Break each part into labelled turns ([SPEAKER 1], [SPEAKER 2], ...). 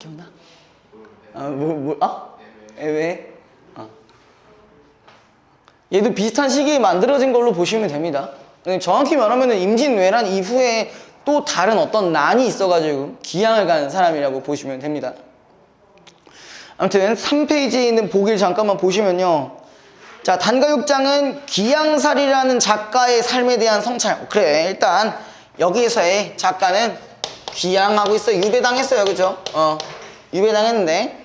[SPEAKER 1] 기억나? 왜? 얘도 비슷한 시기에 만들어진 걸로 보시면 됩니다. 정확히 말하면 임진왜란 이후에 또 다른 어떤 난이 있어가지고 기양을 간 사람이라고 보시면 됩니다. 아무튼 3페이지에 있는 보기를 잠깐만 보시면요. 자, 단가육장은 기양살이라는 작가의 삶에 대한 성찰. 그래, 일단 여기에서의 작가는 기양하고 있어. 유배당했어요. 그죠? 유배당했는데.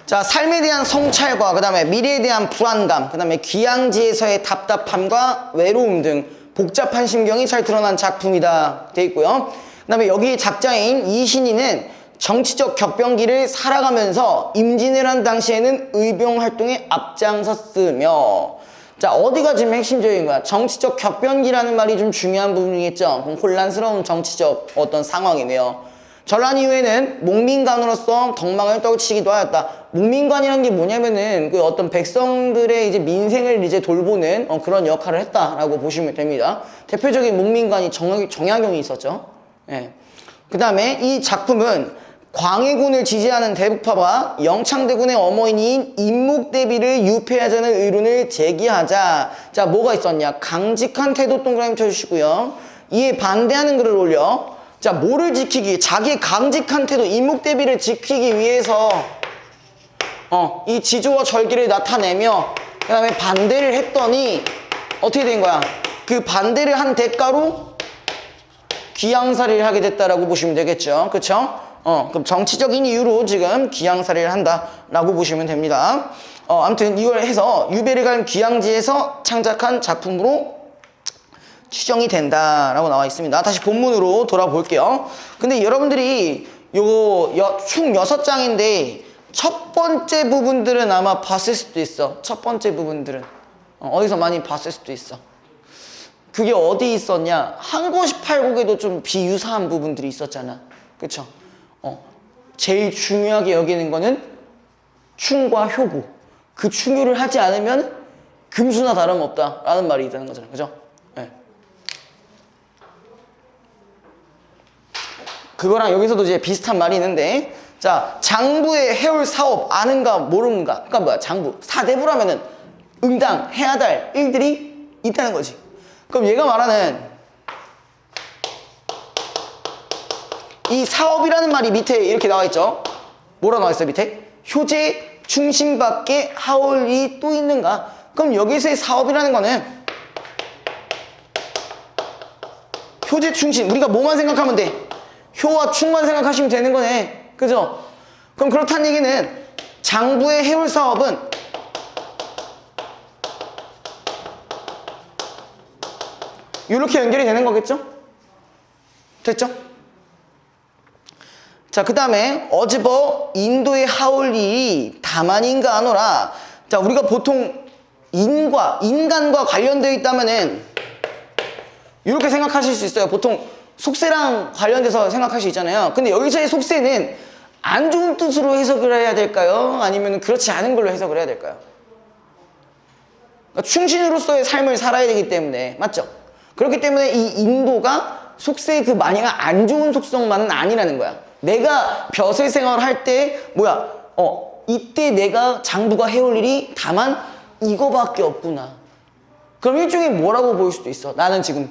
[SPEAKER 1] 자, 삶에 대한 성찰과 그 다음에 미래에 대한 불안감, 그 다음에 기양지에서의 답답함과 외로움 등 복잡한 심경이 잘 드러난 작품이다 돼 있고요. 그 다음에 여기 작자인 이신희는 정치적 격변기를 살아가면서 임진왜란 당시에는 의병활동에 앞장섰으며, 자, 어디가 지금 핵심적인 거야? 정치적 격변기라는 말이 좀 중요한 부분이겠죠. 혼란스러운 정치적 어떤 상황이네요. 전란 이후에는 목민관으로서 덕망을 떨치기도 하였다. 목민관이라는 게 뭐냐면은 그 어떤 백성들의 이제 민생을 이제 돌보는 그런 역할을 했다라고 보시면 됩니다. 대표적인 목민관이 정약용이 있었죠. 예. 그 다음에 이 작품은 광해군을 지지하는 대북파와 영창대군의 어머니인 임묵대비를 유폐하자는 의론을 제기하자. 자, 뭐가 있었냐? 강직한 태도 동그라미 쳐주시고요. 이에 반대하는 글을 올려. 자, 뭐를 지키기? 자기의 강직한 태도, 임묵대비를 지키기 위해서 이 지조와 절기를 나타내며 그 다음에 반대를 했더니 어떻게 된 거야? 그 반대를 한 대가로 기양살이를 하게 됐다라고 보시면 되겠죠. 그쵸? 그럼 정치적인 이유로 지금 기양살이를 한다라고 보시면 됩니다. 아무튼 이걸 해서 유배를 간 기양지에서 창작한 작품으로 추정이 된다라고 나와 있습니다. 다시 본문으로 돌아볼게요. 근데 여러분들이 요거 총 6장인데 첫 번째 부분들은 아마 봤을 수도 있어. 첫 번째 부분들은 어디서 많이 봤을 수도 있어. 그게 어디 있었냐? 항고십팔곡에도 좀 비유사한 부분들이 있었잖아. 그쵸? 제일 중요하게 여기는 거는 충과 효고. 그 충효를 하지 않으면 금수나 다름없다 라는 말이 있다는 거잖아. 그죠? 네. 그거랑 여기서도 이제 비슷한 말이 있는데, 자, 장부의 해올 사업 아는가 모르는가. 그러니까 뭐야? 장부 사대부라면은 응당 해야 될 일들이 있다는 거지. 그럼 얘가 말하는 이 사업이라는 말이 밑에 이렇게 나와 있죠. 뭐라 나와 있어요? 밑에 효제 충신밖에 하올 일이 또 있는가? 그럼 여기서의 사업이라는 거는 효제 충신, 우리가 뭐만 생각하면 돼? 효와 충만 생각하시면 되는 거네. 그죠? 그럼 그렇다는 얘기는 장부의 해올 사업은 이렇게 연결이 되는 거겠죠? 됐죠? 자, 그 다음에 어지버 인도의 하올이 다만인가 하노라. 자, 우리가 보통 인간과 관련되어 있다면은 이렇게 생각하실 수 있어요. 보통 속세랑 관련돼서 생각할 수 있잖아요. 근데 여기서의 속세는 안 좋은 뜻으로 해석을 해야 될까요? 아니면 그렇지 않은 걸로 해석을 해야 될까요? 그러니까 충신으로서의 삶을 살아야 되기 때문에, 맞죠? 그렇기 때문에 이 인도가 속세의 그 마냥 안 좋은 속성만은 아니라는 거야. 내가 벼슬 생활을 할 때 이때 내가 장부가 해올 일이 다만 이거밖에 없구나. 그럼 일종의 뭐라고 보일 수도 있어. 나는 지금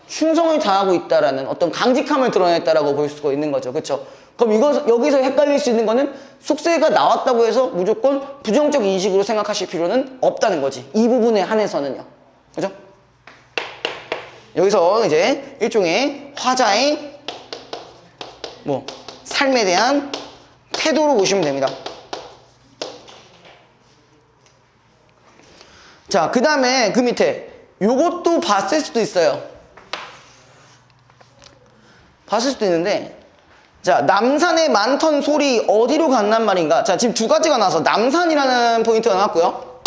[SPEAKER 1] 충성을 다하고 있다라는 어떤 강직함을 드러냈다라고 볼 수가 있는 거죠. 그렇죠? 그럼 여기서 헷갈릴 수 있는 거는 속세가 나왔다고 해서 무조건 부정적 인식으로 생각하실 필요는 없다는 거지. 이 부분에 한해서는요. 그죠? 여기서 이제 일종의 화자의 삶에 대한 태도로 보시면 됩니다. 자, 그 다음에 그 밑에 요것도 봤을 수도 있어요. 봤을 수도 있는데, 자, 남산의 많던 소리 어디로 간단 말인가? 자, 지금 두 가지가 나와서 남산이라는 포인트가 나왔고요.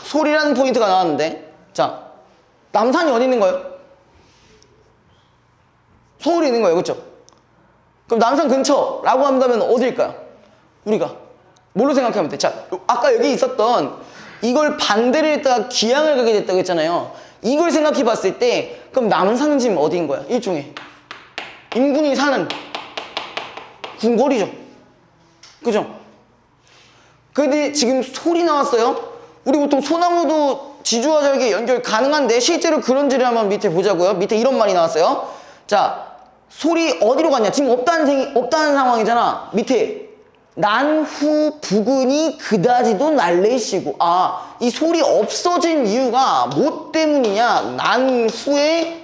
[SPEAKER 1] 소리라는 포인트가 나왔는데, 자, 남산이 어디 있는 거예요? 서울에 있는 거예요. 그렇죠? 그럼 남산 근처라고 한다면 어디일까요? 우리가 뭘로 생각하면 돼? 자, 아까 여기 있었던 이걸 반대를 했다가 기양을 가게 됐다고 했잖아요. 이걸 생각해 봤을 때 그럼 남산은 지금 어디인 거야? 일종의 인군이 사는 궁궐이죠. 그죠? 근데 지금 솔이 나왔어요. 우리 보통 소나무도 지주와 절개 연결 가능한데 실제로 그런지를 한번 밑에 보자고요. 밑에 이런 말이 나왔어요. 자, 솔이 어디로 갔냐? 지금 없다는 상황이잖아. 밑에 난후 부근이 그다지도 날래시고, 아, 이 솔이 없어진 이유가 뭐 때문이냐? 난 후에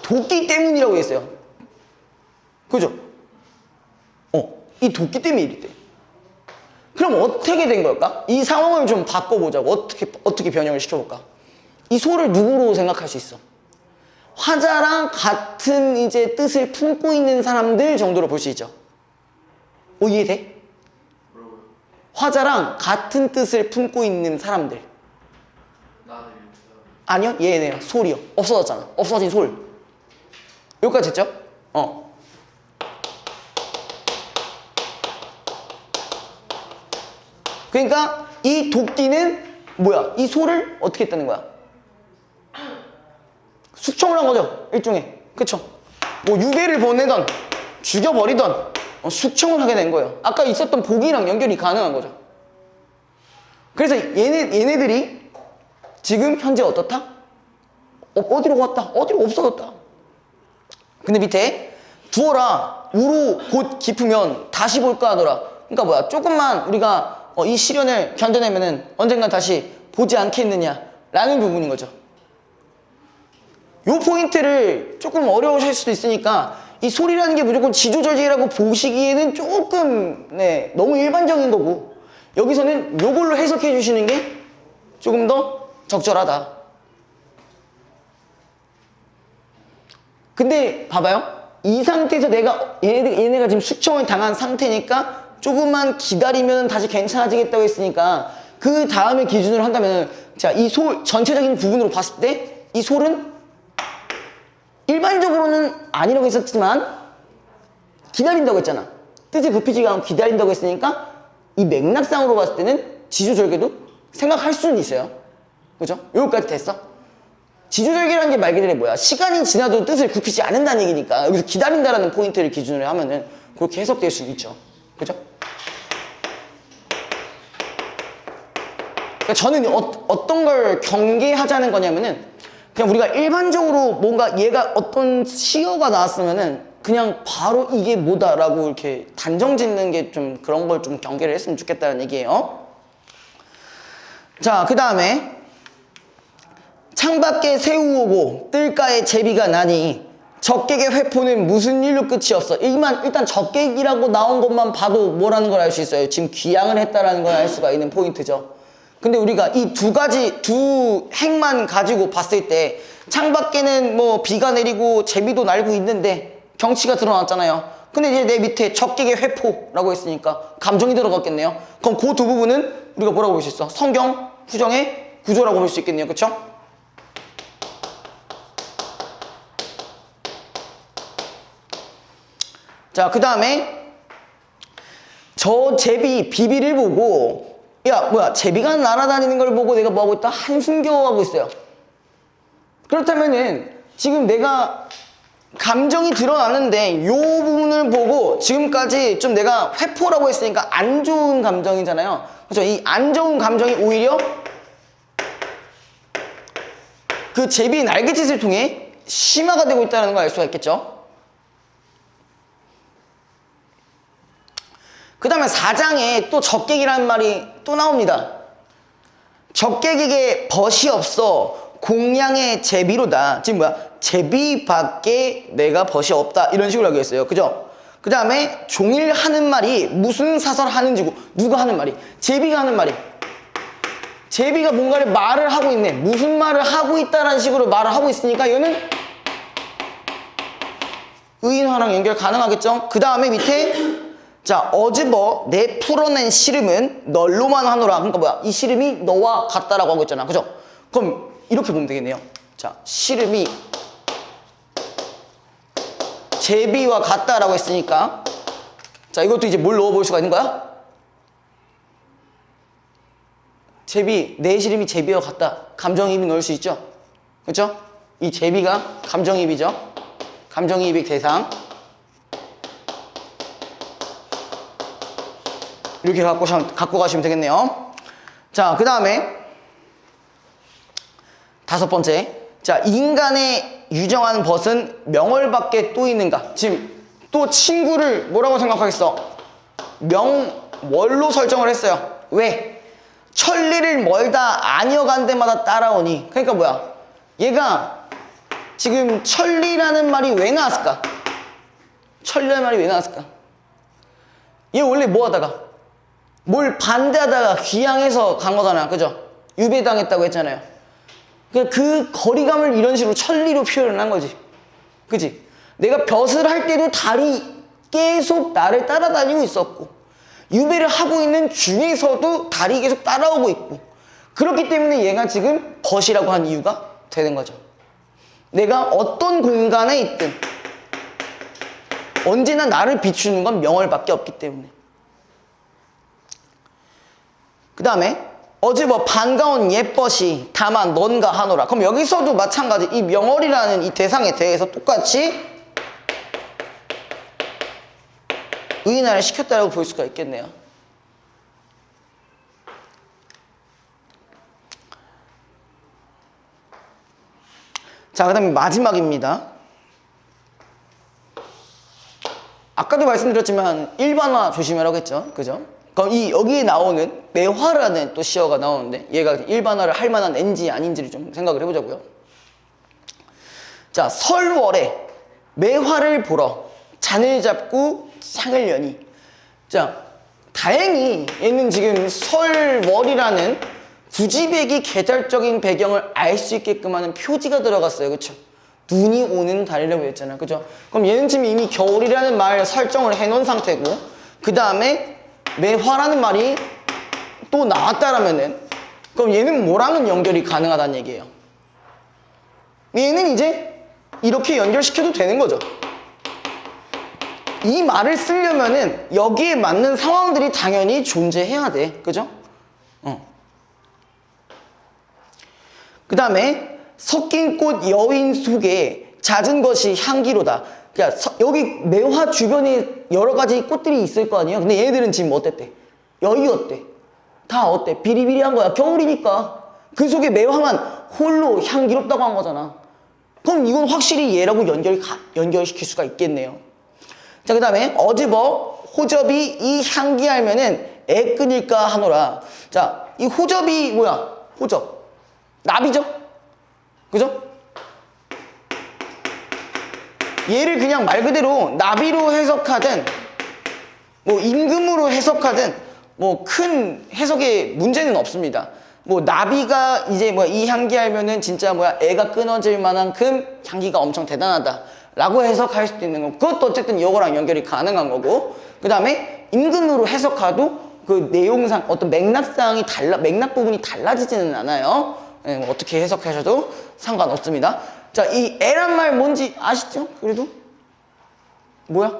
[SPEAKER 1] 도끼 때문이라고 했어요. 그죠? 이 도끼 때문에 이랬대. 그럼 어떻게 된 걸까? 이 상황을 좀 바꿔보자고. 어떻게 변형을 시켜볼까? 이 소를 누구로 생각할 수 있어? 화자랑 같은 이제 뜻을 품고 있는 사람들 정도로 볼 수 있죠. 이해돼?
[SPEAKER 2] 뭐라고요?
[SPEAKER 1] 화자랑 같은 뜻을 품고 있는 사람들.
[SPEAKER 2] 나는
[SPEAKER 1] 아니요, 얘네요. 솔이요. 없어졌잖아. 없어진 솔. 여기까지 됐죠? 그러니까 이 도끼는 뭐야? 이 소를 어떻게 했다는 거야? 숙청을 한 거죠. 일종의. 그쵸? 뭐 유배를 보내던 죽여버리던 숙청을 하게 된 거예요. 아까 있었던 복이랑 연결이 가능한 거죠. 그래서 얘네들이 지금 현재 어떻다? 어디로 갔다? 어디로 없어졌다. 근데 밑에 두어라 우로 곧 깊으면 다시 볼까 하더라. 그러니까 뭐야? 조금만 우리가 이 시련을 견뎌내면은 언젠간 다시 보지 않겠느냐라는 부분인 거죠. 요 포인트를 조금 어려우실 수도 있으니까 이 소리라는 게 무조건 지조절제라고 보시기에는 조금 너무 일반적인 거고, 여기서는 요걸로 해석해 주시는 게 조금 더 적절하다. 근데 봐봐요. 이 상태에서 얘네가 지금 숙청을 당한 상태니까 조금만 기다리면 다시 괜찮아지겠다고 했으니까 그 다음에 기준으로 한다면, 자, 이 솔 전체적인 부분으로 봤을 때 이 솔은 일반적으로는 아니라고 했었지만 기다린다고 했잖아. 뜻이 굽히지가 않고 기다린다고 했으니까 이 맥락상으로 봤을 때는 지조절개도 생각할 수는 있어요. 그죠? 여기까지 됐어? 지조절개라는 게 말 그대로 뭐야? 시간이 지나도 뜻을 굽히지 않는다는 얘기니까 여기서 기다린다라는 포인트를 기준으로 하면은 그렇게 해석될 수는 있죠. 그죠? 그러니까 저는 어떤 걸 경계하자는 거냐면은, 그냥 우리가 일반적으로 뭔가 얘가 어떤 시어가 나왔으면은 그냥 바로 이게 뭐다라고 이렇게 단정 짓는 게 좀 그런 걸 좀 경계를 했으면 좋겠다는 얘기예요. 자, 그 다음에 창밖에 새우 오고 뜰가에 제비가 나니 적객의 회포는 무슨 일로 끝이 없어. 일단 적객이라고 나온 것만 봐도 뭐라는 걸 알 수 있어요. 지금 귀향을 했다라는 걸 알 수가 있는 포인트죠. 근데 우리가 이 두 행만 가지고 봤을 때 창밖에는 뭐 비가 내리고 제비도 날고 있는데 경치가 드러났잖아요. 근데 이제 내 밑에 적객의 회포라고 했으니까 감정이 들어갔겠네요. 그럼 그 두 부분은 우리가 뭐라고 볼 수 있어? 성경 후정의 구조라고 볼 수 있겠네요. 그쵸? 자, 그 다음에 저 제비 비비를 보고, 야, 뭐야, 제비가 날아다니는 걸 보고 내가 뭐하고 있다? 한숨 겨워하고 있어요. 그렇다면은 지금 내가 감정이 드러나는데 요 부분을 보고 지금까지 좀 내가 회포라고 했으니까 안 좋은 감정이잖아요. 그렇죠? 이 안 좋은 감정이 오히려 그 제비의 날갯짓을 통해 심화가 되고 있다는 걸 알 수가 있겠죠. 그 다음에 4장에 또 적객이라는 말이 또 나옵니다. 적객에게 벗이 없어 공양의 제비로다. 지금 뭐야? 제비밖에 내가 벗이 없다. 이런 식으로 하고 있어요. 그죠? 그 다음에 종일 하는 말이 무슨 사설 하는지고, 누가 하는 말이? 제비가 하는 말이. 제비가 뭔가를 말을 하고 있네. 무슨 말을 하고 있다라는 식으로 말을 하고 있으니까 이거는 의인화랑 연결 가능하겠죠? 그 다음에 밑에 자, 어즈버 내 풀어낸 씨름은 널로만 하노라. 그러니까 뭐야? 이 씨름이 너와 같다라고 하고 있잖아. 그죠? 그럼 이렇게 보면 되겠네요. 자, 씨름이 제비와 같다라고 했으니까, 자, 이것도 이제 뭘 넣어볼 수가 있는 거야? 제비, 내 씨름이 제비와 같다. 감정이입이 넣을 수 있죠? 그죠? 이 제비가 감정이입이죠? 감정이입의 대상. 이렇게 갖고 가시면 되겠네요. 자, 그 다음에 다섯 번째. 자, 인간의 유정한 벗은 명월밖에 또 있는가? 지금 또 친구를 뭐라고 생각하겠어? 명월로 설정을 했어요. 왜? 천리를 멀다 아니어간 데마다 따라오니. 그러니까 뭐야? 얘가 지금 천리라는 말이 왜 나왔을까? 천리라는 말이 왜 나왔을까? 얘 원래 뭐 하다가? 뭘 반대하다가 귀향해서 간 거잖아. 그죠? 유배당했다고 했잖아요. 그 거리감을 이런 식으로 천리로 표현을 한 거지. 그치? 내가 벼슬 할 때도 달이 계속 나를 따라다니고 있었고, 유배를 하고 있는 중에서도 달이 계속 따라오고 있고, 그렇기 때문에 얘가 지금 벗이라고 한 이유가 되는 거죠. 내가 어떤 공간에 있든 언제나 나를 비추는 건 명월밖에 없기 때문에. 그 다음에 어즈버 반가운 옛벗이 다만 넌가 하노라. 그럼 여기서도 마찬가지 이 명월이라는 이 대상에 대해서 똑같이 의인화를 시켰다고 볼 수가 있겠네요. 자, 그 다음에 마지막입니다. 아까도 말씀드렸지만 일반화 조심하라고 했죠. 그죠? 그럼 여기에 나오는 매화라는 또 시어가 나오는데 얘가 일반화를 할 만한 N지 아닌지를 좀 생각을 해보자고요. 자, 설월에 매화를 보러 잔을 잡고 창을 여니. 자, 다행히 얘는 지금 설월이라는 구지배기 계절적인 배경을 알 수 있게끔 하는 표지가 들어갔어요. 그쵸? 눈이 오는 달이라고 했잖아요. 그죠? 그럼 얘는 지금 이미 겨울이라는 말 설정을 해놓은 상태고, 그 다음에 매화라는 말이 또 나왔다라면은, 그럼 얘는 뭐랑은 연결이 가능하다는 얘기예요. 얘는 이제 이렇게 연결시켜도 되는 거죠. 이 말을 쓰려면은 여기에 맞는 상황들이 당연히 존재해야 돼. 그죠? 그 다음에 섞인 꽃 여인 속에 잦은 것이 향기로다. 그러니까 여기 매화 주변에 여러 가지 꽃들이 있을 거 아니에요. 근데 얘네들은 지금 어땠대? 여유였대. 다 어때? 비리비리한 거야. 겨울이니까. 그 속에 매화만 홀로 향기롭다고 한 거잖아. 그럼 이건 확실히 얘라고 연결시킬 수가 있겠네요. 자, 그 다음에 어즈버 호접이 이 향기 알면은 애 끊일까 하노라. 자, 이 호접이 뭐야? 호접. 나비죠? 그죠? 얘를 그냥 말 그대로 나비로 해석하든 뭐 임금으로 해석하든 뭐 큰 해석에 문제는 없습니다. 뭐 나비가 이제 뭐 이 향기 알면은 진짜 뭐야 애가 끊어질 만한큼 향기가 엄청 대단하다 라고 해석할 수도 있는 거고, 그것도 어쨌든 이거랑 연결이 가능한 거고, 그 다음에 임금으로 해석하도 그 내용상 어떤 맥락 부분이 달라지지는 않아요. 네, 뭐 어떻게 해석하셔도 상관없습니다. 자, 이 애란 말 뭔지 아시죠? 그래도? 뭐야?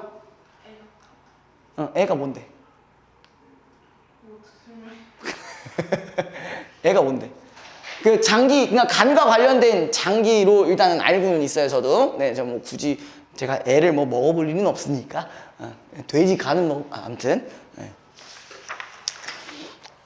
[SPEAKER 1] 애가 뭔데? 애가 뭔데? 그 장기, 그냥 간과 관련된 장기로 일단은 알고는 있어요, 저도. 네, 저 뭐 굳이 제가 애를 뭐 먹어볼 일은 없으니까. 돼지 간은 뭐, 아무튼. 네.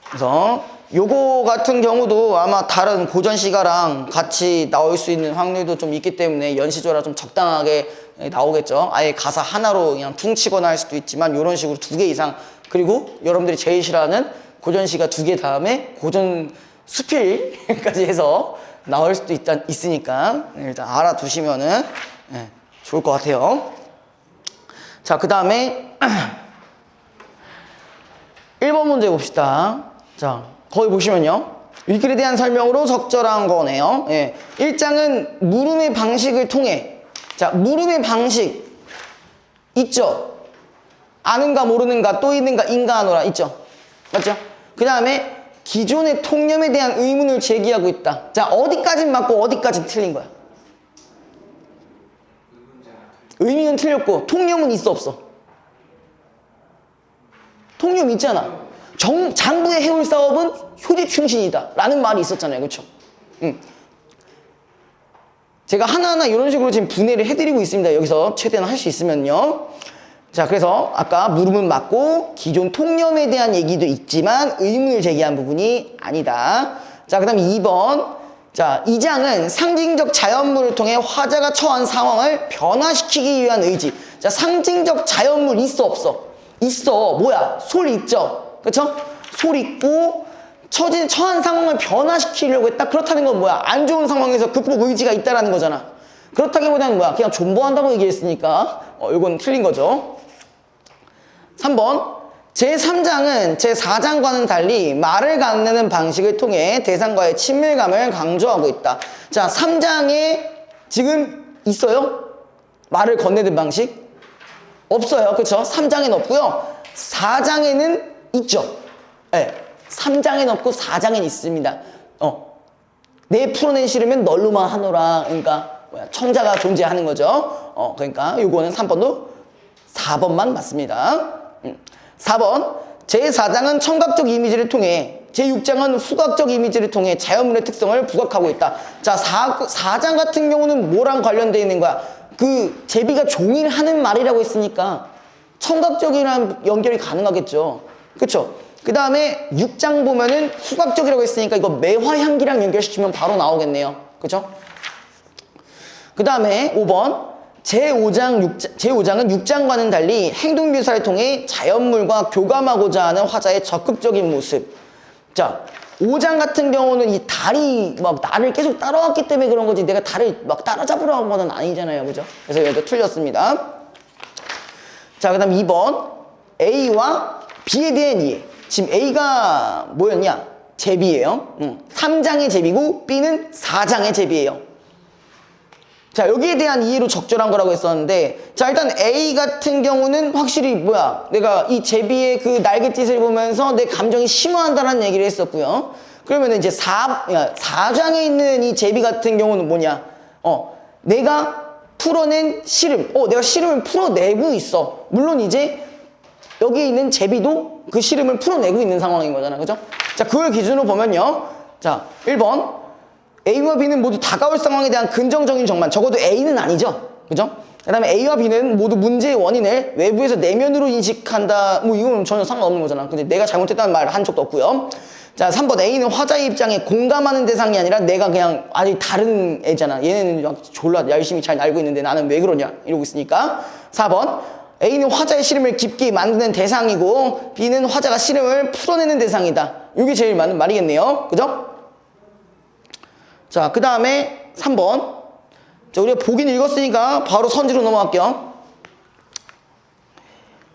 [SPEAKER 1] 그래서 요거 같은 경우도 아마 다른 고전 시가랑 같이 나올 수 있는 확률도 좀 있기 때문에 연시조라 좀 적당하게 나오겠죠. 아예 가사 하나로 그냥 퉁치거나 할 수도 있지만 요런 식으로 2개 이상, 그리고 여러분들이 제일 싫어하는 고전 시가 2개 다음에 고전 수필까지 해서 나올 수도 있으니까 일단 알아두시면은 좋을 것 같아요. 자, 그 다음에 1번 문제 봅시다. 자, 거기 보시면요. 일길에 대한 설명으로 적절한 거네요. 1장은 물음의 방식을 통해, 자, 물음의 방식 있죠? 아는가 모르는가 또 있는가 인가 하노라 있죠? 맞죠? 그 다음에 기존의 통념에 대한 의문을 제기하고 있다. 자, 어디까진 맞고 어디까진 틀린 거야? 의미는 틀렸고 통념은 있어 없어? 통념 있잖아. 장부의 해올 사업은 효지 충신이다 라는 말이 있었잖아요. 그렇죠? 제가 하나하나 이런 식으로 지금 분해를 해드리고 있습니다. 여기서 최대한 할 수 있으면요. 자, 그래서 아까 무릎은 맞고 기존 통념에 대한 얘기도 있지만 의문을 제기한 부분이 아니다. 자, 그 다음 2번. 자, 이 장은 상징적 자연물을 통해 화자가 처한 상황을 변화시키기 위한 의지. 자, 상징적 자연물 있어 없어? 있어. 뭐야? 솔 있죠? 그쵸? 솔 있고 처한 상황을 변화시키려고 했다? 그렇다는 건 뭐야? 안 좋은 상황에서 극복 의지가 있다라는 거잖아. 그렇다기보다는 뭐야? 그냥 존버한다고 얘기했으니까 이건 틀린 거죠. 3번. 제3장은 제4장과는 달리 말을 건네는 방식을 통해 대상과의 친밀감을 강조하고 있다. 자, 3장에 지금 있어요? 말을 건네는 방식? 없어요. 그쵸? 3장에는 없고요. 4장에는 있죠. 네. 3장에는 없고 4장에는 있습니다. 내 풀어내기 싫으면 널로만 하노라. 그러니까 청자가 존재하는 거죠. 그러니까 요거는 3번도 4번만 맞습니다. 4번. 제4장은 청각적 이미지를 통해 제6장은 후각적 이미지를 통해 자연물의 특성을 부각하고 있다. 자, 4장 같은 경우는 뭐랑 관련되어 있는 거야? 그 제비가 종일 하는 말이라고 했으니까 청각적이랑 연결이 가능하겠죠. 그쵸? 그 다음에 6장 보면은 후각적이라고 했으니까 이거 매화향기랑 연결시키면 바로 나오겠네요. 그쵸? 그 다음에 5번. 제5장은 6장과는 달리 행동 묘사를 통해 자연물과 교감하고자 하는 화자의 적극적인 모습. 자, 5장 같은 경우는 이 달이 막 나를 계속 따라왔기 때문에 그런 거지 내가 달을 막 따라잡으러 한 건 아니잖아요. 그죠? 그래서 여기도 틀렸습니다. 자, 그 다음 2번. A와 B에 대한 이해. 지금 A가 뭐였냐? 제비예요. 3장의 제비고 B는 4장의 제비예요. 자, 여기에 대한 이해로 적절한 거라고 했었는데, 자, 일단 A 같은 경우는 확실히 뭐야? 내가 이 제비의 그 날갯짓을 보면서 내 감정이 심화한다는 얘기를 했었고요. 그러면 이제 4장에 있는 이 제비 같은 경우는 뭐냐? 내가 풀어낸 시름. 내가 시름을 풀어내고 있어. 물론 이제 여기 있는 제비도 그 시름을 풀어내고 있는 상황인 거잖아. 그죠? 자, 그걸 기준으로 보면요. 자, 1번. A와 B는 모두 다가올 상황에 대한 긍정적인 정만. 적어도 A는 아니죠. 그죠? 그 다음에 A와 B는 모두 문제의 원인을 외부에서 내면으로 인식한다. 뭐 이건 전혀 상관없는 거잖아. 근데 내가 잘못했다는 말 한 적도 없고요. 자, 3번. A는 화자의 입장에 공감하는 대상이 아니라 내가 그냥 아직 다른 애잖아. 얘네는 막 졸라 열심히 잘 알고 있는데 나는 왜 그러냐 이러고 있으니까. 4번. A는 화자의 시름을 깊게 만드는 대상이고 B는 화자가 시름을 풀어내는 대상이다. 이게 제일 맞는 말이겠네요. 그죠? 자, 그 다음에 3번. 자, 우리가 보긴 읽었으니까 바로 선지로 넘어갈게요.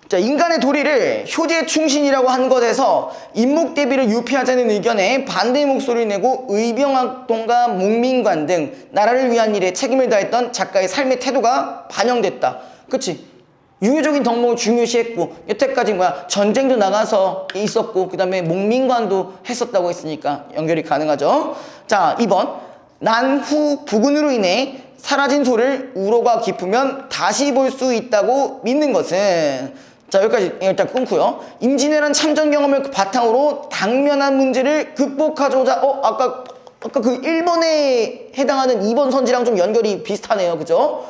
[SPEAKER 1] 자, 인간의 도리를 효제 충신이라고 한 것에서 인목 대비를 유폐하자는 의견에 반대 목소리를 내고 의병학동과 목민관 등 나라를 위한 일에 책임을 다했던 작가의 삶의 태도가 반영됐다. 그치? 유교적인 덕목을 중요시했고 여태까지 전쟁도 나가서 있었고 그 다음에 목민관도 했었다고 했으니까 연결이 가능하죠. 자, 2번. 난 후 부군으로 인해 사라진 소를 우로가 깊으면 다시 볼 수 있다고 믿는 것은. 자, 여기까지 일단 끊고요. 임진왜란 참전 경험을 바탕으로 당면한 문제를 극복하고자 아까 그 1번에 해당하는 2번 선지랑 좀 연결이 비슷하네요. 그죠?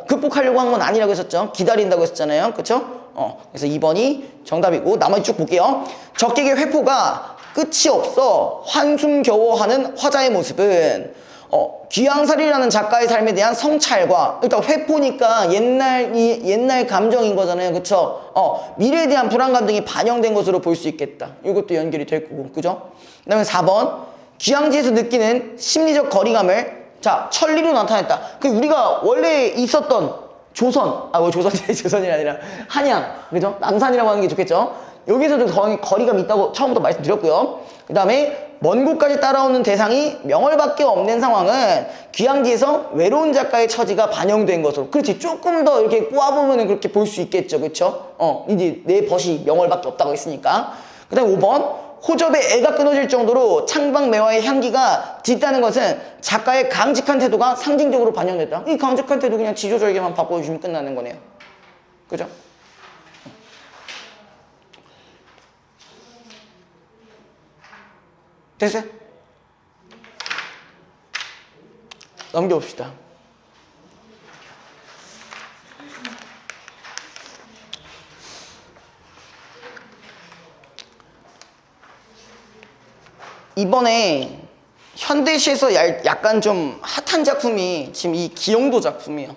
[SPEAKER 1] 극복하려고 한 건 아니라고 했었죠. 기다린다고 했었잖아요. 그쵸? 그래서 2번이 정답이고 나머지 쭉 볼게요. 적객의 회포가 끝이 없어 한숨겨워하는 화자의 모습은 귀양살이라는 작가의 삶에 대한 성찰과 일단 회포니까 옛날 감정인 거잖아요. 그쵸? 미래에 대한 불안감 등이 반영된 것으로 볼 수 있겠다. 이것도 연결이 될 거고. 그죠? 그 다음에 4번. 귀양지에서 느끼는 심리적 거리감을 자, 천리로 나타냈다. 그 우리가 원래 있었던 조선, 조선이 아니라 한양, 그죠? 남산이라고 하는 게 좋겠죠? 여기서도 거리감이 있다고 처음부터 말씀드렸고요. 그 다음에 먼 곳까지 따라오는 대상이 명월밖에 없는 상황은 귀양지에서 외로운 작가의 처지가 반영된 것으로. 그렇지, 조금 더 이렇게 꼬아보면 그렇게 볼 수 있겠죠. 그쵸? 이제 내 벗이 명월밖에 없다고 했으니까. 그 다음에 5번. 호접에 애가 끊어질 정도로 창방매화의 향기가 짙다는 것은 작가의 강직한 태도가 상징적으로 반영됐다. 이 강직한 태도 그냥 지조절개만 바꿔주시면 끝나는 거네요. 그죠? 됐어요? 넘겨봅시다. 이번에 현대시에서 약간 좀 핫한 작품이 지금 이 기영도 작품이에요.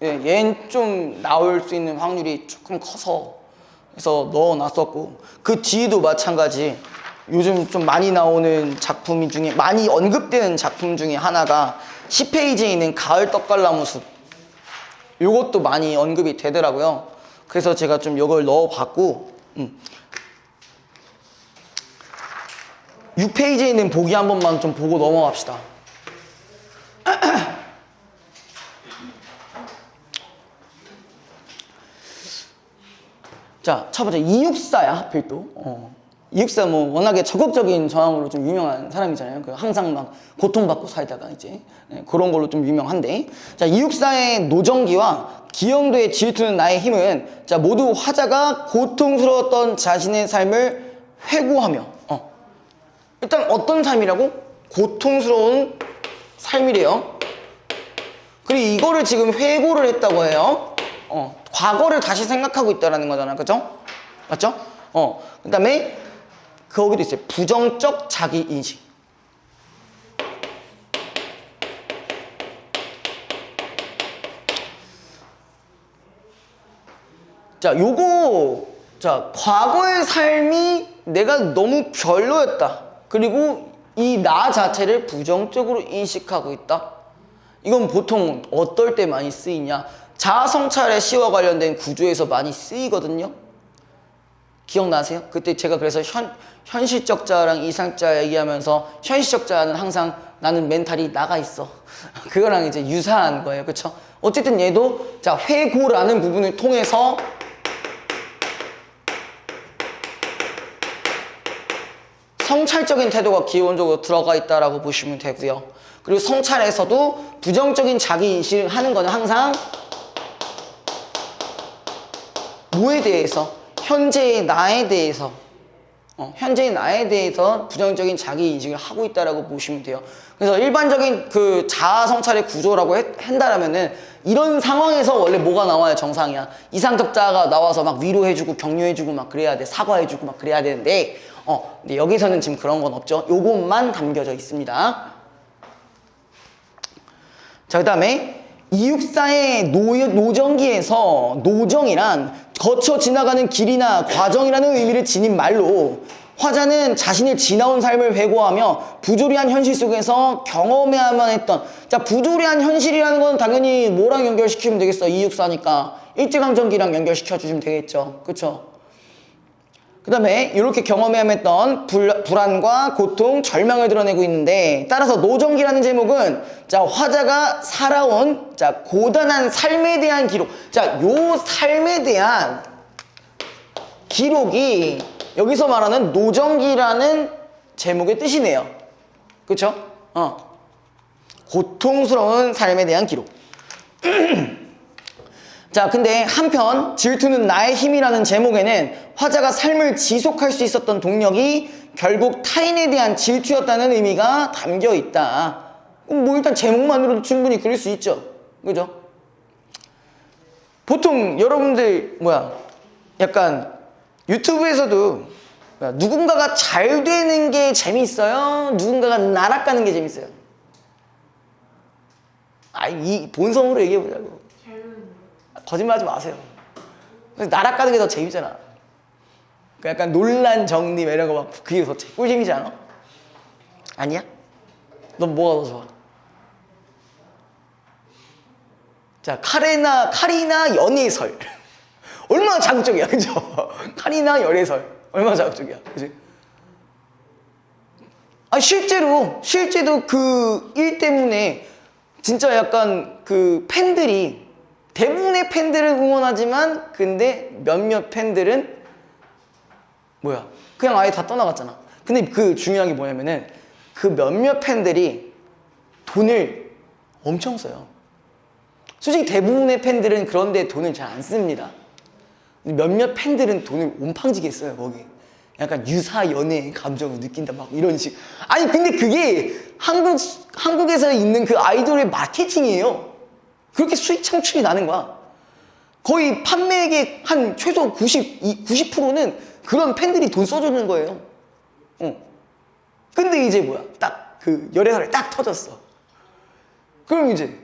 [SPEAKER 1] 예, 얘는 좀 나올 수 있는 확률이 조금 커서 그래서 넣어놨었고, 그 뒤에도 마찬가지 요즘 좀 많이 나오는 작품 중에, 많이 언급되는 작품 중에 하나가 10페이지에 있는 가을 떡갈나무숲. 요것도 많이 언급이 되더라고요. 그래서 제가 좀 이걸 넣어봤고, 6페이지에 있는 보기 한 번만 좀 보고 넘어갑시다. 자, 첫 번째 264야, 하필 또. 264 뭐 워낙에 적극적인 저항으로 좀 유명한 사람이잖아요. 그 항상 막 고통받고 살다가 이제 그런 걸로 좀 유명한데, 자, 264의 노정기와 기영도의 질투는 나의 힘은, 자, 모두 화자가 고통스러웠던 자신의 삶을 회고하며, 일단 어떤 삶이라고? 고통스러운 삶이래요. 그리고 이거를 지금 회고를 했다고 해요. 과거를 다시 생각하고 있다라는 거잖아, 그죠? 맞죠? 그 다음에 거기도 있어요. 부정적 자기인식. 자, 요거, 자, 과거의 삶이 내가 너무 별로였다. 그리고 이 나 자체를 부정적으로 인식하고 있다. 이건 보통 어떨 때 많이 쓰이냐? 자아성찰의 시와 관련된 구조에서 많이 쓰이거든요. 기억나세요? 그때 제가 그래서 현실적자랑 이상자 얘기하면서, 현실적자는 항상 나는 멘탈이 나가 있어. 그거랑 이제 유사한 거예요. 그쵸? 어쨌든 얘도, 자, 회고라는 부분을 통해서 성찰적인 태도가 기본적으로 들어가 있다라고 보시면 되고요. 그리고 성찰에서도 부정적인 자기인식을 하는 거는 항상 뭐에 대해서? 현재의 나에 대해서, 현재의 나에 대해서 부정적인 자기인식을 하고 있다라고 보시면 돼요. 그래서 일반적인 그 자아 성찰의 구조라고 한다라면은 이런 상황에서 원래 뭐가 나와야 정상이야? 이상적 자아가 나와서 막 위로해주고 격려해주고 막 그래야 돼. 사과해주고 막 그래야 되는데, 근데 여기서는 지금 그런 건 없죠. 요것만 담겨져 있습니다. 자, 그 다음에 264의 노정기에서 노정이란 거쳐 지나가는 길이나 과정이라는 의미를 지닌 말로, 화자는 자신의 지나온 삶을 회고하며 부조리한 현실 속에서 경험해야만 했던, 자, 부조리한 현실이라는 건 당연히 뭐랑 연결시키면 되겠어? 264니까 일제강점기랑 연결시켜 주시면 되겠죠. 그쵸? 그 다음에 이렇게 경험해야만 했던 불안과 고통, 절망을 드러내고 있는데, 따라서 노정기라는 제목은, 자, 화자가 살아온, 자, 고단한 삶에 대한 기록. 자, 요 삶에 대한 기록이 여기서 말하는 노정기라는 제목의 뜻이네요. 그쵸? 고통스러운 삶에 대한 기록. 자, 근데 한편 질투는 나의 힘이라는 제목에는 화자가 삶을 지속할 수 있었던 동력이 결국 타인에 대한 질투였다는 의미가 담겨 있다. 뭐 일단 제목만으로도 충분히 그럴 수 있죠. 그죠? 보통 여러분들 약간 유튜브에서도 누군가가 잘 되는 게 재미있어요? 누군가가 날아가는 게 재밌어요? 이 본성으로 얘기해보자고. 거짓말하지 마세요. 날아가는 게 더 재밌잖아. 약간 논란 정리 이런 거 막 그게 더 꿀잼이지 않아? 아니야? 넌 뭐가 더 좋아? 자, 카리나 연애설. 얼마나 자극적이야, 그죠? 카리나 연애설. 얼마나 자극적이야, 그지? 실제로 그 일 때문에 진짜 약간 그 팬들이, 대부분의 팬들은 응원하지만 근데 몇몇 팬들은 그냥 아예 다 떠나갔잖아. 근데 그 중요한 게 뭐냐면은 그 몇몇 팬들이 돈을 엄청 써요. 솔직히 대부분의 팬들은 그런데 돈을 잘 안 씁니다. 근데 몇몇 팬들은 돈을 온팡지게 써요. 거기 약간 유사 연애의 감정을 느낀다 막 이런 식. 아니 근데 그게 한국에서 있는 그 아이돌의 마케팅이에요. 그렇게 수익 창출이 나는 거야. 거의 판매액의 한 최소 90%는 그런 팬들이 돈 써주는 거예요. 근데 이제 뭐야? 딱 그 열애설이 딱 터졌어. 그럼 이제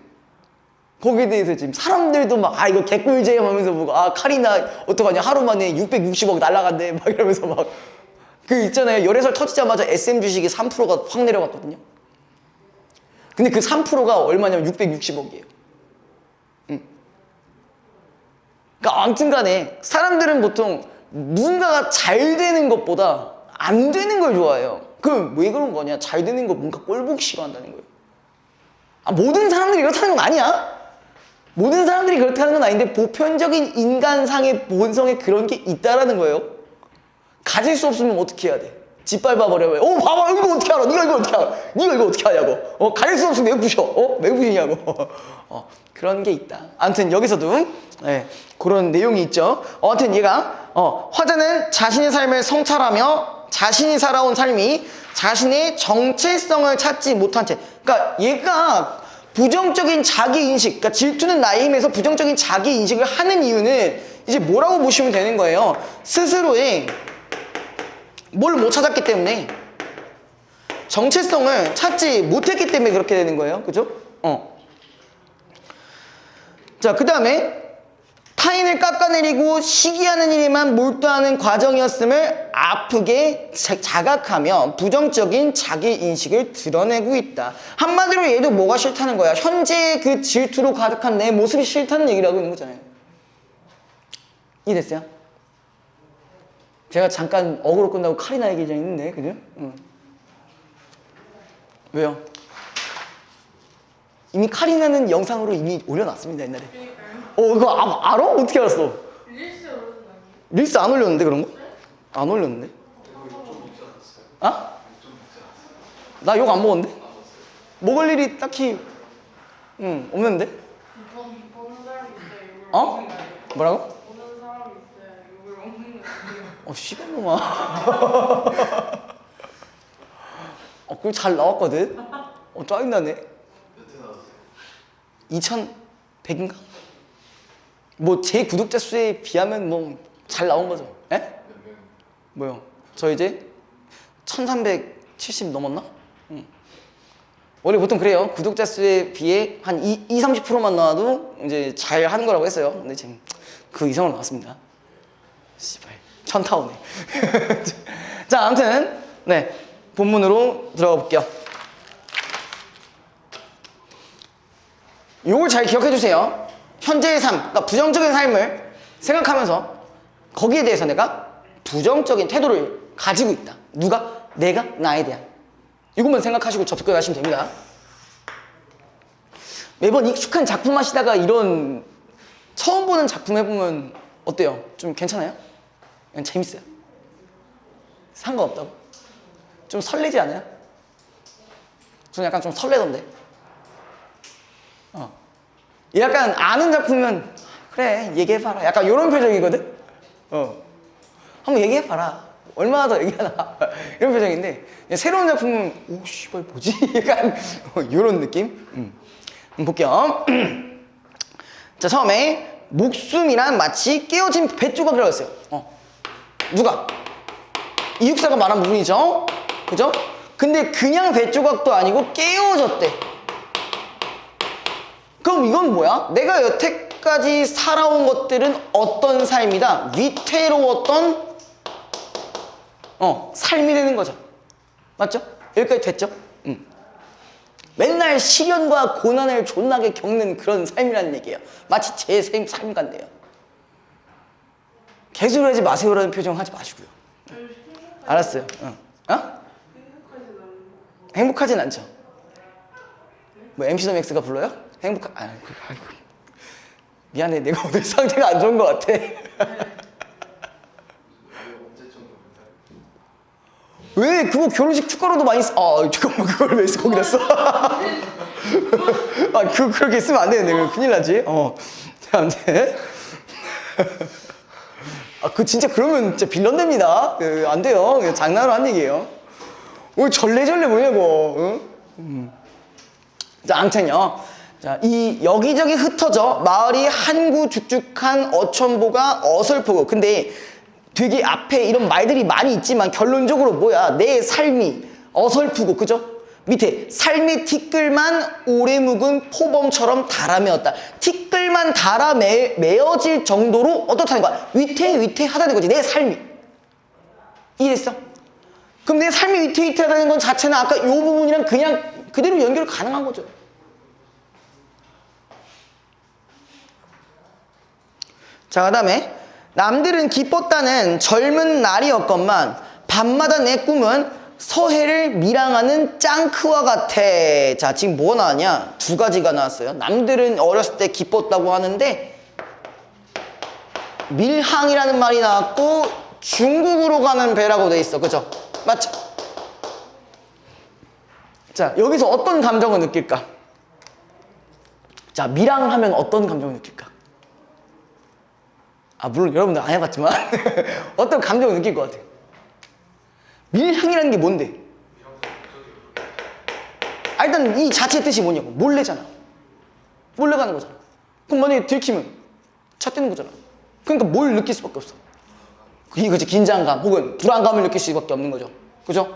[SPEAKER 1] 거기에 대해서 지금 사람들도 막 이거 개꿀잼 하면서 보고 카리나 어떡하냐 하루 만에 660억 날라간대 막 이러면서 막 그 있잖아요. 열애설 터지자마자 SM 주식이 3%가 확 내려갔거든요. 근데 그 3%가 얼마냐면 660억이에요. 그러니까 아무튼 간에 사람들은 보통 누군가가 잘 되는 것보다 안 되는 걸 좋아해요. 그럼 왜 그런 거냐? 잘 되는 거 뭔가 꼴보기 싫어한다는 거예요. 모든 사람들이 그렇다는 건 아니야. 모든 사람들이 그렇다는 건 아닌데 보편적인 인간상의 본성에 그런 게 있다라는 거예요. 가질 수 없으면 어떻게 해야 돼? 짓밟아버려요. 봐봐 이거 어떻게 알아? 네가 이거 어떻게 알아? 네가 이거 어떻게 하냐고. 가질 수 없으면 왜 부셔? 왜 부시냐고. 그런 게 있다. 아무튼 여기서도 그런 내용이 있죠. 아무튼 얘가 화자는 자신의 삶을 성찰하며 자신이 살아온 삶이 자신의 정체성을 찾지 못한 채, 그러니까 얘가 부정적인 자기인식, 그러니까 질투는 나의 힘에서 부정적인 자기인식을 하는 이유는 이제 뭐라고 보시면 되는 거예요. 스스로의 뭘 못 찾았기 때문에, 정체성을 찾지 못했기 때문에 그렇게 되는 거예요. 그죠? 자, 그 다음에 타인을 깎아내리고 시기하는 일에만 몰두하는 과정이었음을 아프게 자각하며 부정적인 자기인식을 드러내고 있다. 한마디로 얘도 뭐가 싫다는 거야? 현재의 그 질투로 가득한 내 모습이 싫다는 얘기를 하고 있는 거잖아요. 이해됐어요? 제가 잠깐 어그로 끝나고 카리나 얘기 좀 있는데, 그죠? 왜요? 이미 카리나는 영상으로 이미 올려놨습니다, 옛날에. 그거 알아? 어떻게 알았어?
[SPEAKER 2] 릴스에 올라온 거 아니에요?
[SPEAKER 1] 릴스 안 올렸는데, 그런 거? 안 올렸는데? 나 욕 안 먹었는데? 먹을 일이 딱히 없는데?
[SPEAKER 2] 보는 사람이 있어요. 욕을 먹는 거 아니에요?
[SPEAKER 1] 뭐라고?
[SPEAKER 2] 보는 사람이 있어요. 욕을 먹는 거 아니에요?
[SPEAKER 1] 씨발놈아. 그거 잘 나왔거든? 짜증나네.
[SPEAKER 2] 몇회 나왔어요?
[SPEAKER 1] 2100인가? 뭐 제 구독자 수에 비하면 뭐 잘 나온 거죠. 에?
[SPEAKER 2] 몇 명?
[SPEAKER 1] 뭐요? 저 이제 1370 넘었나? 원래 보통 그래요. 구독자 수에 비해 한 30%만 나와도 이제 잘 하는 거라고 했어요. 근데 지금 그 이상으로 나왔습니다. 씨발, 천타오네. 자, 아무튼 본문으로 들어가 볼게요. 요걸 잘 기억해 주세요. 현재의 삶, 그러니까 부정적인 삶을 생각하면서 거기에 대해서 내가 부정적인 태도를 가지고 있다. 누가? 내가 나에 대한. 이것만 생각하시고 접근하시면 됩니다. 매번 익숙한 작품 하시다가 이런 처음 보는 작품 해보면 어때요? 좀 괜찮아요? 그냥 재밌어요? 상관없다고? 좀 설레지 않아요? 저는 약간 좀 설레던데. 약간 아는 작품이면 그래 얘기해봐라 약간 이런 표정이거든. 한번 얘기해봐라 얼마나 더 얘기하나 이런 표정인데, 새로운 작품은 오 씨발 뭐지? 약간 이런 느낌. 볼게요. 자, 처음에 목숨이란 마치 깨어진 뱃조각이라고 했어요. 누가? 이육사가 말한 부분이죠. 그죠? 근데 그냥 뱃조각도 아니고 깨어졌대. 그럼 이건 뭐야? 내가 여태까지 살아온 것들은 어떤 삶이다? 위태로웠던 삶이 되는 거죠. 맞죠? 여기까지 됐죠? 맨날 시련과 고난을 존나게 겪는 그런 삶이라는 얘기예요. 마치 제 삶 같네요. 개소리하지 마세요라는 표정 하지 마시고요. 알았어요. 행복하진 않죠. 뭐 MC 더 맥스가 불러요? 미안해, 내가 오늘 상태가 안 좋은 것 같아. 왜 그거 결혼식 축가로도 많이 잠깐만, 그걸 왜 거기다 써? 그렇게 쓰면 안 되는데 그거 큰일 나지. 아무튼 그 진짜 그러면 진짜 빌런 됩니다. 안 돼요. 그냥 장난으로 한 얘기예요. 절레절레 뭐냐고. 자, 아무튼요. 자, 이 여기저기 흩어져 마을이 한구죽죽한 어촌보가 어설프고, 근데 되게 앞에 이런 말들이 많이 있지만 결론적으로 뭐야? 내 삶이 어설프고, 그죠? 밑에 삶의 티끌만 오래 묵은 포범처럼 달아매었다. 티끌만 달아매어질 정도로 어떻다는 거야? 위태위태하다는 거지. 내 삶이. 이해했어? 그럼 내 삶이 위태위태하다는 건 자체는 아까 이 부분이랑 그냥 그대로 연결 가능한 거죠. 자, 그 다음에 남들은 기뻤다는 젊은 날이었건만 밤마다 내 꿈은 서해를 밀항하는 짱크와 같아. 자, 지금 뭐가 나왔냐? 두 가지가 나왔어요. 남들은 어렸을 때 기뻤다고 하는데 밀항이라는 말이 나왔고 중국으로 가는 배라고 돼 있어. 그죠? 맞죠? 자, 여기서 어떤 감정을 느낄까? 자, 밀항하면 어떤 감정을 느낄까? 아, 물론 여러분들 안 해봤지만 어떤 감정을 느낄 것 같아요. 밀항이라는 게 뭔데? 아, 일단 이 자체 뜻이 뭐냐고. 몰래잖아. 몰래 가는 거잖아. 그럼 만약에 들키면 차 뜨는 거잖아. 그러니까 뭘 느낄 수밖에 없어. 그치, 긴장감 혹은 불안감을 느낄 수밖에 없는 거죠. 그죠?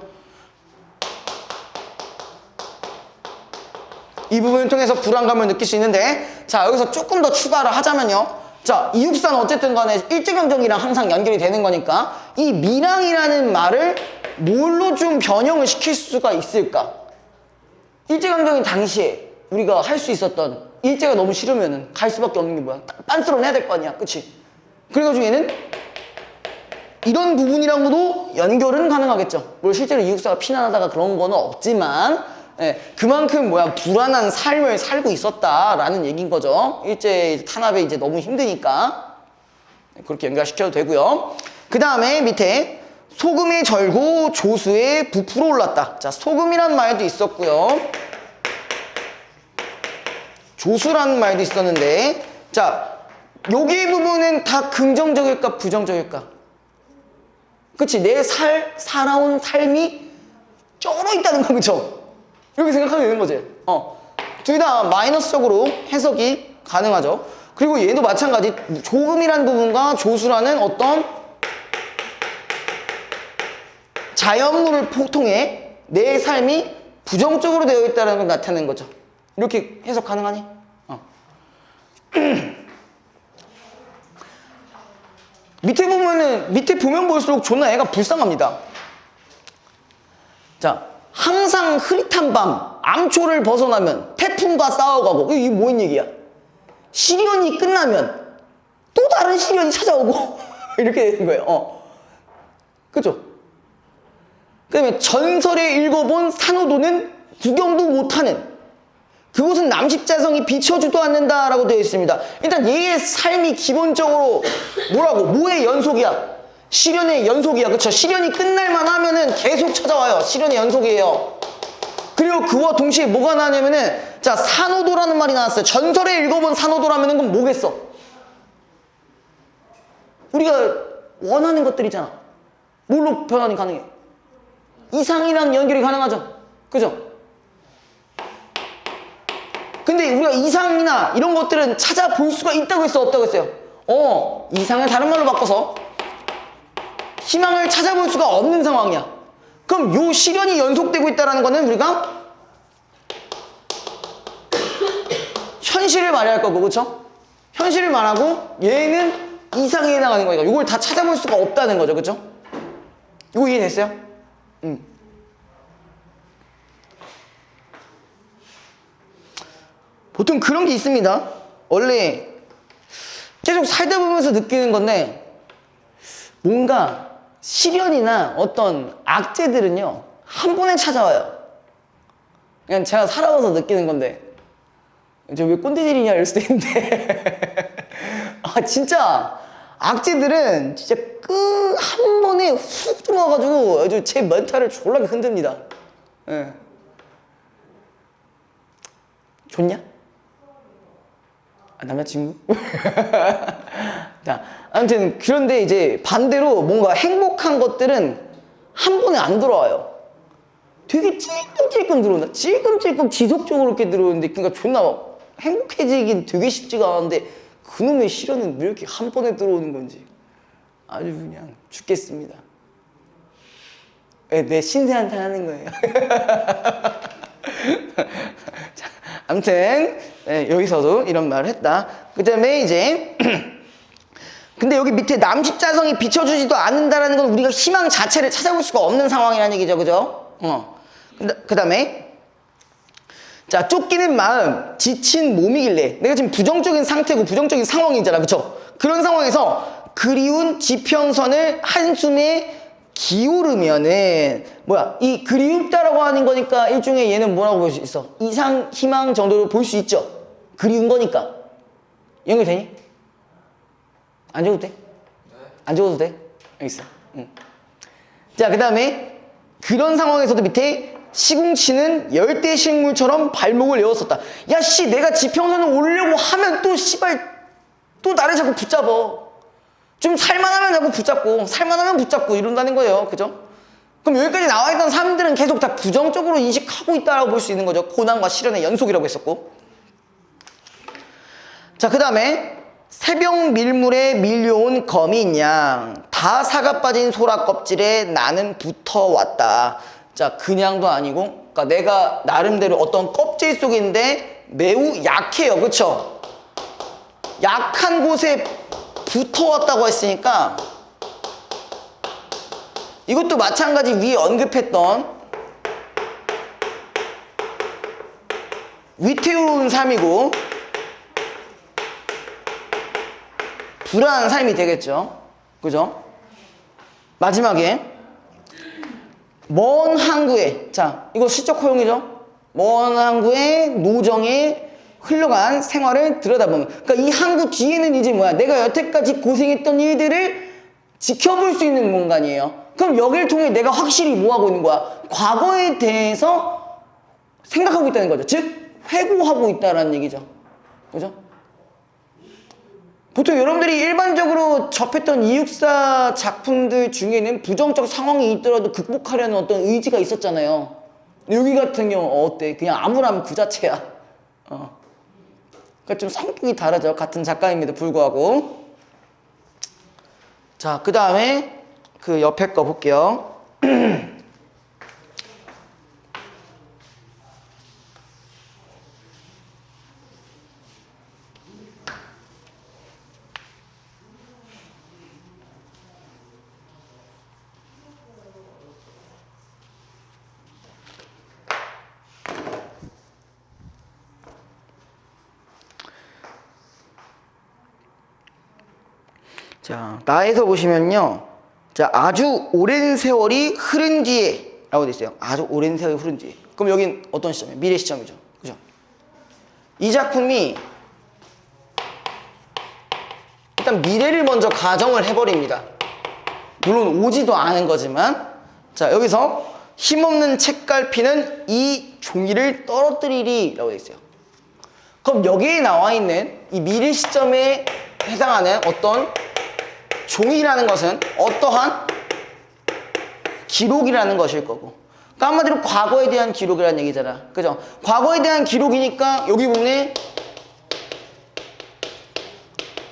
[SPEAKER 1] 이 부분을 통해서 불안감을 느낄 수 있는데, 자, 여기서 조금 더 추가를 하자면요. 자, 이육사는 어쨌든 간에 일제강점기랑 항상 연결이 되는 거니까 이 밀항이라는 말을 뭘로 좀 변형을 시킬 수가 있을까? 일제강점기 당시에 우리가 할 수 있었던, 일제가 너무 싫으면은 갈 수밖에 없는 게 뭐야? 빤스런 해야 될 거 아니야. 그치? 그래가지고 얘는 이런 부분이랑도 연결은 가능하겠죠. 물론 실제로 이육사가 피난하다가 그런 거는 없지만, 예, 그만큼 불안한 삶을 살고 있었다라는 얘기인 거죠. 일제 탄압에 이제 너무 힘드니까 그렇게 연결시켜도 되고요. 그 다음에 밑에 소금에 절고 조수에 부풀어 올랐다. 자, 소금이란 말도 있었고요. 조수라는 말도 있었는데, 자, 여기 부분은 다 긍정적일까 부정적일까? 그치? 내 살아온 삶이 쩔어 있다는 거, 그쵸? 이렇게 생각하면 되는 거지. 둘 다 마이너스적으로 해석이 가능하죠. 그리고 얘도 마찬가지. 조금이라는 부분과 조수라는 어떤 자연물을 통해 내 삶이 부정적으로 되어 있다는 걸 나타내는 거죠. 이렇게 해석 가능하니? 밑에 보면 볼수록 존나 애가 불쌍합니다. 자, 항상 흐릿한 밤, 암초를 벗어나면 태풍과 싸워가고, 이게 뭔 얘기야? 시련이 끝나면 또 다른 시련이 찾아오고 이렇게 되는 거예요. 그죠? 그 다음에 전설에 읽어본 산호도는 구경도 못하는, 그곳은 남십자성이 비춰주도 않는다라고 되어 있습니다. 일단 얘의 삶이 기본적으로 뭐의 연속이야? 시련의 연속이야. 그쵸? 시련이 끝날만 하면은 계속 찾아와요. 시련의 연속이에요. 그리고 그와 동시에 뭐가 나냐면은, 자, 산호도라는 말이 나왔어요. 전설에 읽어본 산호도라면은 그건 뭐겠어? 우리가 원하는 것들이잖아. 뭘로 변환이 가능해? 이상이랑 연결이 가능하죠. 그죠? 근데 우리가 이상이나 이런 것들은 찾아볼 수가 있다고 했어, 없다고 했어요? 이상을 다른 말로 바꿔서 희망을 찾아볼 수가 없는 상황이야. 그럼 요 시련이 연속되고 있다는 거는 우리가 현실을 말해야 할 거고, 그쵸? 현실을 말하고 얘는 이상에 해당하는 거니까 이걸 다 찾아볼 수가 없다는 거죠, 그쵸? 이거 이해됐어요? 보통 그런 게 있습니다. 원래 계속 살다 보면서 느끼는 건데, 뭔가 시련이나 어떤 악재들은요 한 번에 찾아와요. 그냥 제가 살아와서 느끼는 건데, 저 왜 꼰대질이냐 이럴 수도 있는데 아, 진짜 악재들은 진짜 한 번에 훅 들어와가지고 아주 제 멘탈을 졸라게 흔듭니다. 예. 좋냐? 남자친구? 자, 아무튼 그런데 이제 반대로 뭔가 행복한 것들은 한 번에 안 들어와요. 되게 찔끔찔끔 들어온다. 찔끔찔끔 지속적으로 이렇게 들어오는데, 그러니까 존나 행복해지긴 되게 쉽지가 않은데 그놈의 시련은 왜 이렇게 한 번에 들어오는 건지 아주 그냥 죽겠습니다. 내 신세한테 하는 거예요. 자, 아무튼 여기서도 이런 말을 했다. 그 다음에 이제 근데 여기 밑에 남십자성이 비춰주지도 않는다라는 건 우리가 희망 자체를 찾아볼 수가 없는 상황이라는 얘기죠. 그죠? 그 다음에 자, 쫓기는 마음, 지친 몸이길래 내가 지금 부정적인 상태고 부정적인 상황이잖아. 그쵸? 그런 상황에서 그리운 지평선을 한숨에 기울으면은 이 그리웁다라고 하는 거니까 일종의 얘는 뭐라고 볼 수 있어? 이상 희망 정도로 볼 수 있죠. 그리운 거니까. 연결되니? 안 적어도 돼? 안 적어도 돼? 알겠어. 자, 그 다음에 그런 상황에서도 밑에 시궁치는 열대식물처럼 발목을 에웠었다. 야, 씨, 내가 지평선을 오르려고 하면 또 씨발 또 나를 자꾸 붙잡어. 좀 살만하면 자꾸 붙잡고 살만하면 붙잡고 이런다는 거예요. 그죠? 그럼 여기까지 나와 있던 사람들은 계속 다 부정적으로 인식하고 있다라고 볼 수 있는 거죠. 고난과 시련의 연속이라고 했었고. 자, 그 다음에 새벽 밀물에 밀려온 거민양 다 사가 빠진 소라 껍질에 나는 붙어왔다. 자, 그냥도 아니고 그러니까 내가 나름대로 어떤 껍질 속인데 매우 약해요. 그쵸? 약한 곳에 붙어왔다고 했으니까 이것도 마찬가지 위에 언급했던 위태로운 삶이고 불안한 삶이 되겠죠. 그죠? 마지막에 먼 항구에, 자, 이거 시적 허용이죠. 먼 항구의 노정에 흘러간 생활을 들여다보면, 그러니까 이 항구 뒤에는 이제 내가 여태까지 고생했던 일들을 지켜볼 수 있는 공간이에요. 그럼 여기를 통해 내가 확실히 뭐 하고 있는 거야? 과거에 대해서 생각하고 있다는 거죠. 즉 회고하고 있다라는 얘기죠. 그죠? 보통 여러분들이 일반적으로 접했던 이육사 작품들 중에는 부정적 상황이 있더라도 극복하려는 어떤 의지가 있었잖아요. 여기 같은 경우 어때? 그냥 아무나면 그 자체야. 그러니까 좀 성격이 다르죠. 같은 작가임에도 불구하고. 자, 그 다음에 그 옆에 거 볼게요. 자, 나에서 보시면요. 자, 아주 오랜 세월이 흐른 뒤에 라고 돼 있어요. 아주 오랜 세월이 흐른 뒤에. 그럼 여긴 어떤 시점이에요? 미래 시점이죠. 그죠? 이 작품이 일단 미래를 먼저 가정을 해버립니다. 물론 오지도 않은 거지만. 자, 여기서 힘없는 책갈피는 이 종이를 떨어뜨리리 라고 돼 있어요. 그럼 여기에 나와 있는 이 미래 시점에 해당하는 어떤 종이라는 것은 어떠한 기록이라는 것일 거고, 그러니까 한마디로 과거에 대한 기록이라는 얘기잖아. 그죠? 과거에 대한 기록이니까 여기 부분에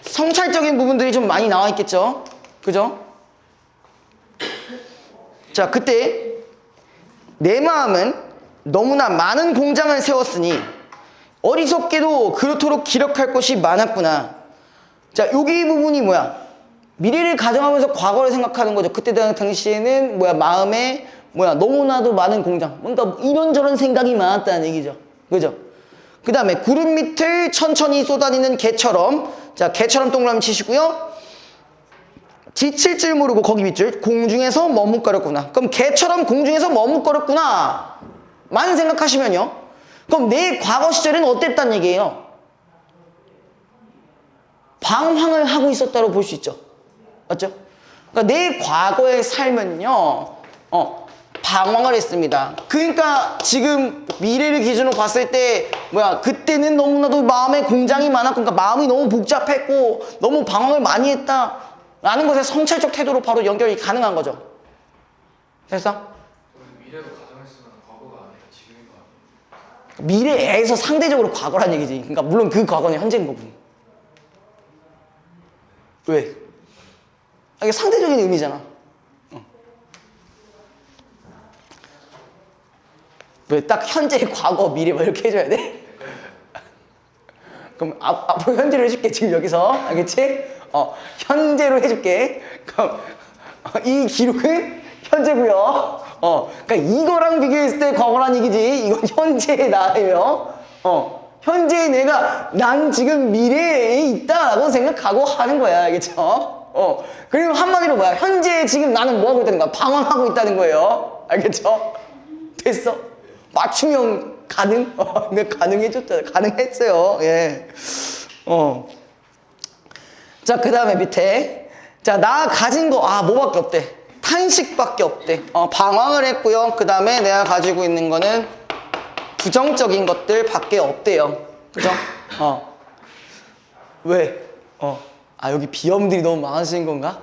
[SPEAKER 1] 성찰적인 부분들이 좀 많이 나와 있겠죠? 그죠? 자, 그때 내 마음은 너무나 많은 공장을 세웠으니 어리석게도 그렇도록 기록할 것이 많았구나. 자, 여기 부분이 미래를 가정하면서 과거를 생각하는 거죠. 그때 당시에는 마음에 너무나도 많은 공장, 뭔가 이런저런 생각이 많았다는 얘기죠. 그죠? 그 다음에 구름 밑을 천천히 쏘다니는 개처럼, 자, 개처럼 동그라미 치시고요. 지칠 줄 모르고 거기 밑줄 공중에서 머뭇거렸구나. 그럼 개처럼 공중에서 머뭇거렸구나 만 생각하시면요, 그럼 내 과거 시절에는 어땠단 얘기예요? 방황을 하고 있었다고 볼 수 있죠. 맞죠? 그러니까 내 과거의 삶은요, 방황을 했습니다. 그러니까 지금 미래를 기준으로 봤을 때 그때는 너무나도 마음에 공장이 많았고, 그러니까 마음이 너무 복잡했고 너무 방황을 많이 했다라는 것에 성찰적 태도로 바로 연결이 가능한 거죠. 됐어?
[SPEAKER 3] 미래도 가정했으면 과거가 아니라 지금인 거 아니에요?
[SPEAKER 1] 미래에서 상대적으로 과거란 얘기지. 그러니까 물론 그 과거는 현재인 거고. 왜? 이게 상대적인 의미잖아. 왜 딱 현재, 과거, 미래 막 이렇게 해줘야 돼? 그럼 앞으로 현재로 해줄게 지금 여기서 알겠지? 현재로 해줄게. 그럼 이 기록은 현재고요. 그러니까 이거랑 비교했을 때 과거란 얘기지. 이건 현재의 나예요. 현재의 내가 난 지금 미래에 있다라고 생각하고 하는 거야, 알겠죠? 그리고 한마디로 뭐야? 현재 지금 나는 뭐 하고 있다는 거야? 방황하고 있다는 거예요. 알겠죠? 됐어? 맞춤형 가능? 내가 가능해줬잖아. 가능했어요. 예. 자, 그 다음에 밑에. 자, 나 가진 거, 뭐밖에 없대? 탄식밖에 없대. 방황을 했고요. 그 다음에 내가 가지고 있는 거는 부정적인 것들 밖에 없대요. 그죠? 왜? 여기 비염들이 너무 많으신 건가?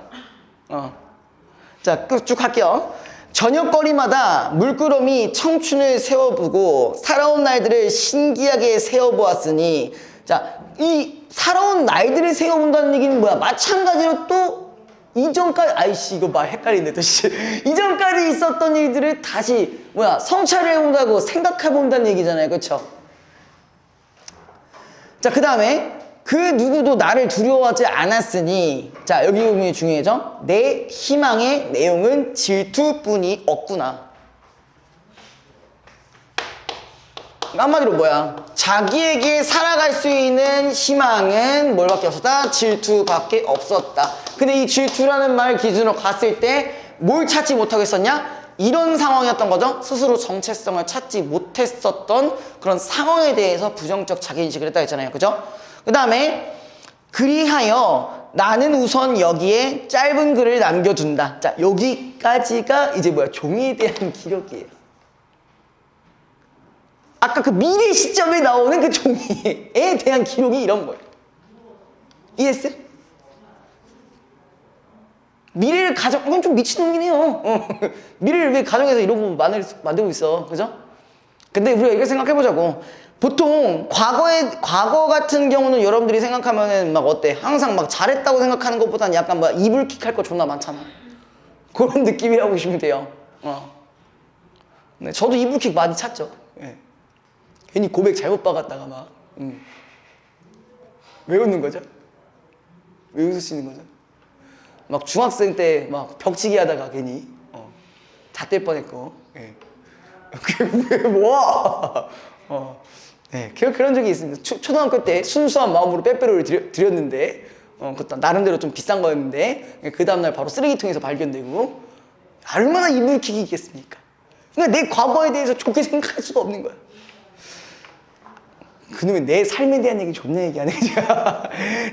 [SPEAKER 1] 자, 쭉 할게요. 저녁거리마다 물끄러미 청춘을 세워보고 살아온 날들을 신기하게 세워보았으니, 자, 이 살아온 날들을 세워본다는 얘기는 뭐야? 마찬가지로 또 이전까지, 아이씨 이거 말 헷갈리네 또 씨. 이전까지 있었던 일들을 다시 뭐야? 성찰을 해본다고 생각해본다는 얘기잖아요. 그쵸? 자, 그 다음에 그 누구도 나를 두려워하지 않았으니, 자, 여기 부분이 중요해져. 내 희망의 내용은 질투뿐이 없구나. 한마디로 뭐야? 자기에게 살아갈 수 있는 희망은 뭘밖에 없었다? 질투밖에 없었다. 근데 이 질투라는 말 기준으로 갔을 때 뭘 찾지 못하고 있었냐? 이런 상황이었던 거죠. 스스로 정체성을 찾지 못했었던 그런 상황에 대해서 부정적 자기인식을 했다 했잖아요. 그죠? 그 다음에 그리하여 나는 우선 여기에 짧은 글을 남겨둔다. 자, 여기까지가 이제 뭐야? 종이에 대한 기록이에요. 아까 그 미래 시점에 나오는 그 종이에 대한 기록이 이런 거예요. 이해했어요? 미래를 이건 좀 미친놈이네요. 미래를 왜 가정에서 이런 거 만들고 있어. 그죠? 근데 우리가 이렇게 생각해보자고. 보통 과거 같은 경우는 여러분들이 생각하면은 막 어때? 항상 막 잘했다고 생각하는 것보다는 약간 막 이불킥 할 거 존나 많잖아. 그런 느낌이라고 보시면 돼요. 네, 저도 이불킥 많이 찾죠. 예. 괜히 고백 잘못 박았다가 막. 왜 웃는 거죠? 왜 웃으시는 거죠? 막 중학생 때 막 벽치기 하다가 괜히 다 뗄 뻔했고. 예. 그게 뭐야? 네, 그런 적이 있습니다. 초등학교 때 순수한 마음으로 빼빼로를 드렸는데, 그것도 나름대로 좀 비싼 거였는데, 그 다음날 바로 쓰레기통에서 발견되고, 얼마나 이불킥이겠습니까? 그러니까 내 과거에 대해서 좋게 생각할 수가 없는 거야. 그놈의 내 삶에 대한 얘기 존나 얘기하네.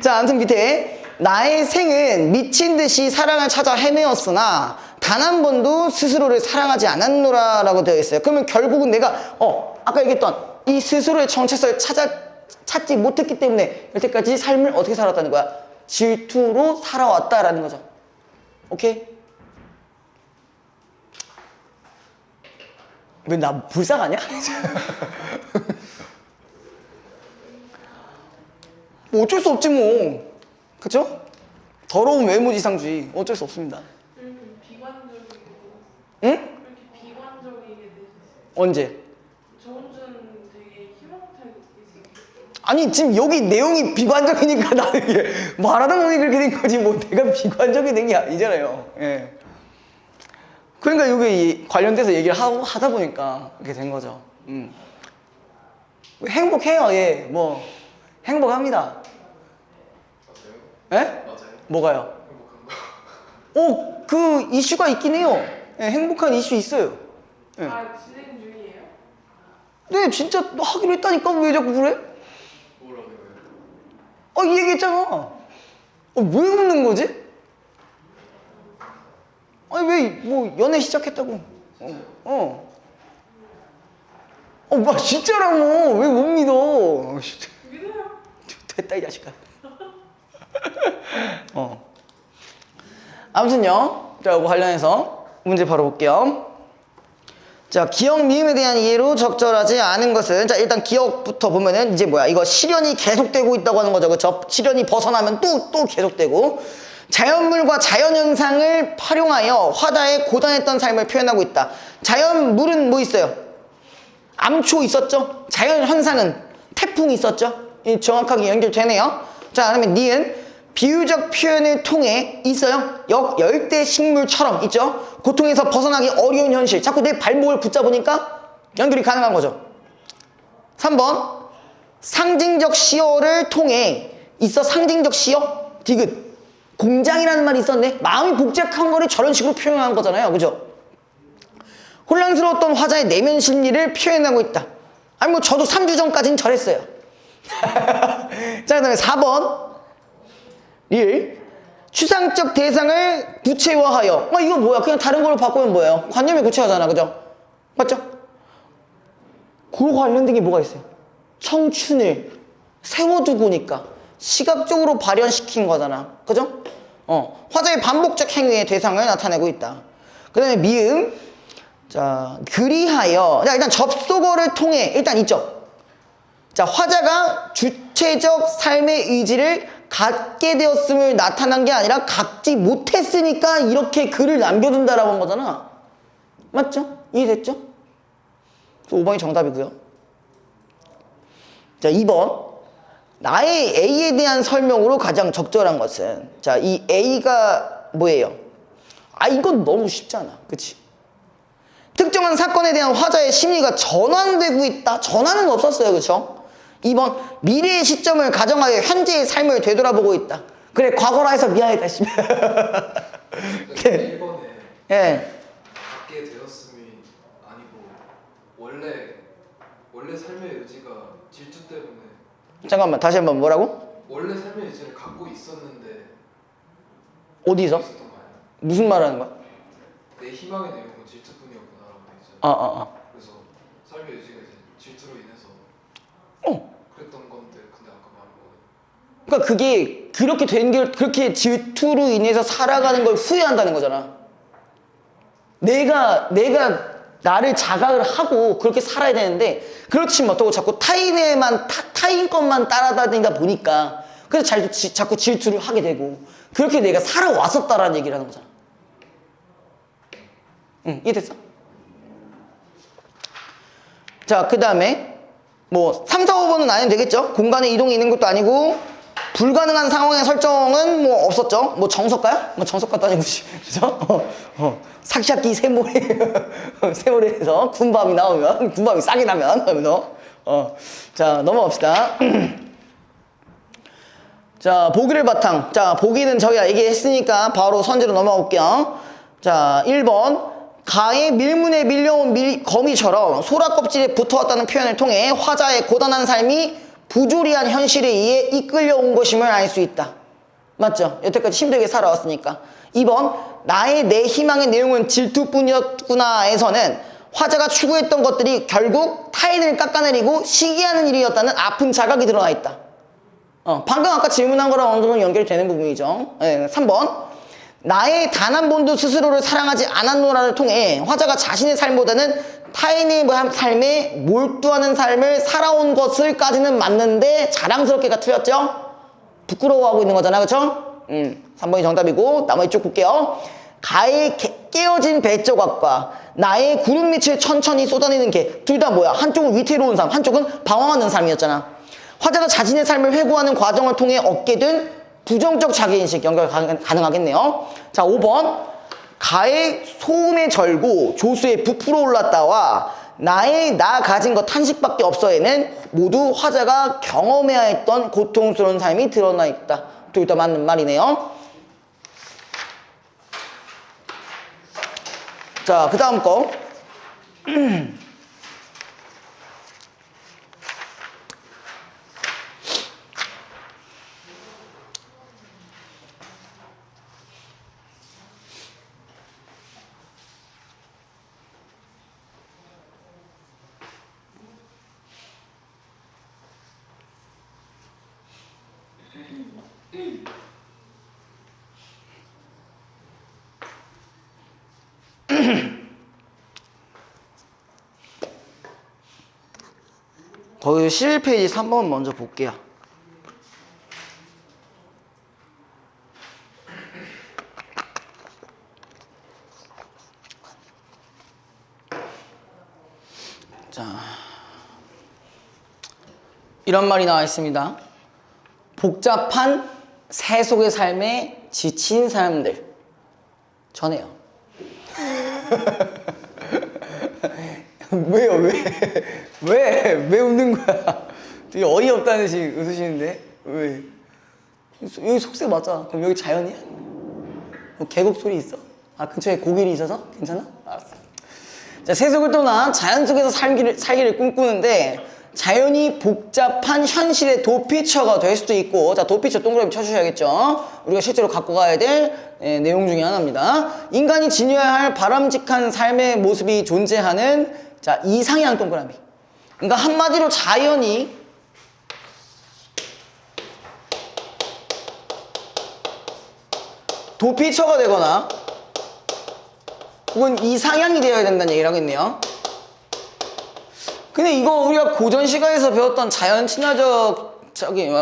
[SPEAKER 1] 자, 아무튼 밑에. 나의 생은 미친 듯이 사랑을 찾아 헤매었으나 단 한 번도 스스로를 사랑하지 않았노라 라고 되어 있어요. 그러면 결국은 내가 아까 얘기했던 이 스스로의 정체성을 찾지 못했기 때문에 여태까지 삶을 어떻게 살았다는 거야? 질투로 살아왔다라는 거죠. 오케이? 왜 나 불쌍하냐? 뭐 어쩔 수 없지 뭐. 그쵸? 더러운 외모지상주의 어쩔 수 없습니다.
[SPEAKER 2] 비관적이고.
[SPEAKER 1] 응?
[SPEAKER 2] 그렇게 비관적이게 되셨어요.
[SPEAKER 1] 언제?
[SPEAKER 2] 저운주는 되게 희망차게 있어요.
[SPEAKER 1] 아니 지금 여기 내용이 비관적이니까 나는 이게 말하다 보니 그렇게 된 거지 뭐 내가 비관적이 된 게 아니잖아요. 예. 그러니까 여기 관련돼서 얘기를 하다 보니까 이렇게 된 거죠. 행복해요. 예. 뭐 행복합니다. 예?
[SPEAKER 3] 맞아요?
[SPEAKER 1] 뭐가요?
[SPEAKER 3] 행복한 거.
[SPEAKER 1] 그 이슈가 있긴 해요. 예, 행복한 이슈 있어요. 예.
[SPEAKER 2] 진행 중이에요?
[SPEAKER 1] 네, 진짜 하기로 했다니까 왜 자꾸 그래?
[SPEAKER 3] 뭐라는 거예요?
[SPEAKER 1] 이 얘기했잖아. 왜 웃는 거지? 아니 왜 뭐 연애 시작했다고? 막 진짜라고 왜 못 믿어?
[SPEAKER 2] 믿어요.
[SPEAKER 1] 됐다 이 자식아. 아무튼요. 자, 이거 관련해서 문제 바로 볼게요. 자, 기억 미음에 대한 이해로 적절하지 않은 것은, 자, 일단 기억부터 보면은 이제 뭐야? 이거 실현이 계속되고 있다고 하는 거죠. 그쵸? 실현이 벗어나면 또 계속되고. 자연물과 자연현상을 활용하여 화다에 고단했던 삶을 표현하고 있다. 자연물은 뭐 있어요? 암초 있었죠? 자연 현상은 태풍이 있었죠? 이 정확하게 연결되네요. 자, 그러면 니은 비유적 표현을 통해 있어요. 열대 식물처럼 있죠? 고통에서 벗어나기 어려운 현실. 자꾸 내 발목을 붙잡으니까 연결이 가능한 거죠. 3번 상징적 시어를 통해 있어. 상징적 시어 디귿 공장이라는 말이 있었네. 마음이 복잡한 거를 저런 식으로 표현한 거잖아요. 그죠? 혼란스러웠던 화자의 내면 심리를 표현하고 있다. 아니 뭐 저도 3주 전까지는 저랬어요. 자, 그 다음에 4번 일 추상적 대상을 구체화하여. 이거 뭐야? 그냥 다른 걸로 바꾸면 뭐예요? 관념이 구체화잖아. 그죠? 맞죠? 그거 관련된 게 뭐가 있어요? 청춘을 세워두고니까 시각적으로 발현시킨 거잖아. 그죠? 화자의 반복적 행위의 대상을 나타내고 있다. 그 다음에 미음. 자, 그리하여. 자, 일단 접속어를 통해 일단 있죠. 자, 화자가 주체적 삶의 의지를 갖게 되었음을 나타난 게 아니라 갖지 못했으니까 이렇게 글을 남겨둔다라고 한 거잖아. 맞죠? 이해됐죠? 5번이 정답이고요. 자, 2번. 나의 A에 대한 설명으로 가장 적절한 것은. 자, 이 A가 뭐예요? 이건 너무 쉽잖아. 그치? 특정한 사건에 대한 화자의 심리가 전환되고 있다. 전환은 없었어요. 그쵸? 2번 미래의 시점을 가정하여 현재의 삶을 되돌아보고 있다. 그래, 과거라 해서 미안했다.
[SPEAKER 3] 1번에
[SPEAKER 1] 예.
[SPEAKER 3] 갖게 되었음이 아니고 원래 삶의 의지가 질투 때문에
[SPEAKER 1] 잠깐만, 다시 한번 뭐라고?
[SPEAKER 3] 원래 삶의 의지를 갖고 있었는데
[SPEAKER 1] 어디서?
[SPEAKER 3] 있었던 거 아니야?
[SPEAKER 1] 무슨 말 하는 거야?
[SPEAKER 3] 내 희망의 내용은 질투뿐이었구나라고 돼 있잖아. 그래서 삶의 의지가 이제 질투로 인해서 그랬던 건데 근데 아까 말한 거는
[SPEAKER 1] 그러니까 그게 그렇게 된 게 그렇게 질투로 인해서 살아가는 걸 후회한다는 거잖아. 내가 나를 자각을 하고 그렇게 살아야 되는데 그렇지 못하고 자꾸 타인 것만 따라다니다 보니까 그래서 자꾸 질투를 하게 되고 그렇게 내가 살아왔었다라는 얘기를 하는 거잖아. 응, 이해됐어? 자, 그 다음에 뭐 3, 4, 5번은 안 해도 되겠죠? 공간에 이동이 있는 것도 아니고 불가능한 상황의 설정은 뭐 없었죠? 뭐 정석가야? 뭐 정석가도 아니고 그죠? 삭샤키 세모레에서 군밤이 나오면 군밤이 싸게 나면 그러면서 자, 넘어갑시다. 자, 보기를 바탕. 자, 보기는 저희가 얘기했으니까 바로 선지로 넘어가 볼게요. 자, 1번 가의 밀문에 밀려온 거미처럼 소라 껍질에 붙어왔다는 표현을 통해 화자의 고단한 삶이 부조리한 현실에 의해 이끌려온 것임을 알 수 있다. 맞죠? 여태까지 힘들게 살아왔으니까. 2번 나의 내 희망의 내용은 질투뿐이었구나에서는 화자가 추구했던 것들이 결국 타인을 깎아내리고 시기하는 일이었다는 아픈 자각이 드러나 있다. 방금 아까 질문한 거랑 어느 정도 연결이 되는 부분이죠. 네, 3번 나의 단 한 번도 스스로를 사랑하지 않았노라를 통해 화자가 자신의 삶보다는 타인의 삶에 몰두하는 삶을 살아온 것을까지는 맞는데 자랑스럽게가 틀렸죠? 부끄러워하고 있는 거잖아. 그쵸? 3번이 정답이고 나머지 쭉 볼게요. 가의 깨어진 배조각과 나의 구름 밑을 천천히 쏟아내는 개. 둘 다 뭐야? 한쪽은 위태로운 삶, 한쪽은 방황하는 삶이었잖아. 화자가 자신의 삶을 회고하는 과정을 통해 얻게 된 부정적 자기인식 연결 가능하겠네요. 자, 5번 가의 소음에 절고 조수에 부풀어 올랐다와 나의 나 가진 것 한식밖에 없어에는 모두 화자가 경험해야 했던 고통스러운 삶이 드러나 있다. 둘 다 맞는 말이네요. 자, 그 다음 거. 거기 11페이지 3번 먼저 볼게요. 자. 이런 말이 나와 있습니다. 복잡한 세속의 삶에 지친 사람들. 전해요. 왜요? 왜 웃는 거야? 되게 어이없다는 식 웃으시는데 왜? 여기 속세 맞아. 그럼 여기 자연이야? 뭐 계곡 소리 있어? 아 근처에 고길이 있어서? 괜찮아? 알았어. 자, 세속을 떠나 자연 속에서 살기를 꿈꾸는데 자연이 복잡한 현실의 도피처가 될 수도 있고, 자 도피처 동그라미 쳐주셔야겠죠. 우리가 실제로 갖고 가야 될 내용 중에 하나입니다. 인간이 지녀야 할 바람직한 삶의 모습이 존재하는 자 이상향 동그라미. 그러니까 한마디로 자연이 도피처가 되거나 혹은 이상향이 되어야 된다는 얘기를 하겠네요. 근데 이거 우리가 고전 시가에서 배웠던 자연 친화적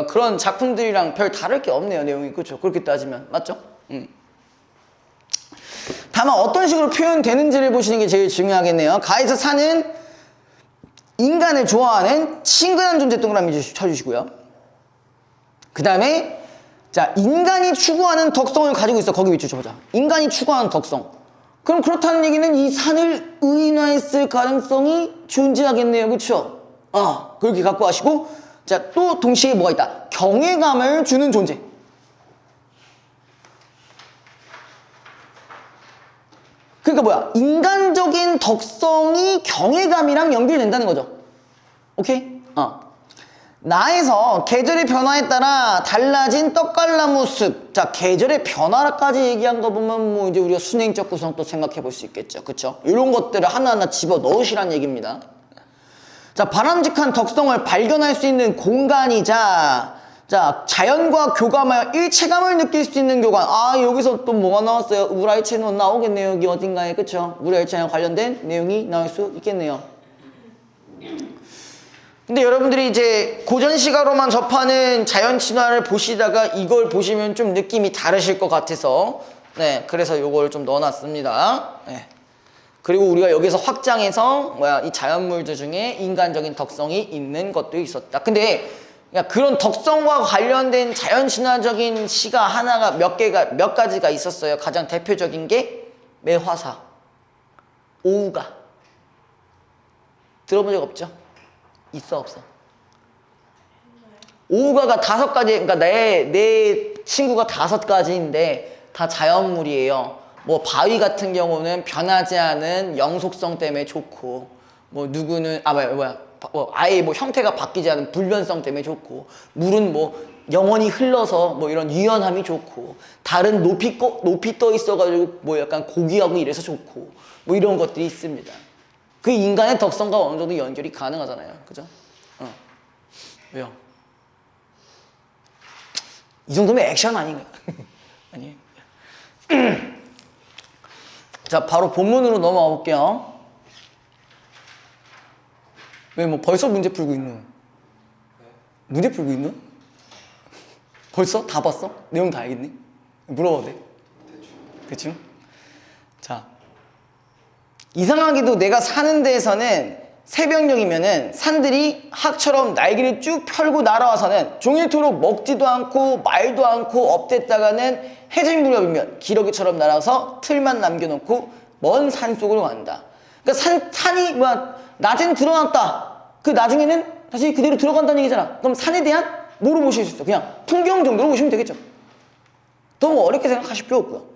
[SPEAKER 1] 그런 작품들이랑 별 다를 게 없네요, 내용이. 그렇죠? 그렇게 따지면 맞죠? 다만 어떤 식으로 표현되는지를 보시는 게 제일 중요하겠네요. 가에서 사는 인간을 좋아하는 친근한 존재 동그라미 쳐주시고요. 그 다음에 자 인간이 추구하는 덕성을 가지고 있어. 거기 밑줄 쳐보자. 인간이 추구하는 덕성. 그럼 그렇다는 얘기는 이 산을 의인화했을 가능성이 존재하겠네요. 그렇죠? 그렇게 갖고 가시고, 자, 또 동시에 뭐가 있다? 경외감을 주는 존재. 그러니까 뭐야? 인간적인 덕성이 경외감이랑 연결된다는 거죠. 오케이? 나에서 계절의 변화에 따라 달라진 떡갈나무 숲. 자, 계절의 변화까지 얘기한 거 보면 뭐 이제 우리가 순행적 구성도 생각해 볼 수 있겠죠. 그쵸? 이런 것들을 하나하나 집어 넣으시란 얘기입니다. 자, 바람직한 덕성을 발견할 수 있는 공간이자, 자, 자연과 교감하여 일체감을 느낄 수 있는 교관. 여기서 또 뭐가 나왔어요? 우라일체는 나오겠네요. 여기 어딘가에. 그쵸? 우라일체랑 관련된 내용이 나올 수 있겠네요. 근데 여러분들이 이제 고전 시가로만 접하는 자연 친화를 보시다가 이걸 보시면 좀 느낌이 다르실 것 같아서 그래서 요걸 좀 넣어놨습니다. 그리고 우리가 여기서 확장해서 이 자연물들 중에 인간적인 덕성이 있는 것도 있었다. 근데 그런 덕성과 관련된 자연 친화적인 시가 하나가 몇 가지가 있었어요. 가장 대표적인 게 매화사, 오우가. 들어본 적 없죠? 있어 없어? 오우가가 5가지, 그러니까 내 친구가 5가지인데 다 자연물이에요. 뭐 바위 같은 경우는 변하지 않은 영속성 때문에 좋고, 뭐 누구는 아예 뭐 형태가 바뀌지 않은 불변성 때문에 좋고, 물은 뭐 영원히 흘러서 뭐 이런 유연함이 좋고, 달은 높이 떠 있어가지고 뭐 약간 고귀하고 이래서 좋고, 뭐 이런 것들이 있습니다. 그 인간의 덕성과 어느 정도 연결이 가능하잖아요. 그죠? 왜요? 이 정도면 액션 아닌가요? 아니에요. 자, 바로 본문으로 넘어가 볼게요. 왜 뭐 벌써 문제 풀고 있노? 문제 풀고 있노? 벌써? 다 봤어? 내용 다 알겠니? 물어봐도 돼? 대충? 자, 이상하게도 내가 사는 데에서는 새벽녘이면은 산들이 학처럼 날개를 쭉 펼고 날아와서는 종일토록 먹지도 않고 말도 않고 업됐다가는 해질 무렵이면 기러기처럼 날아와서 틀만 남겨놓고 먼 산속으로 간다. 그러니까 산이 낮에는 드러났다. 그 나중에는 다시 그대로 들어간다는 얘기잖아. 그럼 산에 대한 뭐로 보실 수 있어? 그냥 풍경 정도로 보시면 되겠죠. 너무 어렵게 생각하실 필요 없고요.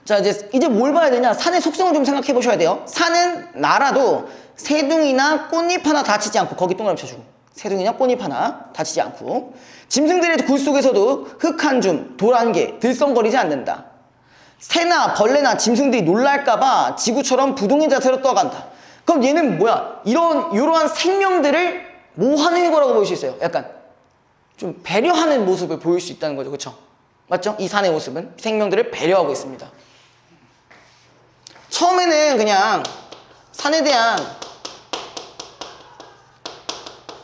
[SPEAKER 1] 자, 이제 뭘 봐야 되냐? 산의 속성을 좀 생각해 보셔야 돼요. 산은 날아도 새둥이나 꽃잎 하나 다치지 않고, 거기 동그라미 쳐주고, 새둥이나 꽃잎 하나 다치지 않고, 짐승들의 굴 속에서도 흙 한 줌, 돌 한 개 들썩거리지 않는다. 새나 벌레나 짐승들이 놀랄까봐 지구처럼 부동의 자세로 떠간다. 그럼 얘는 뭐야? 이러한 생명들을 뭐 하는 거라고 볼 수 있어요? 약간 좀 배려하는 모습을 보일 수 있다는 거죠. 그쵸? 맞죠? 이 산의 모습은 생명들을 배려하고 있습니다. 처음에는 그냥 산에 대한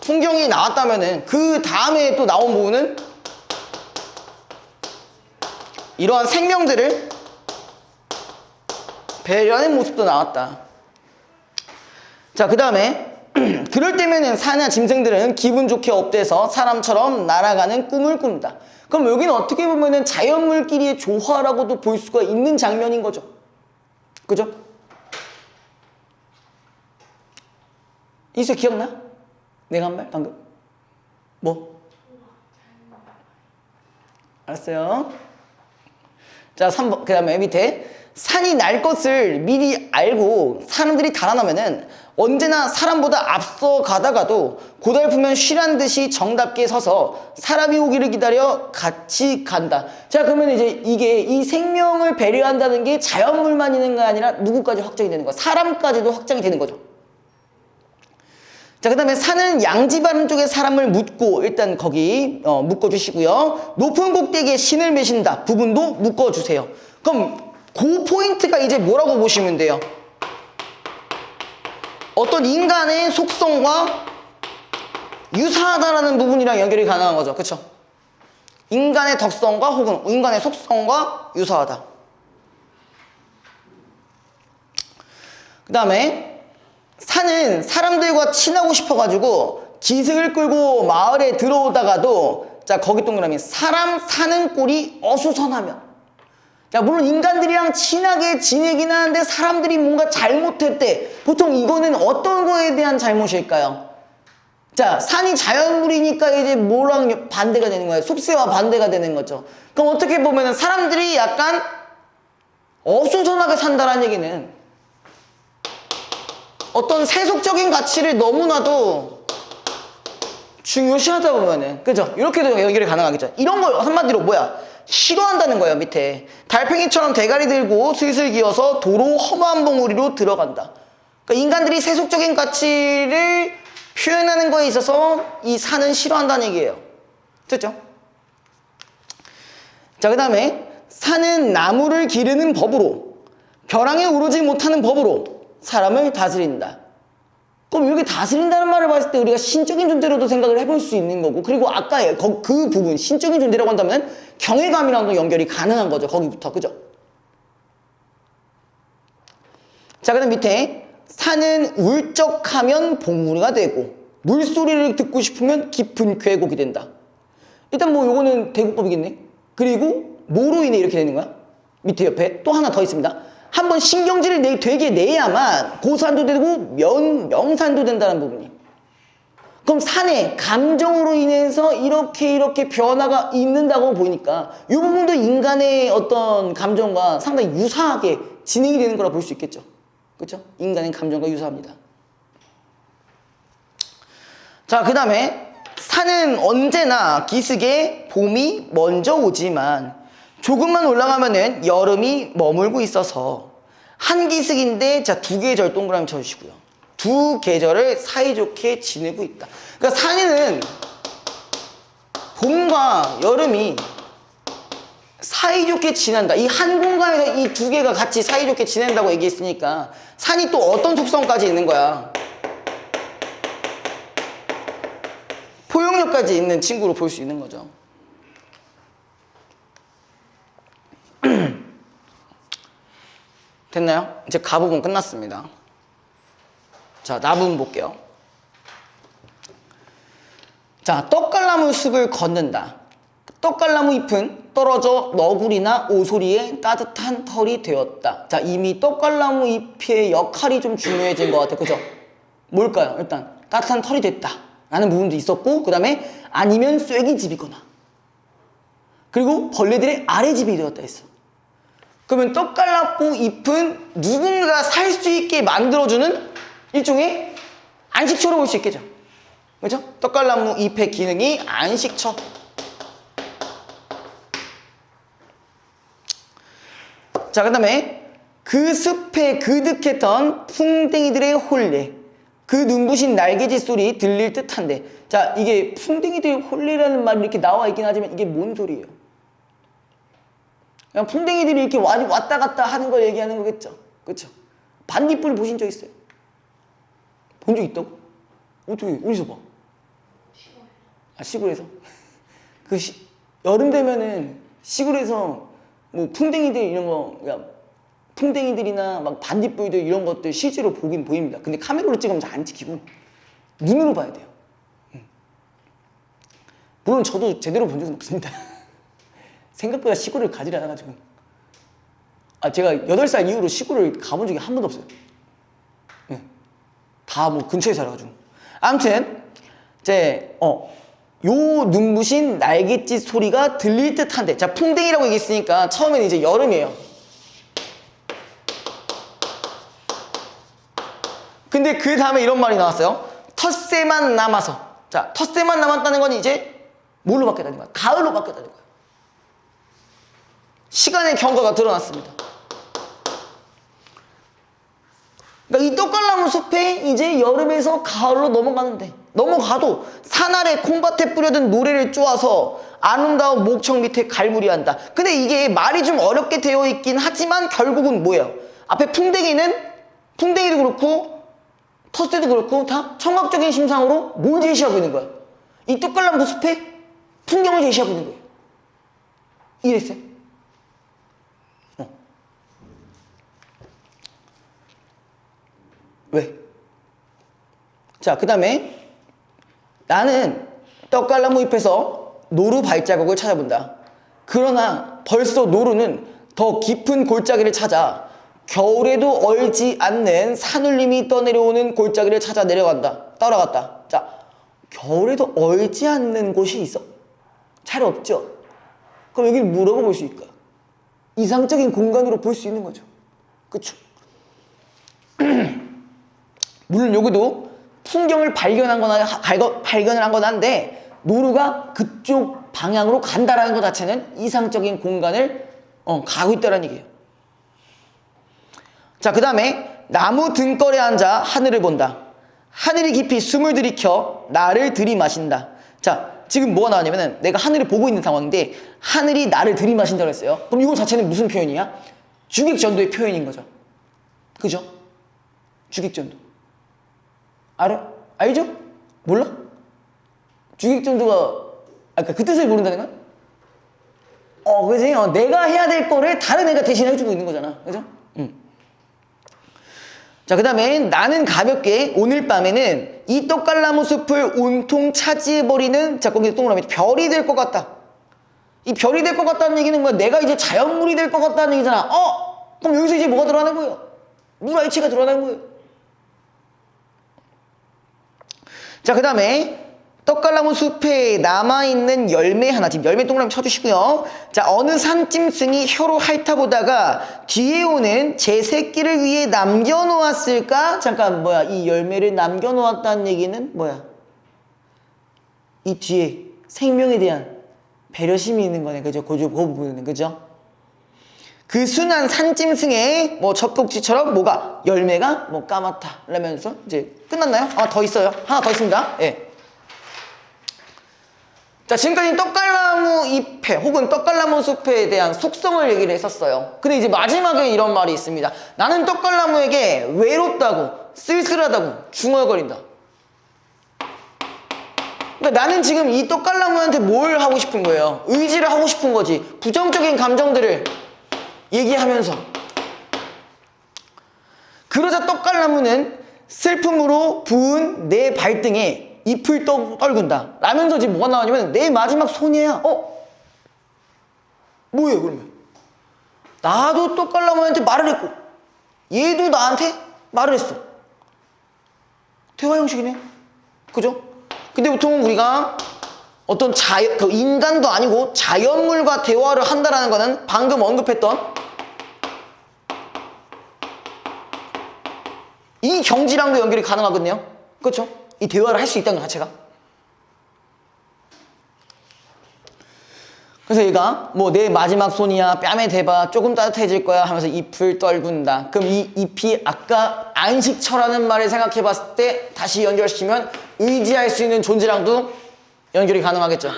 [SPEAKER 1] 풍경이 나왔다면은 그 다음에 또 나온 부분은 이러한 생명들을 배려하는 모습도 나왔다. 자, 그 다음에 그럴 때면은 사나 짐승들은 기분 좋게 업돼서 사람처럼 날아가는 꿈을 꾼다. 그럼 여기는 어떻게 보면은 자연물끼리의 조화라고도 볼 수가 있는 장면인 거죠. 그죠? 이수 기억나? 내가 한 말 방금? 뭐? 알았어요. 자, 3번. 그 다음에 밑에 산이 날 것을 미리 알고 사람들이 달아나면은 언제나 사람보다 앞서 가다가도 고달프면 쉬란 듯이 정답게 서서 사람이 오기를 기다려 같이 간다. 자, 그러면 이제 이게 이 생명을 배려한다는 게 자연물만 있는 게 아니라 누구까지 확정이 되는 거야? 사람까지도 확정이 되는 거죠. 자, 그 다음에 산은 양지바른 쪽에 사람을 묻고 일단 거기 묶어주시고요. 높은 꼭대기에 신을 매신다 부분도 묶어주세요. 그럼 그 포인트가 이제 뭐라고 보시면 돼요? 어떤 인간의 속성과 유사하다라는 부분이랑 연결이 가능한 거죠. 그쵸? 인간의 덕성과 혹은 인간의 속성과 유사하다. 그 다음에 산은 사람들과 친하고 싶어가지고 기승을 끌고 마을에 들어오다가도 자, 거기 동그라미 사람 사는 꼴이 어수선하면 자, 물론 인간들이랑 친하게 지내긴 하는데 사람들이 뭔가 잘못했대. 보통 이거는 어떤 거에 대한 잘못일까요? 자, 산이 자연물이니까 이제 뭐랑 반대가 되는 거예요? 속세와 반대가 되는 거죠. 그럼 어떻게 보면은 사람들이 약간 어수선하게 산다는 얘기는 어떤 세속적인 가치를 너무나도 중요시하다 보면은, 그죠? 이렇게도 연결이 가능하겠죠. 이런 걸 한마디로 뭐야? 싫어한다는 거예요. 밑에 달팽이처럼 대가리 들고 슬슬 기어서 도로 험한 봉우리로 들어간다. 그러니까 인간들이 세속적인 가치를 표현하는 거에 있어서 이 산은 싫어한다는 얘기예요. 됐죠? 자, 그 다음에 산은 나무를 기르는 법으로 벼랑에 오르지 못하는 법으로 사람을 다스린다. 그럼 이렇게 다스린다는 말을 봤을 때 우리가 신적인 존재로도 생각을 해볼 수 있는 거고, 그리고 아까 그 부분 신적인 존재라고 한다면 경외감이랑도 연결이 가능한 거죠. 거기부터. 그죠? 자, 그 다음 밑에 산은 울적하면 봉우리가 되고 물소리를 듣고 싶으면 깊은 계곡이 된다. 일단 뭐 요거는 대국법이겠네. 그리고 뭐로 인해 이렇게 되는 거야? 밑에 옆에 또 하나 더 있습니다. 한번 신경질을 되게 내야만 고산도 되고 명산도 된다는 부분이. 그럼 산의 감정으로 인해서 이렇게 변화가 있는다고 보니까 이 부분도 인간의 어떤 감정과 상당히 유사하게 진행이 되는 거라 볼 수 있겠죠. 그렇죠? 인간의 감정과 유사합니다. 자, 그 다음에 산은 언제나 기슭에 봄이 먼저 오지만 조금만 올라가면은 여름이 머물고 있어서 한 기슭인데 자, 두 계절 동그라미 쳐주시고요. 두 계절을 사이좋게 지내고 있다. 그러니까 산에는 봄과 여름이 사이좋게 지낸다. 이 한 공간에서 이 두 개가 같이 사이좋게 지낸다고 얘기했으니까 산이 또 어떤 속성까지 있는 거야? 포용력까지 있는 친구로 볼 수 있는 거죠. 됐나요? 이제 가 부분 끝났습니다. 자, 나 부분 볼게요. 자, 떡갈나무 숲을 걷는다. 떡갈나무 잎은 떨어져 너구리나 오소리의 따뜻한 털이 되었다. 자, 이미 떡갈나무 잎의 역할이 좀 중요해진 것 같아요. 그죠? 뭘까요? 일단 따뜻한 털이 됐다 라는 부분도 있었고, 그 다음에 아니면 쐐기집이거나, 그리고 벌레들의 아래집이 되었다 했어. 그러면 떡갈나무 잎은 누군가 살 수 있게 만들어주는 일종의 안식처로 볼 수 있겠죠. 그렇죠? 떡갈나무 잎의 기능이 안식처. 자, 그 다음에 그 숲에 그득했던 풍뎅이들의 혼례, 그 눈부신 날개짓 소리 들릴 듯한데, 자, 이게 풍뎅이들의 혼례라는 말이 이렇게 나와 있긴 하지만 이게 뭔 소리예요? 그냥 풍뎅이들이 이렇게 왔다 갔다 하는 걸 얘기하는 거겠죠. 그렇죠? 반딧불 보신 적 있어요? 본 적 있다고? 어떻게, 어디서 봐? 아, 시골에서? 여름 되면은 시골에서 뭐 풍뎅이들 이런 거, 풍뎅이들이나 막 반딧불들 이런 것들 실제로 보긴 보입니다. 근데 카메라로 찍으면 잘 안 찍히고, 눈으로 봐야 돼요. 물론 저도 제대로 본 적은 없습니다. 생각보다 시골을 가지 않아가지고. 제가 8살 이후로 시골을 가본 적이 한 번도 없어요. 다 뭐 근처에 살아가지고. 아무튼 요 눈부신 날갯짓 소리가 들릴 듯한데, 자, 풍뎅이라고 얘기했으니까 처음에는 이제 여름이에요. 근데 그 다음에 이런 말이 나왔어요. 텃새만 남아서. 자, 텃새만 남았다는 건 이제 뭘로 바뀌었다는 거야? 가을로 바뀌었다는 거야. 시간의 경과가 드러났습니다. 그러니까 이 떡갈나무 숲에 이제 여름에서 가을로 넘어가는데, 넘어가도 산 아래 콩밭에 뿌려둔 노래를 쪼아서 아름다운 목청 밑에 갈무리한다. 근데 이게 말이 좀 어렵게 되어 있긴 하지만 결국은 뭐예요? 앞에 풍뎅이도 그렇고 텃새도 그렇고 다 청각적인 심상으로 뭘 제시하고 있는 거야? 이 떡갈나무 숲에 풍경을 제시하고 있는 거예요. 이해했어요? 왜? 자, 그 다음에 나는 떡갈나무 잎에서 노루 발자국을 찾아본다. 그러나 벌써 노루는 더 깊은 골짜기를 찾아 겨울에도 얼지 않는 산울림이 떠내려오는 골짜기를 찾아 따라갔다. 자, 겨울에도 얼지 않는 곳이 있어? 잘 없죠? 그럼 여기를 뭐라고 볼 수 있을까? 이상적인 공간으로 볼 수 있는 거죠. 그쵸? 물론 여기도 풍경을 발견을 한 건 한데, 노루가 그쪽 방향으로 간다라는 것 자체는 이상적인 공간을 가고 있다는 얘기예요. 자, 그 다음에 나무 등걸에 앉아 하늘을 본다. 하늘이 깊이 숨을 들이켜 나를 들이마신다. 자, 지금 뭐가 나왔냐면은 내가 하늘을 보고 있는 상황인데 하늘이 나를 들이마신다고 했어요. 그럼 이거 자체는 무슨 표현이야? 주객전도의 표현인 거죠. 그죠? 주객전도. 알죠? 몰라? 주객전도가 그 뜻을 모른다는 거야? 그지? 내가 해야 될 거를 다른 애가 대신 해주고 있는 거잖아. 그죠? 자, 그 다음에 나는 가볍게 오늘 밤에는 이 떡갈나무 숲을 온통 차지해버리는, 자, 거기서 동그라미 별이 될 것 같다. 이 별이 될 것 같다는 얘기는 뭐야? 내가 이제 자연물이 될 것 같다는 얘기잖아. 그럼 여기서 이제 뭐가 드러나는 거예요? 물알치가 드러나는 거예요. 자, 그 다음에 떡갈나무 숲에 남아있는 열매 하나, 지금 열매 동그라미 쳐주시고요. 자, 어느 산짐승이 혀로 핥아보다가 뒤에 오는 제 새끼를 위해 남겨놓았을까? 잠깐, 뭐야, 이 열매를 남겨놓았다는 얘기는 뭐야? 이 뒤에 생명에 대한 배려심이 있는 거네. 그죠? 그 부분은, 그죠? 그 순한 산짐승의 뭐 젖꼭지처럼 뭐가 열매가 뭐 까맣다 라면서 이제 끝났나요? 더 있어요. 하나 더 있습니다. 예. 자, 지금까지 떡갈나무 잎에 혹은 떡갈나무 숲에 대한 속성을 얘기를 했었어요. 근데 이제 마지막에 이런 말이 있습니다. 나는 떡갈나무에게 외롭다고, 쓸쓸하다고, 중얼거린다. 그러니까 나는 지금 이 떡갈나무한테 뭘 하고 싶은 거예요? 의지를 하고 싶은 거지. 부정적인 감정들을 얘기하면서. 그러자 떡갈나무는 슬픔으로 부은 내 발등에 잎을 떨군다 라면서 지금 뭐가 나오냐면 내 마지막 손해야. 뭐예요 그러면? 나도 떡갈나무한테 말을 했고 얘도 나한테 말을 했어. 대화 형식이네. 그죠? 근데 보통 우리가 어떤 인간도 아니고 자연물과 대화를 한다라는 거는 방금 언급했던 이 경지랑도 연결이 가능하거든요. 그렇죠? 이 대화를 할 수 있다는 것 자체가. 그래서 얘가 뭐 내 마지막 손이야, 뺨에 대봐, 조금 따뜻해질 거야 하면서 잎을 떨군다. 그럼 이 잎이 아까 안식처라는 말을 생각해 봤을 때 다시 연결시키면 의지할 수 있는 존재랑도 연결이 가능하겠죠.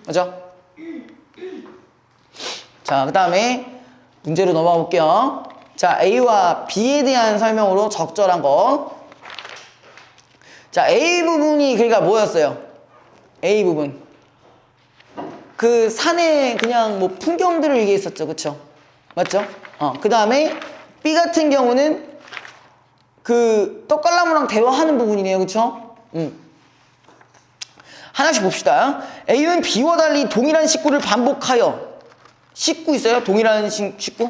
[SPEAKER 1] 그죠? 자, 그 다음에 문제로 넘어가 볼게요. 자, A와 B에 대한 설명으로 적절한 거. 자, A 부분이 그러니까 뭐였어요? A 부분. 그 산에 그냥 뭐 풍경들을 얘기했었죠. 그쵸? 맞죠? 그 다음에 B 같은 경우는 그 떡갈나무랑 대화하는 부분이네요. 그쵸? 하나씩 봅시다. A는 B와 달리 동일한 식구를 반복하여. 식구 있어요? 동일한 식구?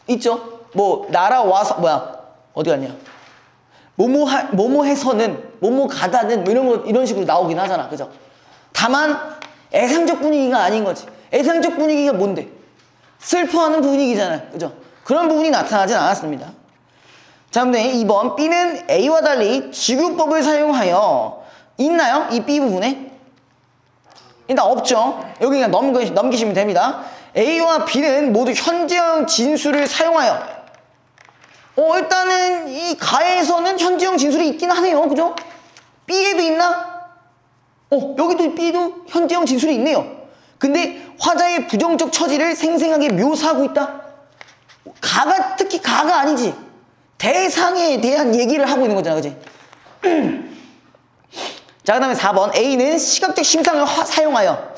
[SPEAKER 1] 있죠? 뭐 날아와서 뭐야? 어디 갔냐? 뭐뭐해서는 뭐뭐 가다는 뭐 이런 식으로 나오긴 하잖아. 그죠? 다만 애상적 분위기가 아닌 거지. 애상적 분위기가 뭔데? 슬퍼하는 분위기잖아요. 그죠? 그런 부분이 나타나진 않았습니다. 자, 근데 2번 B는 A와 달리 직유법을 사용하여. 있나요? 이 B 부분에? 일단 없죠. 여기 그냥 넘기시면 됩니다. A와 B는 모두 현재형 진수를 사용하여. 일단은 이 가에서는 현재형 진술이 있긴 하네요. 그죠? B에도 있나? 여기도 B도 현재형 진술이 있네요. 근데 화자의 부정적 처지를 생생하게 묘사하고 있다? 특히 가가 아니지. 대상에 대한 얘기를 하고 있는 거잖아. 그지? 자, 그 다음에 4번. A는 시각적 심상을 사용하여.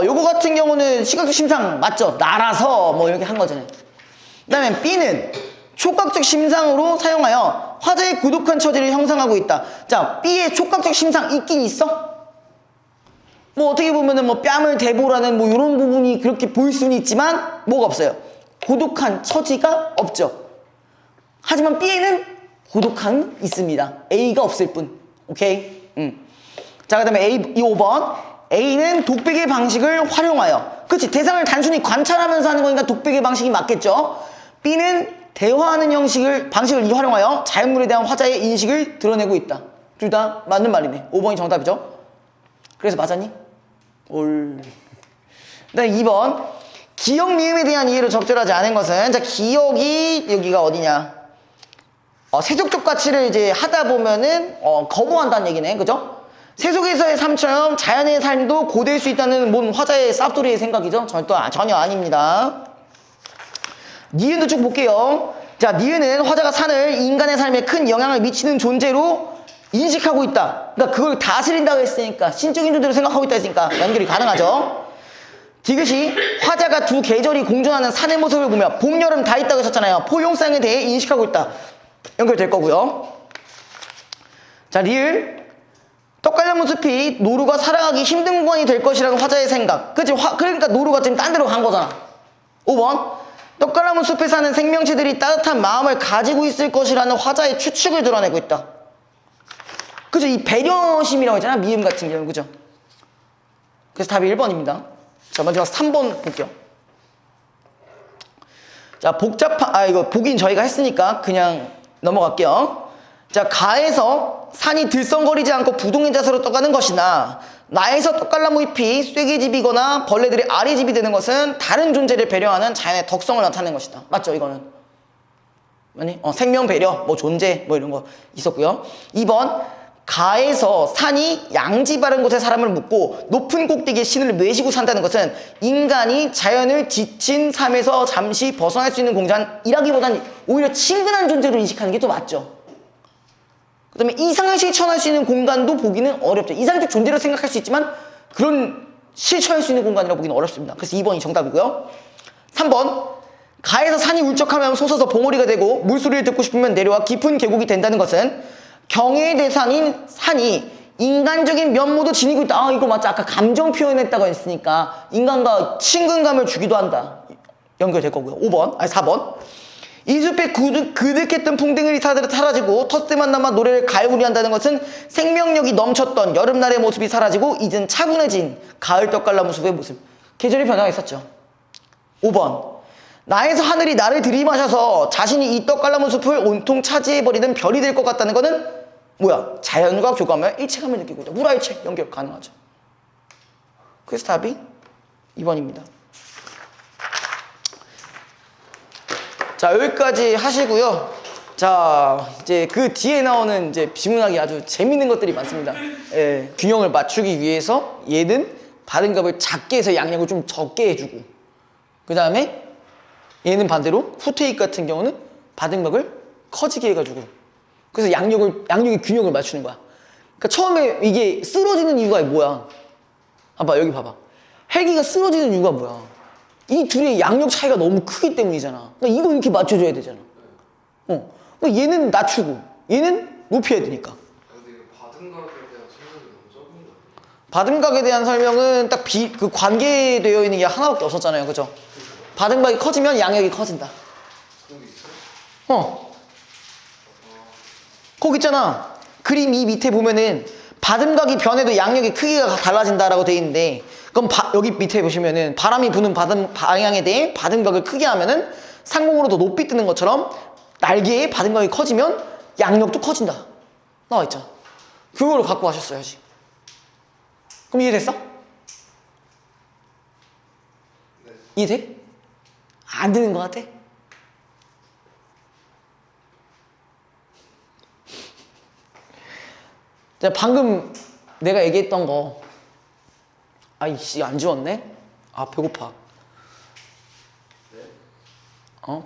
[SPEAKER 1] 요거 같은 경우는 시각적 심상 맞죠? 날아서 뭐 이렇게 한 거잖아요. 그 다음에 B는 촉각적 심상으로 사용하여 화자의 고독한 처지를 형상하고 있다. 자, B의 촉각적 심상 있긴 있어? 뭐 어떻게 보면은 뭐 뺨을 대보라는 뭐 이런 부분이 그렇게 보일 수는 있지만 뭐가 없어요? 고독한 처지가 없죠. 하지만 B에는 고독함 있습니다. A가 없을 뿐. 오케이? 자, 그 다음에 5번. A는 독백의 방식을 활용하여. 그치? 대상을 단순히 관찰하면서 하는 거니까 독백의 방식이 맞겠죠? B는 대화하는 방식을 활용하여 자연물에 대한 화자의 인식을 드러내고 있다. 둘 다 맞는 말이네. 5번이 정답이죠? 그래서 맞았니? 올. 그 다음에 2번. 기억 미음에 대한 이해로 적절하지 않은 것은, 자, 기억이 여기가 어디냐? 세속적 가치를 이제 하다 보면은 거부한다는 얘기네. 그죠? 세속에서의 삶처럼 자연의 삶도 고될 수 있다는 뭔 화자의 쌉소리의 생각이죠? 전혀 아닙니다. 니은도 쭉 볼게요. 자, 니은은 화자가 산을 인간의 삶에 큰 영향을 미치는 존재로 인식하고 있다. 그러니까 그걸 다스린다고 했으니까, 신적인 존재로 생각하고 있다 했으니까 연결이 가능하죠. 디귿이 화자가 두 계절이 공존하는 산의 모습을 보며 봄, 여름 다 있다고 했었잖아요. 포용성에 대해 인식하고 있다. 연결될 거고요. 자, 리을. 떡갈나무 숲이 노루가 살아가기 힘든 공간이 될 것이라는 화자의 생각. 그치? 그러니까 노루가 지금 딴 데로 간 거잖아. 5번. 떡갈나무 숲에 사는 생명체들이 따뜻한 마음을 가지고 있을 것이라는 화자의 추측을 드러내고 있다. 그죠? 이 배려심이라고 했잖아. 미음 같은 경우. 그죠? 그래서 답이 1번입니다. 자, 마지막 3번 볼게요. 자, 이거 보긴 저희가 했으니까 그냥 넘어갈게요. 자, 가에서 산이 들썩거리지 않고 부동의 자세로 떠가는 것이나 나에서 떡갈나무 잎이 쐐기집이거나 벌레들의 아리집이 되는 것은 다른 존재를 배려하는 자연의 덕성을 나타내는 것이다. 맞죠? 이거는 아니? 생명 배려, 뭐 존재, 뭐 이런 거 있었고요. 2번. 가에서 산이 양지 바른 곳에 사람을 묻고 높은 꼭대기에 신을 메시고 산다는 것은 인간이 자연을 지친 삶에서 잠시 벗어날 수 있는 공간이라기보단 오히려 친근한 존재로 인식하는 게 더 맞죠. 그 다음에 이상을 실천할 수 있는 공간도 보기는 어렵죠. 이상적 존재로 생각할 수 있지만 그런 실천할 수 있는 공간이라고 보기는 어렵습니다. 그래서 2번이 정답이고요. 3번. 가에서 산이 울적하면 솟아서 봉우리가 되고 물소리를 듣고 싶으면 내려와 깊은 계곡이 된다는 것은 경외의 대상인 산이 인간적인 면모도 지니고 있다. 이거 맞죠? 아까 감정 표현했다고 했으니까 인간과 친근감을 주기도 한다. 연결될 거고요. 4번. 이 숲에 그득했던 풍뎅이들이 사라지고 텃새만 남아 노래를 가요구리한다는 것은 생명력이 넘쳤던 여름날의 모습이 사라지고 이젠 차분해진 가을 떡갈나무 숲의 모습. 계절이 변화가 있었죠. 5번. 나에서 하늘이 나를 들이마셔서 자신이 이 떡갈나무 숲을 온통 차지해버리는 별이 될 것 같다는 것은 뭐야? 자연과 교감을 일체감을 느끼고 있다. 물화일체 연결 가능하죠. 그래서 답이 2번입니다. 자, 여기까지 하시고요. 자, 이제 그 뒤에 나오는 이제 비문학이 아주 재밌는 것들이 많습니다. 예, 균형을 맞추기 위해서 얘는 받은 값을 작게 해서 양력을 좀 적게 해주고, 그 다음에 얘는 반대로 후테익 같은 경우는 받은 값을 커지게 해가지고, 그래서 양력의 균형을 맞추는 거야. 그러니까 처음에 이게 쓰러지는 이유가 뭐야? 봐봐, 여기 봐봐. 헬기가 쓰러지는 이유가 뭐야? 이 둘의 양력 차이가 너무 크기 때문이잖아. 그러니까 이거 이렇게 맞춰줘야 되잖아. 그러니까 얘는 낮추고 얘는 높여야 되니까.
[SPEAKER 3] 근데 이거 받은 가격에 대한 설명이 너무 적은 거
[SPEAKER 1] 받은 가격에 대한 설명은 딱 그 관계되어 있는 게 하나밖에 없었잖아요. 그죠? 받은 가격이 커지면 양력이 커진다.
[SPEAKER 3] 그런 게 있어요?
[SPEAKER 1] 거기 있잖아. 그림 이 밑에 보면은 받음각이 변해도 양력의 크기가 달라진다라고 돼 있는데, 그럼 여기 밑에 보시면은 바람이 부는 방향에 대해 받음각을 크게 하면은 상공으로 더 높이 뜨는 것처럼 날개의 받음각이 커지면 양력도 커진다. 나와 있잖아. 그거를 갖고 가셨어야지. 그럼 이해됐어?
[SPEAKER 3] 네.
[SPEAKER 1] 이해돼? 안 되는 것 같아? 자, 방금 내가 얘기했던 거, 아이씨, 안 지웠네? 아, 배고파.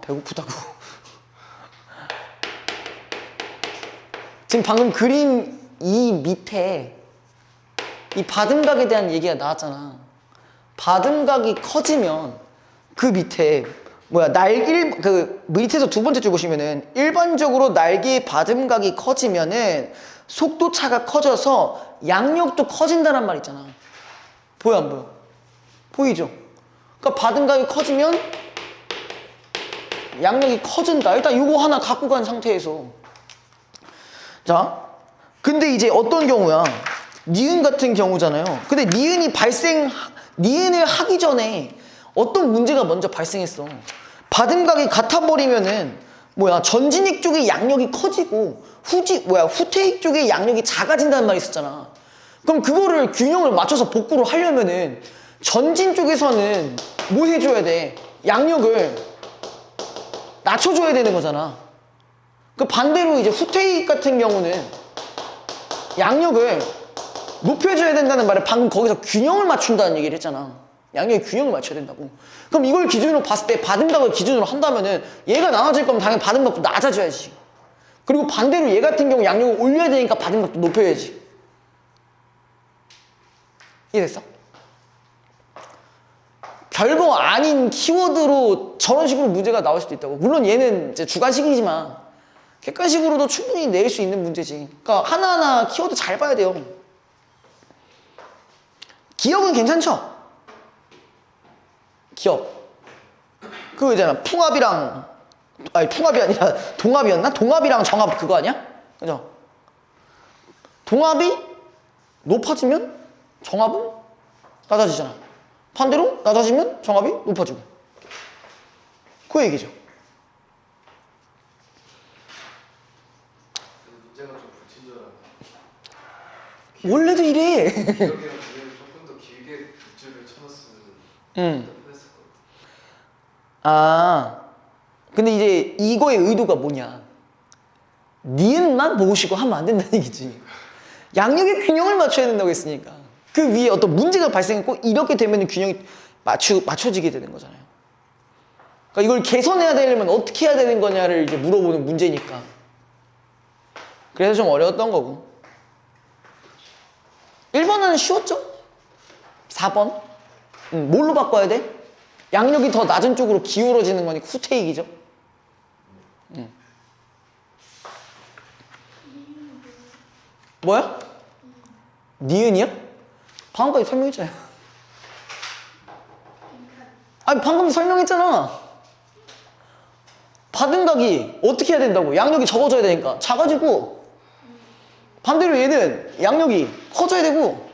[SPEAKER 1] 배고프다고. 지금 방금 그림 이 밑에 이 받음각에 대한 얘기가 나왔잖아. 받음각이 커지면 그 밑에 그 밑에서 두 번째 줄 보시면은 일반적으로 날개의 받음각이 커지면은 속도차가 커져서 양력도 커진다는 말 있잖아. 보여 안 보여? 보이죠? 그러니까 받음각이 커지면 양력이 커진다. 일단 이거 하나 갖고 간 상태에서, 자, 근데 이제 어떤 경우야? 니은 같은 경우잖아요. 근데 니은을 하기 전에 어떤 문제가 먼저 발생했어. 받음각이 같아버리면은 전진익 쪽의 양력이 커지고 후퇴익 쪽의 양력이 작아진다는 말이 있었잖아. 그럼 그거를 균형을 맞춰서 복구를 하려면은 전진 쪽에서는 뭐 해줘야 돼? 양력을 낮춰줘야 되는 거잖아. 그 반대로 이제 후퇴익 같은 경우는 양력을 높여줘야 된다는 말을 방금 거기서 균형을 맞춘다는 얘기를 했잖아. 양력의 균형을 맞춰야 된다고. 그럼 이걸 기준으로 봤을 때 받음각을 기준으로 한다면은 얘가 나눠질 거면 당연히 받음각도 낮아져야지. 그리고 반대로 얘 같은 경우 양력을 올려야 되니까 받음각도 높여야지. 이해됐어? 별거 아닌 키워드로 저런 식으로 문제가 나올 수도 있다고. 물론 얘는 이제 주관식이지만 객관식으로도 충분히 낼 수 있는 문제지. 그러니까 하나하나 키워드 잘 봐야 돼요. 기억은 괜찮죠? 기억. 그거 있잖아. 풍합이 아니라 동합이었나? 동합이랑 정합 그거 아니야? 그죠? 동합이 높아지면 정합은 낮아지잖아. 반대로 낮아지면 정합이 높아지고. 그 얘기죠.
[SPEAKER 3] 문제가 좀 불친절하네.
[SPEAKER 1] 원래도 이래.
[SPEAKER 3] 기억이랑 기억을 조금 더 길게 빗줄을 쳐놨으면 했을 거예요.
[SPEAKER 1] 아, 근데 이제 이거의 의도가 뭐냐? 니은만 모으시고 하면 안 된다는 얘기지. 양력의 균형을 맞춰야 된다고 했으니까. 그 위에 어떤 문제가 발생했고 이렇게 되면 균형이 맞춰지게 되는 거잖아요. 그러니까 이걸 개선해야 되려면 어떻게 해야 되는 거냐를 이제 물어보는 문제니까. 그래서 좀 어려웠던 거고. 1번은 쉬웠죠? 4번? 뭘로 바꿔야 돼? 양력이 더 낮은 쪽으로 기울어지는 거니까 후퇴익이죠. 뭐야? 니은이야? 방금까지 설명했잖아요. 아니 방금 설명했잖아. 받음각이 어떻게 해야 된다고? 양력이 적어져야 되니까 작아지고, 반대로 얘는 양력이 커져야 되고,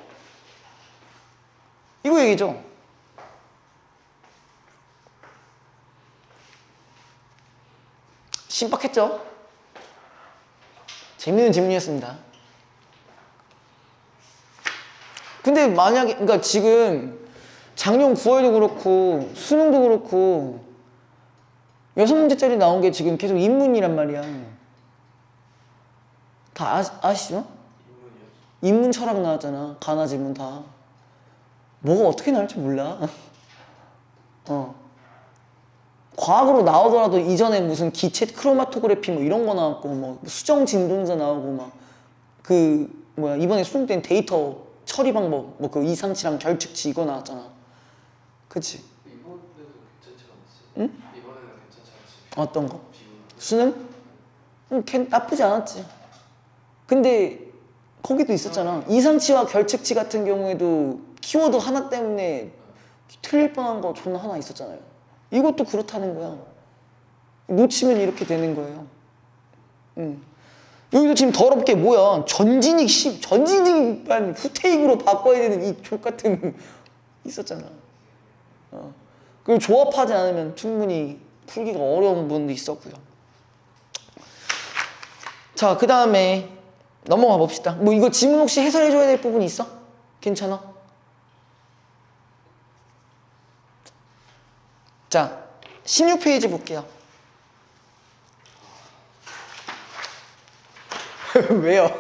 [SPEAKER 1] 이거 얘기죠. 신박했죠? 재밌는 질문이었습니다. 근데 만약에, 그러니까 지금 작년 9월도 그렇고 수능도 그렇고 6문제짜리 나온 게 지금 계속 인문이란 말이야. 다 아시죠? 인문 철학 나왔잖아. 가나 지문 다. 뭐가 어떻게 나올지 몰라. 과학으로 나오더라도 이전에 무슨 기체 크로마토그래피 뭐 이런 거 나왔고, 뭐 수정 진동자 나오고, 막 이번에 수능 때는 데이터 처리 방법, 뭐 그 이상치랑 결측치 이거 나왔잖아. 그치?
[SPEAKER 3] 이번에도 괜찮지 않았어요?
[SPEAKER 1] 응?
[SPEAKER 3] 이번에는 괜찮지 않았어요?
[SPEAKER 1] 어떤 거?
[SPEAKER 3] 비문.
[SPEAKER 1] 수능? 나쁘지 않았지. 근데 거기도 있었잖아. 이상치와 결측치 같은 경우에도 키워드 하나 때문에 틀릴 뻔한 거 존나 하나 있었잖아요. 이것도 그렇다는 거야. 놓치면 이렇게 되는 거예요. 여기도 지금 더럽게 뭐야, 전진익반 후테이크로 바꿔야 되는 이 족같은 있었잖아. 그리고 조합하지 않으면 충분히 풀기가 어려운 부분도 있었고요. 자, 그 다음에 넘어가 봅시다. 뭐 이거 지문 혹시 해설해줘야 될 부분이 있어? 괜찮아? 자, 16페이지 볼게요. 왜요?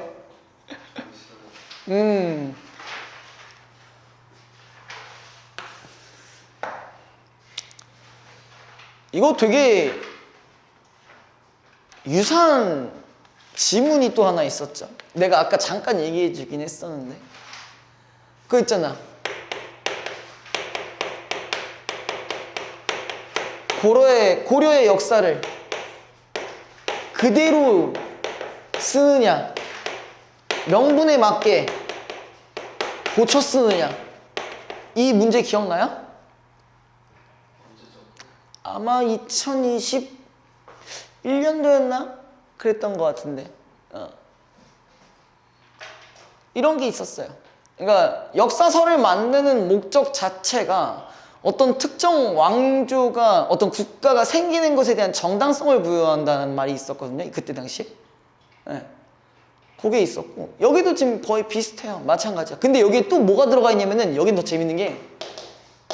[SPEAKER 1] 이거 되게 유사한 지문이 또 하나 있었죠. 내가 아까 잠깐 얘기해 주긴 했었는데. 그거 있잖아. 고려의 역사를 그대로 쓰느냐, 명분에 맞게 고쳐 쓰느냐. 이 문제 기억나요? 아마 2021년도였나? 그랬던 것 같은데. 이런 게 있었어요. 그러니까 역사서를 만드는 목적 자체가 어떤 특정 왕조가, 어떤 국가가 생기는 것에 대한 정당성을 부여한다는 말이 있었거든요. 그때 당시에. 네. 그게 있었고, 여기도 지금 거의 비슷해요. 마찬가지야. 근데 여기에 또 뭐가 들어가 있냐면은, 여긴 더 재밌는 게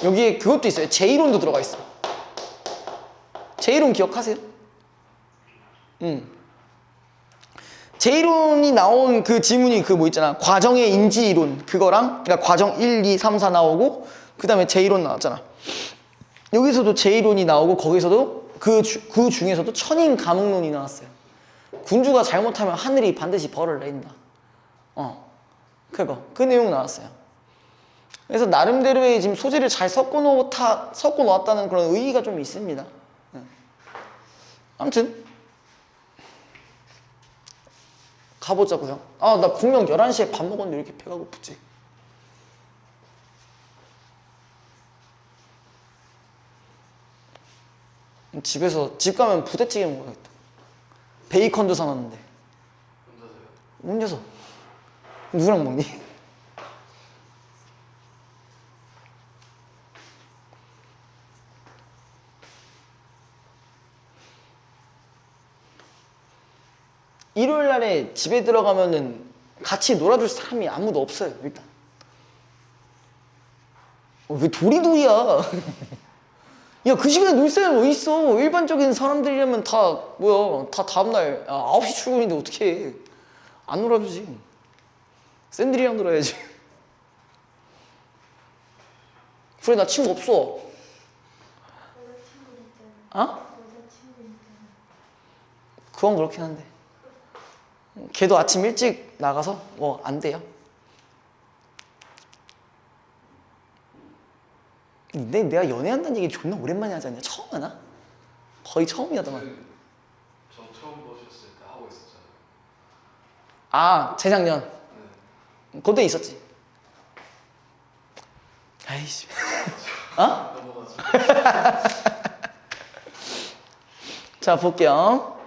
[SPEAKER 1] 여기에 그것도 있어요. 제1론도 들어가 있어. 제1론 기억하세요? 제1론이 나온 그 지문이 그 뭐 있잖아. 과정의 인지이론. 그거랑, 그러니까 과정 1, 2, 3, 4 나오고, 그 다음에 제1론 나왔잖아. 여기서도 제1론이 나오고, 거기서도 그 중에서도 천인 감흥론이 나왔어요. 군주가 잘못하면 하늘이 반드시 벌을 내린다. 그 내용 나왔어요. 그래서 나름대로의 지금 소재를 잘 섞어 놓았다는 그런 의의가 좀 있습니다. 아무튼 가보자고요. 나 분명 11시에 밥 먹었는데 왜 이렇게 배가 고프지? 집 가면 부대찌개 먹어야겠다. 베이컨도 사놨는데. 혼자서. 누구랑 먹니? 일요일 날에 집에 들어가면은 같이 놀아줄 사람이 아무도 없어요, 일단. 왜 도리도리야? 야, 그 시간에 놀 사람이 어딨어? 일반적인 사람들이라면 다 다음날 9시 출근인데 어떻게 해? 안 놀아주지. 샌들이랑 놀아야지. 그래, 나 친구 없어. 그건 그렇긴 한데. 걔도 아침 일찍 나가서 뭐 안 돼요. 내가 연애한다는 얘기 존나 오랜만에 하지 않냐? 처음 하나? 거의 처음이었더만.
[SPEAKER 3] 저 처음 보셨을 때 하고 있었잖아요.
[SPEAKER 1] 재작년.
[SPEAKER 3] 네.
[SPEAKER 1] 그때 있었지. 아이씨.
[SPEAKER 3] 넘어가죠.
[SPEAKER 1] 자, 볼게요.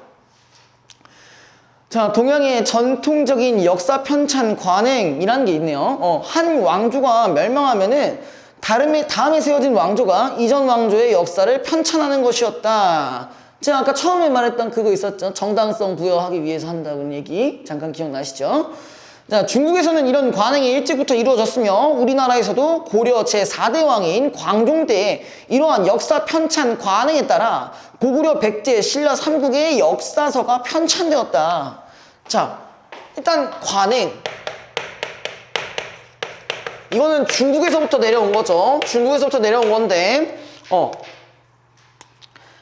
[SPEAKER 1] 자, 동양의 전통적인 역사 편찬 관행이라는 게 있네요. 한 왕조가 멸망하면은 다음에 세워진 왕조가 이전 왕조의 역사를 편찬하는 것이었다. 제가 아까 처음에 말했던 그거 있었죠. 정당성 부여하기 위해서 한다는 얘기. 잠깐 기억나시죠? 자, 중국에서는 이런 관행이 일찍부터 이루어졌으며 우리나라에서도 고려 제4대 왕인 광종 때에 이러한 역사 편찬 관행에 따라 고구려 백제 신라 삼국의 역사서가 편찬되었다. 자, 일단 관행. 이거는 중국에서부터 내려온 거죠. 중국에서부터 내려온 건데,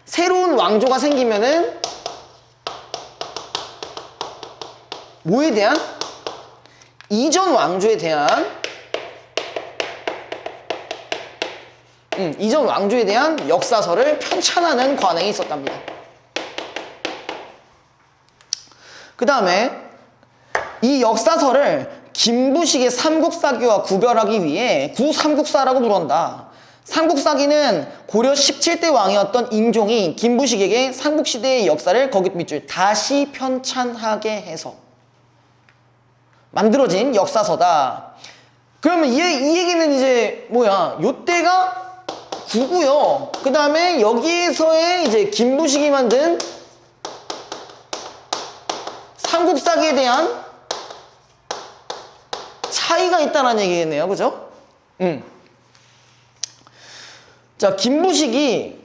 [SPEAKER 1] 새로운 왕조가 생기면은 뭐에 대한? 이전 왕조에 대한 이전 왕조에 대한 역사서를 편찬하는 관행이 있었답니다. 그 다음에 이 역사서를 김부식의 삼국사기와 구별하기 위해 구삼국사라고 부른다. 삼국사기는 고려 17대 왕이었던 인종이 김부식에게 삼국시대의 역사를 거듭 밑줄 다시 편찬하게 해서 만들어진 역사서다. 그러면 이 얘기는 이제 뭐야? 요때가 구고요. 그 다음에 여기에서의 이제 김부식이 만든 삼국사기에 대한 차이가 있다는 얘기겠네요. 그죠? 자, 김부식이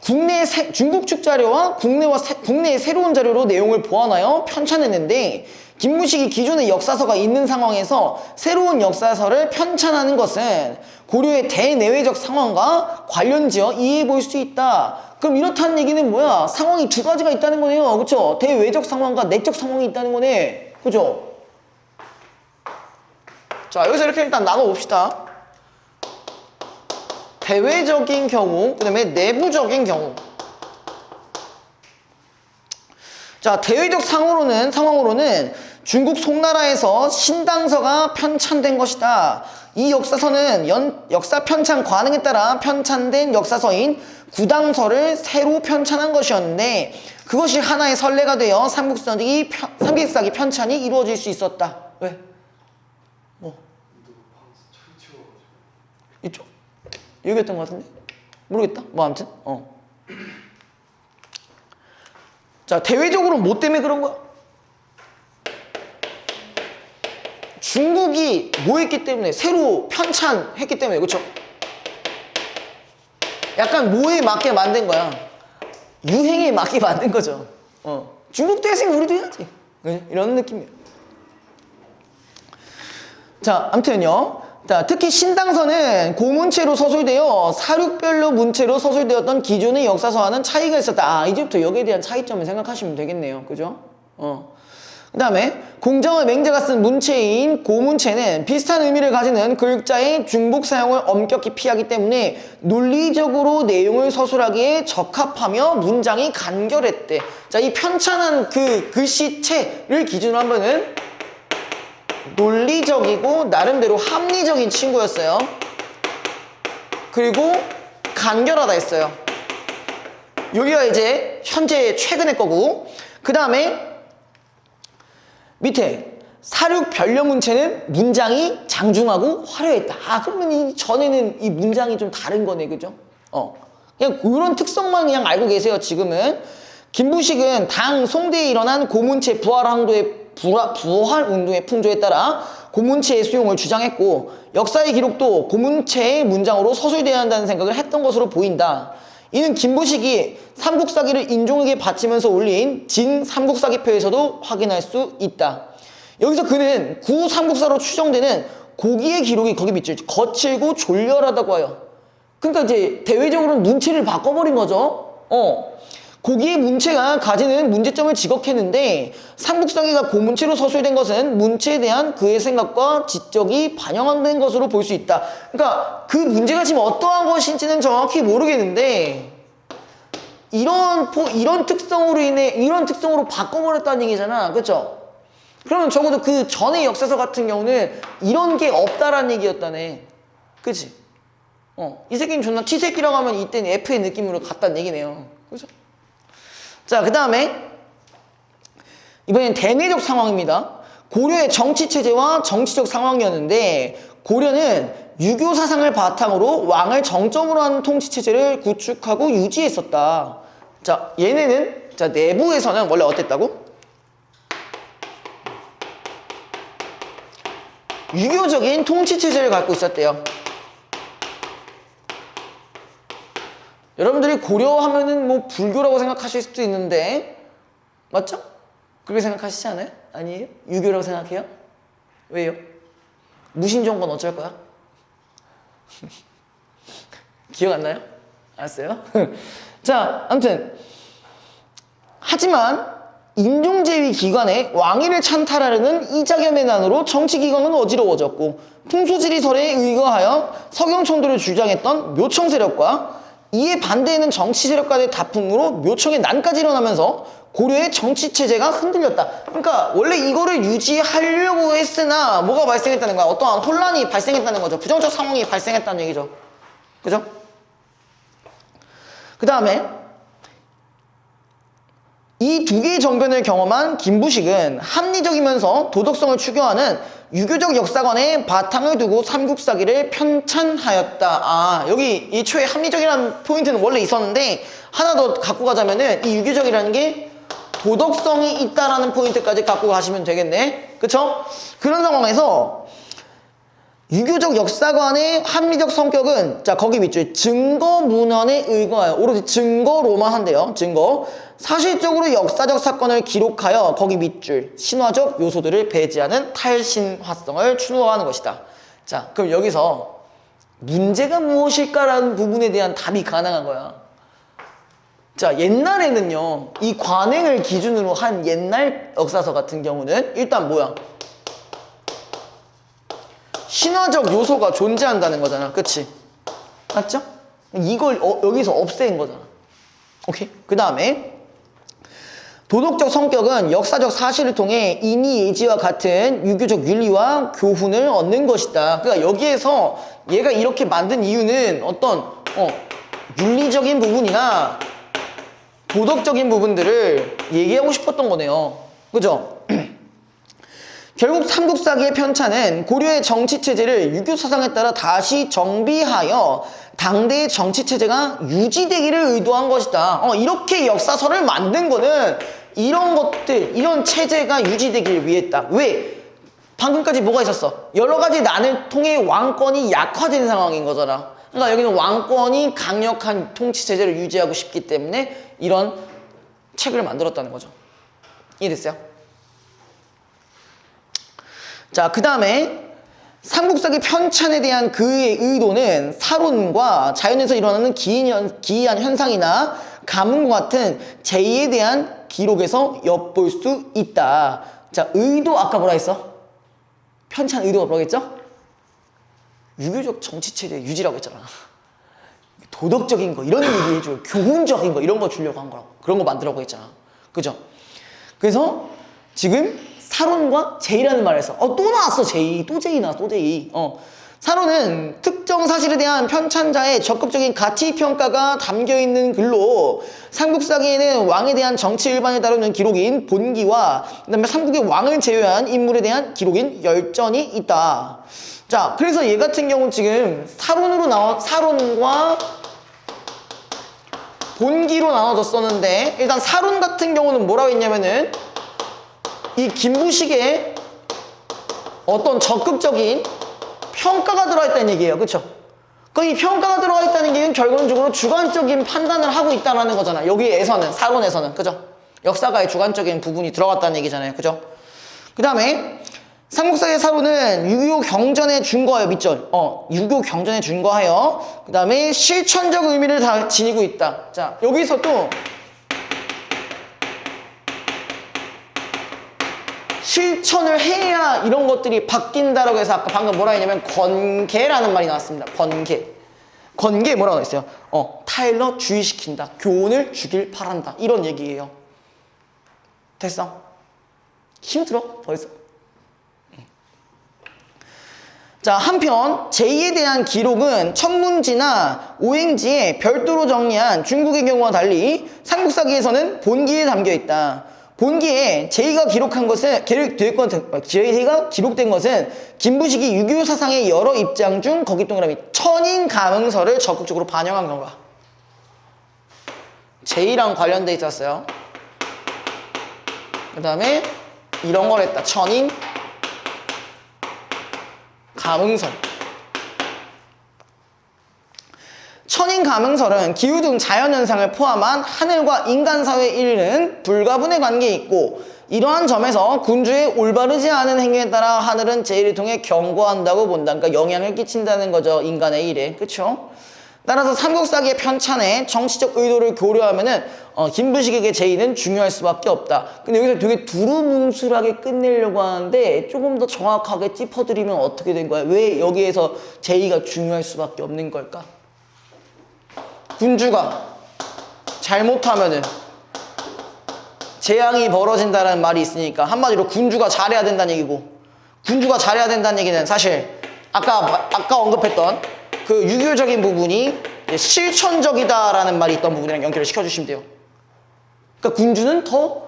[SPEAKER 1] 국내 중국 축 자료와 국내의 새로운 자료로 내용을 보완하여 편찬했는데 김부식이 기존의 역사서가 있는 상황에서 새로운 역사서를 편찬하는 것은 고려의 대내외적 상황과 관련지어 이해해 볼 수 있다. 그럼 이렇다는 얘기는 뭐야? 상황이 두 가지가 있다는 거네요. 그렇죠? 대외적 상황과 내적 상황이 있다는 거네. 그죠? 자, 여기서 이렇게 일단 나눠봅시다. 대외적인 경우, 그 다음에 내부적인 경우. 자, 대외적 상황으로는 중국 송나라에서 신당서가 편찬된 것이다. 이 역사서는 역사 편찬 관행에 따라 편찬된 역사서인 구당서를 새로 편찬한 것이었는데 그것이 하나의 선례가 되어 삼국사기 편찬이 이루어질 수 있었다. 왜? 이쪽? 여기였던 것 같은데? 모르겠다. 뭐 아무튼 자, 대외적으로 뭐 때문에 그런 거야? 중국이 뭐 했기 때문에? 새로 편찬했기 때문에. 그렇죠? 약간 뭐에 맞게 만든 거야? 유행에 맞게 만든 거죠. 중국도 했으니 우리도 해야지. 이런 느낌이에요. 자, 아무튼요. 자, 특히 신당서는 고문체로 서술되어 사륙별로 문체로 서술되었던 기존의 역사서와는 차이가 있었다. 이제부터 여기에 대한 차이점을 생각하시면 되겠네요. 그죠? 그 다음에 공자와 맹자가 쓴 문체인 고문체는 비슷한 의미를 가지는 글자의 중복 사용을 엄격히 피하기 때문에 논리적으로 내용을 서술하기에 적합하며 문장이 간결했대. 자, 이 편찬한 그 글씨체를 기준으로 하면은 논리적이고 나름대로 합리적인 친구였어요. 그리고 간결하다 했어요. 여기가 이제 현재 최근의 거고, 그 다음에 밑에 사륙 변려문체는 문장이 장중하고 화려했다. 그러면 이 전에는 이 문장이 좀 다른 거네. 그죠? 그냥 그런 특성만 그냥 알고 계세요. 지금은 김부식은 당 송대에 일어난 고문체 부활 운동의 풍조에 따라 고문체의 수용을 주장했고 역사의 기록도 고문체의 문장으로 서술되어야 한다는 생각을 했던 것으로 보인다. 이는 김부식이 삼국사기를 인종에게 바치면서 올린 진 삼국사기표에서도 확인할 수 있다. 여기서 그는 구삼국사로 추정되는 고기의 기록이 거기 밑줄 거칠고 졸렬하다고 하여. 그러니까 이제 대외적으로는 문체를 바꿔버린 거죠. 고기의 문체가 가지는 문제점을 지적했는데 삼국사기가 고문체로 서술된 것은 문체에 대한 그의 생각과 지적이 반영된 것으로 볼 수 있다. 그러니까 그 문제가 지금 어떠한 것인지는 정확히 모르겠는데 이런 특성으로 바꿔버렸다는 얘기잖아. 그렇죠? 그러면 적어도 그 전의 역사서 같은 경우는 이런 게 없다라는 얘기였다네. 그치? 이 새끼는 존나 T새끼라고 하면 이때는 F의 느낌으로 갔다는 얘기네요. 그죠? 자, 그 다음에 이번엔 대내적 상황입니다. 고려의 정치체제와 정치적 상황이었는데 고려는 유교 사상을 바탕으로 왕을 정점으로 하는 통치체제를 구축하고 유지했었다. 자, 얘네는 내부에서는 원래 어땠다고? 유교적인 통치체제를 갖고 있었대요. 여러분들이 고려하면은 뭐 불교라고 생각하실 수도 있는데 맞죠? 그렇게 생각하시지 않아요? 아니에요? 유교라고 생각해요? 왜요? 무신종건 어쩔 거야? 기억 안 나요? 알았어요? 자, 아무튼 하지만 인종제위 기관에 왕위를 찬탈하려는 이자겸의 난으로 정치기관은 어지러워졌고 풍수지리설에 의거하여 서경청도를 주장했던 묘청 세력과 이에 반대하는 정치 세력과의 다툼으로 묘청의 난까지 일어나면서 고려의 정치 체제가 흔들렸다. 그러니까 원래 이거를 유지하려고 했으나 뭐가 발생했다는 거야? 어떠한 혼란이 발생했다는 거죠. 부정적 상황이 발생했다는 얘기죠. 그죠? 그 다음에 이 두 개의 정변을 경험한 김부식은 합리적이면서 도덕성을 추구하는 유교적 역사관의 바탕을 두고 삼국사기를 편찬하였다. 아, 여기 애초에 합리적이라는 포인트는 원래 있었는데 하나 더 갖고 가자면은 이 유교적이라는 게 도덕성이 있다라는 포인트까지 갖고 가시면 되겠네. 그쵸? 그런 상황에서 유교적 역사관의 합리적 성격은 자 거기 밑줄 증거 문헌에 의거하여 오로지 증거로만 한대요. 증거 사실적으로 역사적 사건을 기록하여 거기 밑줄 신화적 요소들을 배제하는 탈신화성을 추구하는 것이다. 자 그럼 여기서 문제가 무엇일까라는 부분에 대한 답이 가능한 거야. 자 옛날에는요 이 관행을 기준으로 한 옛날 역사서 같은 경우는 일단 뭐야? 신화적 요소가 존재한다는 거잖아. 그치? 맞죠? 이걸 여기서 없앤 거잖아. 오케이? 그 다음에 도덕적 성격은 역사적 사실을 통해 인이 예지와 같은 유교적 윤리와 교훈을 얻는 것이다. 그러니까 여기에서 얘가 이렇게 만든 이유는 어떤 윤리적인 부분이나 도덕적인 부분들을 얘기하고 싶었던 거네요. 그죠? 결국 삼국사기의 편찬은 고려의 정치체제를 유교 사상에 따라 다시 정비하여 당대의 정치체제가 유지되기를 의도한 것이다. 이렇게 역사서를 만든 거는 이런 것들, 이런 체제가 유지되기를 위했다. 왜? 방금까지 뭐가 있었어? 여러 가지 난을 통해 왕권이 약화된 상황인 거잖아. 그러니까 여기는 왕권이 강력한 통치체제를 유지하고 싶기 때문에 이런 책을 만들었다는 거죠. 이해됐어요? 자, 그 다음에 삼국사기 편찬에 대한 그의 의도는 사론과 자연에서 일어나는 기이한 현상이나 가문과 같은 제의에 대한 기록에서 엿볼 수 있다. 자, 의도 아까 뭐라 했어? 편찬 의도가 뭐라고 했죠? 유교적 정치체제 유지라고 했잖아. 도덕적인 거 이런 얘기 해줘요. 교훈적인 거 이런 거 주려고 한 거라고. 그런 거 만들라고 했잖아. 그죠? 그래서 지금 사론과 제의라는 말을 했어. 또 나왔어, 제의. 또 제의 나왔어, 또 제의. 사론은 특정 사실에 대한 편찬자의 적극적인 가치 평가가 담겨있는 글로 삼국사기에는 왕에 대한 정치 일반을 다루는 기록인 본기와 그 다음에 삼국의 왕을 제외한 인물에 대한 기록인 열전이 있다. 자, 그래서 얘 같은 경우는 지금 사론과 본기로 나눠졌었는데 일단 사론 같은 경우는 뭐라고 했냐면은 이 김부식의 어떤 적극적인 평가가 들어있다는 얘기예요. 그쵸? 이 평가가 들어있다는 게 결론적으로 주관적인 판단을 하고 있다는 거잖아. 여기에서는, 사론에서는. 그죠? 역사가의 주관적인 부분이 들어갔다는 얘기잖아요. 그죠? 그 다음에 삼국사의 사론은 유교 경전에 준거하여 밑절. 유교 경전에 준거하여 그 다음에 실천적 의미를 다 지니고 있다. 자, 여기서 또 실천을 해야 이런 것들이 바뀐다라고 해서 아까 방금 뭐라 했냐면 권계라는 말이 나왔습니다. 권계 뭐라고 했어요? 타일러 주의시킨다. 교훈을 주길 바란다. 이런 얘기예요. 됐어? 힘들어? 벌써? 자, 한편 제2에 대한 기록은 천문지나 오행지에 별도로 정리한 중국의 경우와 달리 삼국사기에서는 본기에 담겨있다. 본기에 제의가 기록된 것은 김부식이 유교 사상의 여러 입장 중 거기 동그라미 천인가명설을 적극적으로 반영한 건가? 제의랑 관련돼 있었어요. 그 다음에 이런 걸 했다. 천인가명설. 천인가명설은 기후 등 자연현상을 포함한 하늘과 인간사회에 이르는 불가분의 관계에 있고 이러한 점에서 군주의 올바르지 않은 행위에 따라 하늘은 제의를 통해 경고한다고 본다. 그러니까 영향을 끼친다는 거죠. 인간의 일에. 그쵸? 따라서 삼국사기의 편찬에 정치적 의도를 고려하면은 김부식에게 제의는 중요할 수밖에 없다. 근데 여기서 되게 두루뭉술하게 끝내려고 하는데 조금 더 정확하게 짚어드리면 어떻게 된 거야? 왜 여기에서 제의가 중요할 수밖에 없는 걸까? 군주가 잘못하면은 재앙이 벌어진다는 말이 있으니까 한마디로 군주가 잘해야 된다는 얘기고, 군주가 잘해야 된다는 얘기는 사실 아까 언급했던 그 유교적인 부분이 실천적이다라는 말이 있던 부분이랑 연결을 시켜주시면 돼요. 그러니까 군주는 더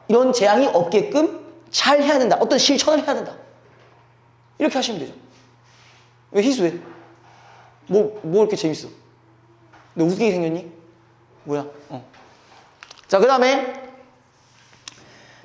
[SPEAKER 1] 이런 재앙이 없게끔 잘 해야 된다. 어떤 실천을 해야 된다. 이렇게 하시면 되죠. 왜 희수해? 뭐 이렇게 재밌어? 너 웃기게 생겼니? 뭐야? 자, 그 다음에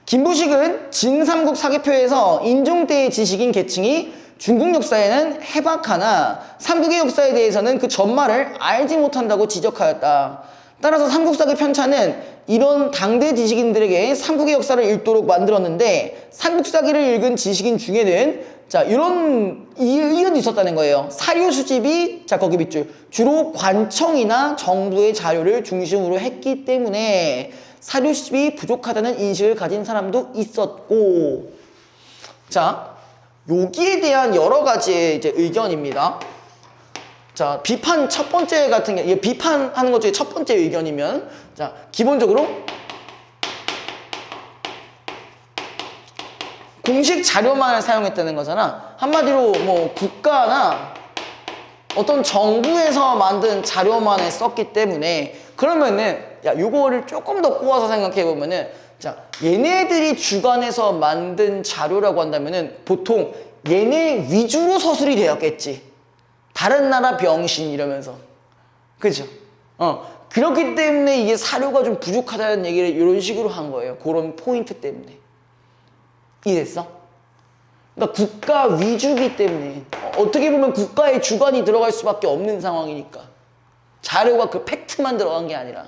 [SPEAKER 1] 김부식은 진삼국 사기표에서 인종 때의 지식인 계층이 중국 역사에는 해박하나 삼국의 역사에 대해서는 그 전말을 알지 못한다고 지적하였다. 따라서 삼국사기 편찬은 이런 당대 지식인들에게 삼국의 역사를 읽도록 만들었는데, 삼국사기를 읽은 지식인 중에는 자, 이런 의견이 있었다는 거예요. 사료 수집이, 자, 거기 밑줄, 주로 관청이나 정부의 자료를 중심으로 했기 때문에 사료 수집이 부족하다는 인식을 가진 사람도 있었고, 자, 여기에 대한 여러 가지의 이제 의견입니다. 자, 비판 첫 번째 같은 게, 비판하는 것 중에 첫 번째 의견이면, 자, 기본적으로 공식 자료만을 사용했다는 거잖아. 한마디로 뭐 국가나 어떤 정부에서 만든 자료만을 썼기 때문에, 그러면은 야, 요거를 조금 더 꼬아서 생각해 보면은, 자, 얘네들이 주관해서 만든 자료라고 한다면은 보통 얘네 위주로 서술이 되었겠지. 다른 나라 병신 이러면서. 그죠? 그렇기 때문에 이게 사료가 좀 부족하다는 얘기를 이런 식으로 한 거예요. 그런 포인트 때문에. 이해됐어? 그러니까 국가 위주기 때문에 어떻게 보면 국가의 주관이 들어갈 수밖에 없는 상황이니까. 자료가 그 팩트만 들어간 게 아니라.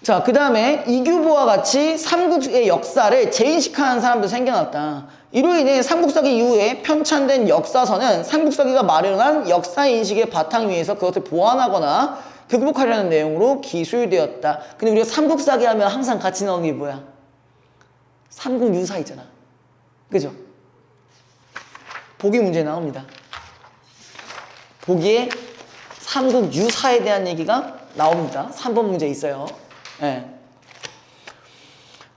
[SPEAKER 1] 자, 그 다음에 이규보와 같이 삼국의 역사를 재인식하는 사람도 생겨났다. 이로 인해 삼국사기 이후에 편찬된 역사서는 삼국사기가 마련한 역사인식의 바탕 위에서 그것을 보완하거나 극복하려는 내용으로 기술되었다. 근데 우리가 삼국사기 하면 항상 같이 나오는 게 뭐야? 삼국유사 있잖아. 그죠? 보기 문제 나옵니다. 보기에 삼국유사에 대한 얘기가 나옵니다. 3번 문제 있어요. 네.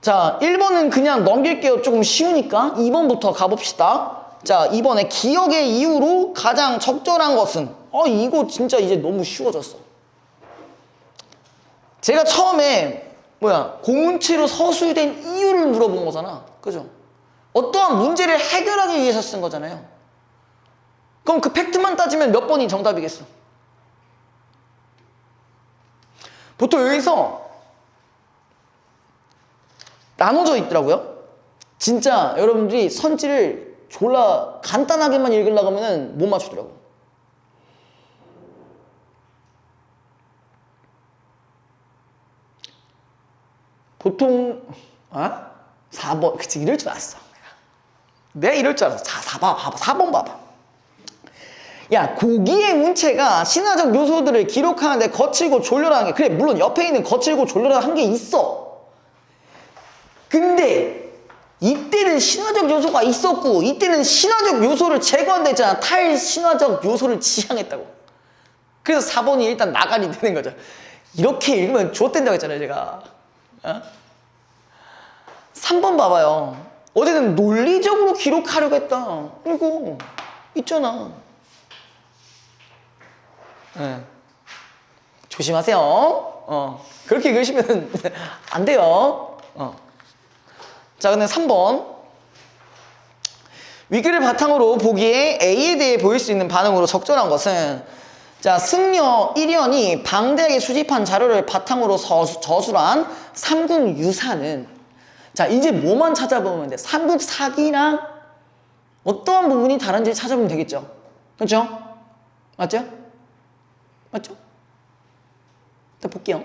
[SPEAKER 1] 자, 1번은 그냥 넘길게요. 조금 쉬우니까 2번부터 가봅시다. 자, 2번에 기억의 이유로 가장 적절한 것은, 이거 진짜 이제 너무 쉬워졌어. 제가 처음에 공문체로 서술된 이유를 물어본 거잖아. 그죠? 어떠한 문제를 해결하기 위해서 쓴 거잖아요. 그럼 그 팩트만 따지면 몇 번이 정답이겠어? 보통 여기서 나눠져 있더라고요. 진짜 여러분들이 선지를 졸라 간단하게만 읽으려고 하면 못 맞추더라고. 보통 4번. 그치, 이럴 줄 알았어. 내가 이럴 줄 알았어. 자, 4번 봐봐. 야, 고기의 문체가 신화적 요소들을 기록하는데 거칠고 졸렬한 게, 그래, 물론 옆에 있는 거칠고 졸렬한 게 있어. 근데 이때는 신화적 요소가 있었고, 이때는 신화적 요소를 제거한다 했잖아. 탈신화적 요소를 지향했다고. 그래서 4번이 일단 나가리 되는 거죠. 이렇게 읽으면 좆된다고 했잖아요, 제가. 3번 봐봐요. 어제는 논리적으로 기록하려고 했다. 이거 있잖아. 네. 조심하세요. 그렇게 읽으시면 안 돼요. 자, 근데 3번. 위기를 바탕으로 보기에 A에 대해 보일 수 있는 반응으로 적절한 것은, 자, 승려 1연이 방대하게 수집한 자료를 바탕으로 저술한 삼국유사는, 자, 이제 뭐만 찾아보면 돼? 삼국사기랑 어떠한 부분이 다른지 찾아보면 되겠죠. 그렇죠? 맞죠? 맞죠? 일단 볼게요.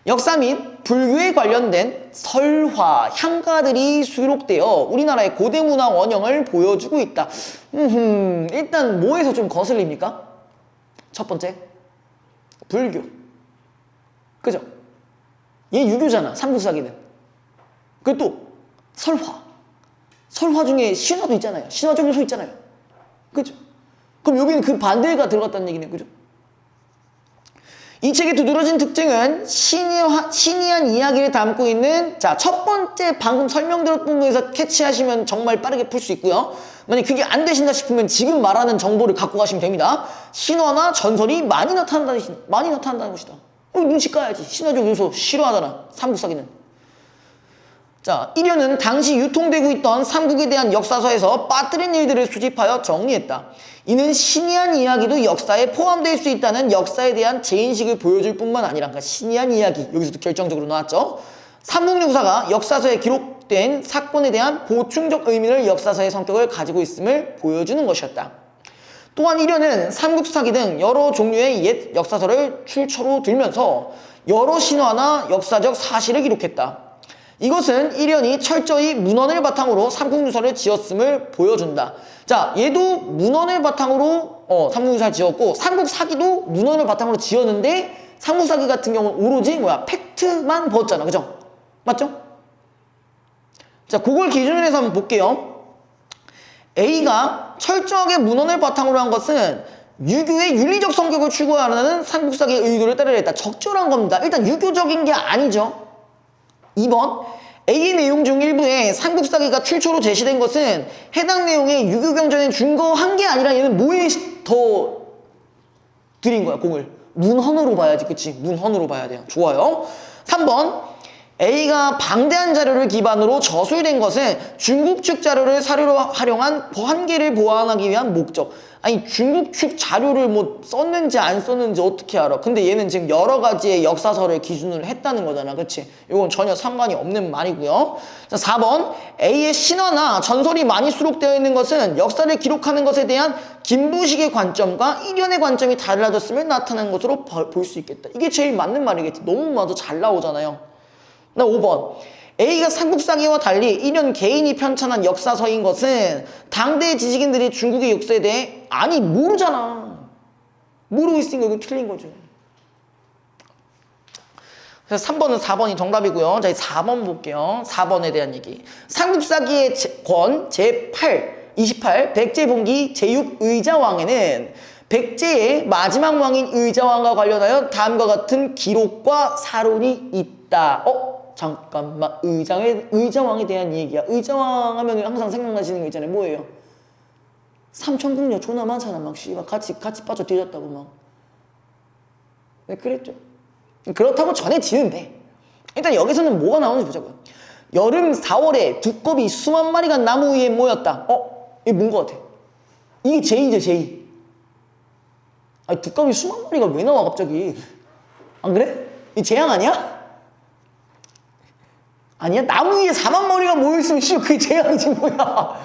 [SPEAKER 1] 역사 및 불교에 관련된 설화, 향가들이 수록되어 우리나라의 고대 문화 원형을 보여주고 있다. 일단 뭐에서 좀 거슬립니까? 첫 번째, 불교. 그죠? 얘 유교잖아, 삼국사기는. 그리고 또 설화. 설화 중에 신화도 있잖아요. 신화적 요소 있잖아요. 그죠? 그럼 여기는 그 반대가 들어갔다는 얘기네, 그죠? 이 책의 두드러진 특징은 신이한 이야기를 담고 있는 자, 첫 번째 방금 설명드렸던 부분에서 캐치하시면 정말 빠르게 풀 수 있고요. 만약 그게 안 되신다 싶으면 지금 말하는 정보를 갖고 가시면 됩니다. 신화나 전설이 많이 나타난다는 것이다. 눈치 까야지. 신화적 요소 싫어하잖아. 삼국사기는. 자, 1회는 당시 유통되고 있던 삼국에 대한 역사서에서 빠뜨린 일들을 수집하여 정리했다. 이는 신이한 이야기도 역사에 포함될 수 있다는 역사에 대한 재인식을 보여줄 뿐만 아니라 그러니까 신이한 이야기, 여기서도 결정적으로 나왔죠. 삼국유사가 역사서에 기록된 사건에 대한 보충적 의미를 역사서의 성격을 가지고 있음을 보여주는 것이었다. 또한 1회는 삼국사기 등 여러 종류의 옛 역사서를 출처로 들면서 여러 신화나 역사적 사실을 기록했다. 이것은 1년이 철저히 문헌을 바탕으로 삼국유사를 지었음을 보여준다. 자, 얘도 문헌을 바탕으로 삼국유사를 지었고 삼국사기도 문헌을 바탕으로 지었는데 삼국사기 같은 경우는 오로지 팩트만 보았잖아. 그죠? 맞죠? 자, 그걸 기준으로 해서 한번 볼게요. A가 철저하게 문헌을 바탕으로 한 것은 유교의 윤리적 성격을 추구하는 삼국사기의 의도를 따르겠다. 적절한 겁니다. 일단 유교적인 게 아니죠. 2번, A의 내용 중 일부에 삼국사기가 출처로 제시된 것은 해당 내용의 유교경전에 준거한 게 아니라 얘는 뭐에 더 들인 거야, 공을? 문헌으로 봐야지, 그치? 문헌으로 봐야 돼요. 좋아요. 3번, A가 방대한 자료를 기반으로 저술된 것은 중국 측 자료를 사료로 활용한 한계를 보완하기 위한 목적. 아니, 중국 측 자료를 뭐 썼는지 안 썼는지 어떻게 알아? 근데 얘는 지금 여러 가지의 역사서를 기준으로 했다는 거잖아. 그치? 이건 전혀 상관이 없는 말이고요. 자, 4번. A의 신화나 전설이 많이 수록되어 있는 것은 역사를 기록하는 것에 대한 김부식의 관점과 이련의 관점이 달라졌음을 나타낸 것으로 볼 수 있겠다. 이게 제일 맞는 말이겠지. 너무 맞아. 잘 나오잖아요. 나 5번. A가 삼국사기와 달리 이런 개인이 편찬한 역사서인 것은 당대의 지식인들이 중국의 역사에 대해 아니 모르잖아. 모르고 있으니까 이거 틀린 거죠. 그래서 3번은 4번이 정답이고요. 자, 4번 볼게요. 4번에 대한 얘기. 삼국사기의 권 제28 백제봉기 제6 의자왕에는 백제의 마지막 왕인 의자왕과 관련하여 다음과 같은 기록과 사론이 있다. 잠깐만, 의자왕에 대한 얘기야. 의자왕 하면 항상 생각나시는 거 있잖아요. 뭐예요? 삼천궁녀 존나 많잖아. 막 씨발 같이 빠져 뒤졌다고 막. 네, 그랬죠. 그렇다고 전해지는데 일단 여기서는 뭐가 나오는지 보자고요. 여름 4월에 두꺼비 수만 마리가 나무 위에 모였다. 이게 뭔 거 같아? 이게 제이죠, 제이. 아니, 두꺼비 수만 마리가 왜 나와 갑자기? 안 그래? 이 재앙 아니야? 아니야? 나무 위에 4만 마리가 모여있으면 그게 재앙이지 뭐야.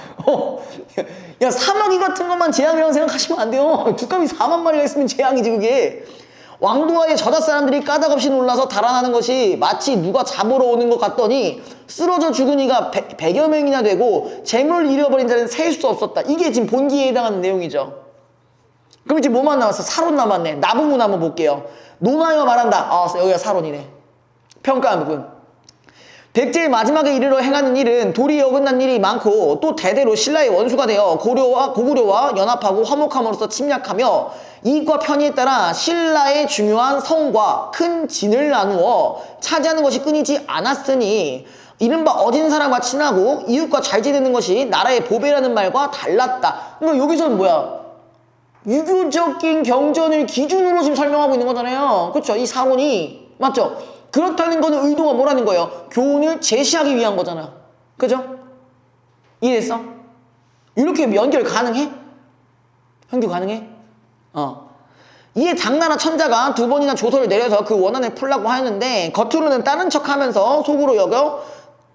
[SPEAKER 1] 야, 사마귀 같은 것만 재앙이라고 생각하시면 안 돼요. 두꺼비 4만 마리가 있으면 재앙이지 그게. 왕도하에 저자 사람들이 까닭없이 놀라서 달아나는 것이 마치 누가 잡으러 오는 것 같더니 쓰러져 죽은 이가 100여 명이나 되고 재물을 잃어버린 자는 셀 수 없었다. 이게 지금 본기에 해당하는 내용이죠. 그럼 이제 뭐만 남았어? 사론 남았네. 나부문 한번 볼게요. 논하여 말한다. 여기가 사론이네. 평가한 부분. 백제의 마지막에 이르러 행하는 일은 도리에 어긋난 일이 많고 또 대대로 신라의 원수가 되어 고구려와 연합하고 화목함으로써 침략하며 이익과 편의에 따라 신라의 중요한 성과 큰 진을 나누어 차지하는 것이 끊이지 않았으니 이른바 어진 사람과 친하고 이웃과 잘 지내는 것이 나라의 보배라는 말과 달랐다. 그러니까 여기서는 뭐야? 유교적인 경전을 기준으로 지금 설명하고 있는 거잖아요. 그렇죠? 이 사론이 맞죠? 그렇다는 거는 의도가 뭐라는 거예요? 교훈을 제시하기 위한 거잖아. 그죠? 이해됐어? 이렇게 연결 가능해? 현규 가능해? 이에 장나라 천자가 2번이나 조서를 내려서 그 원한을 풀라고 하였는데 겉으로는 다른 척하면서 속으로 여겨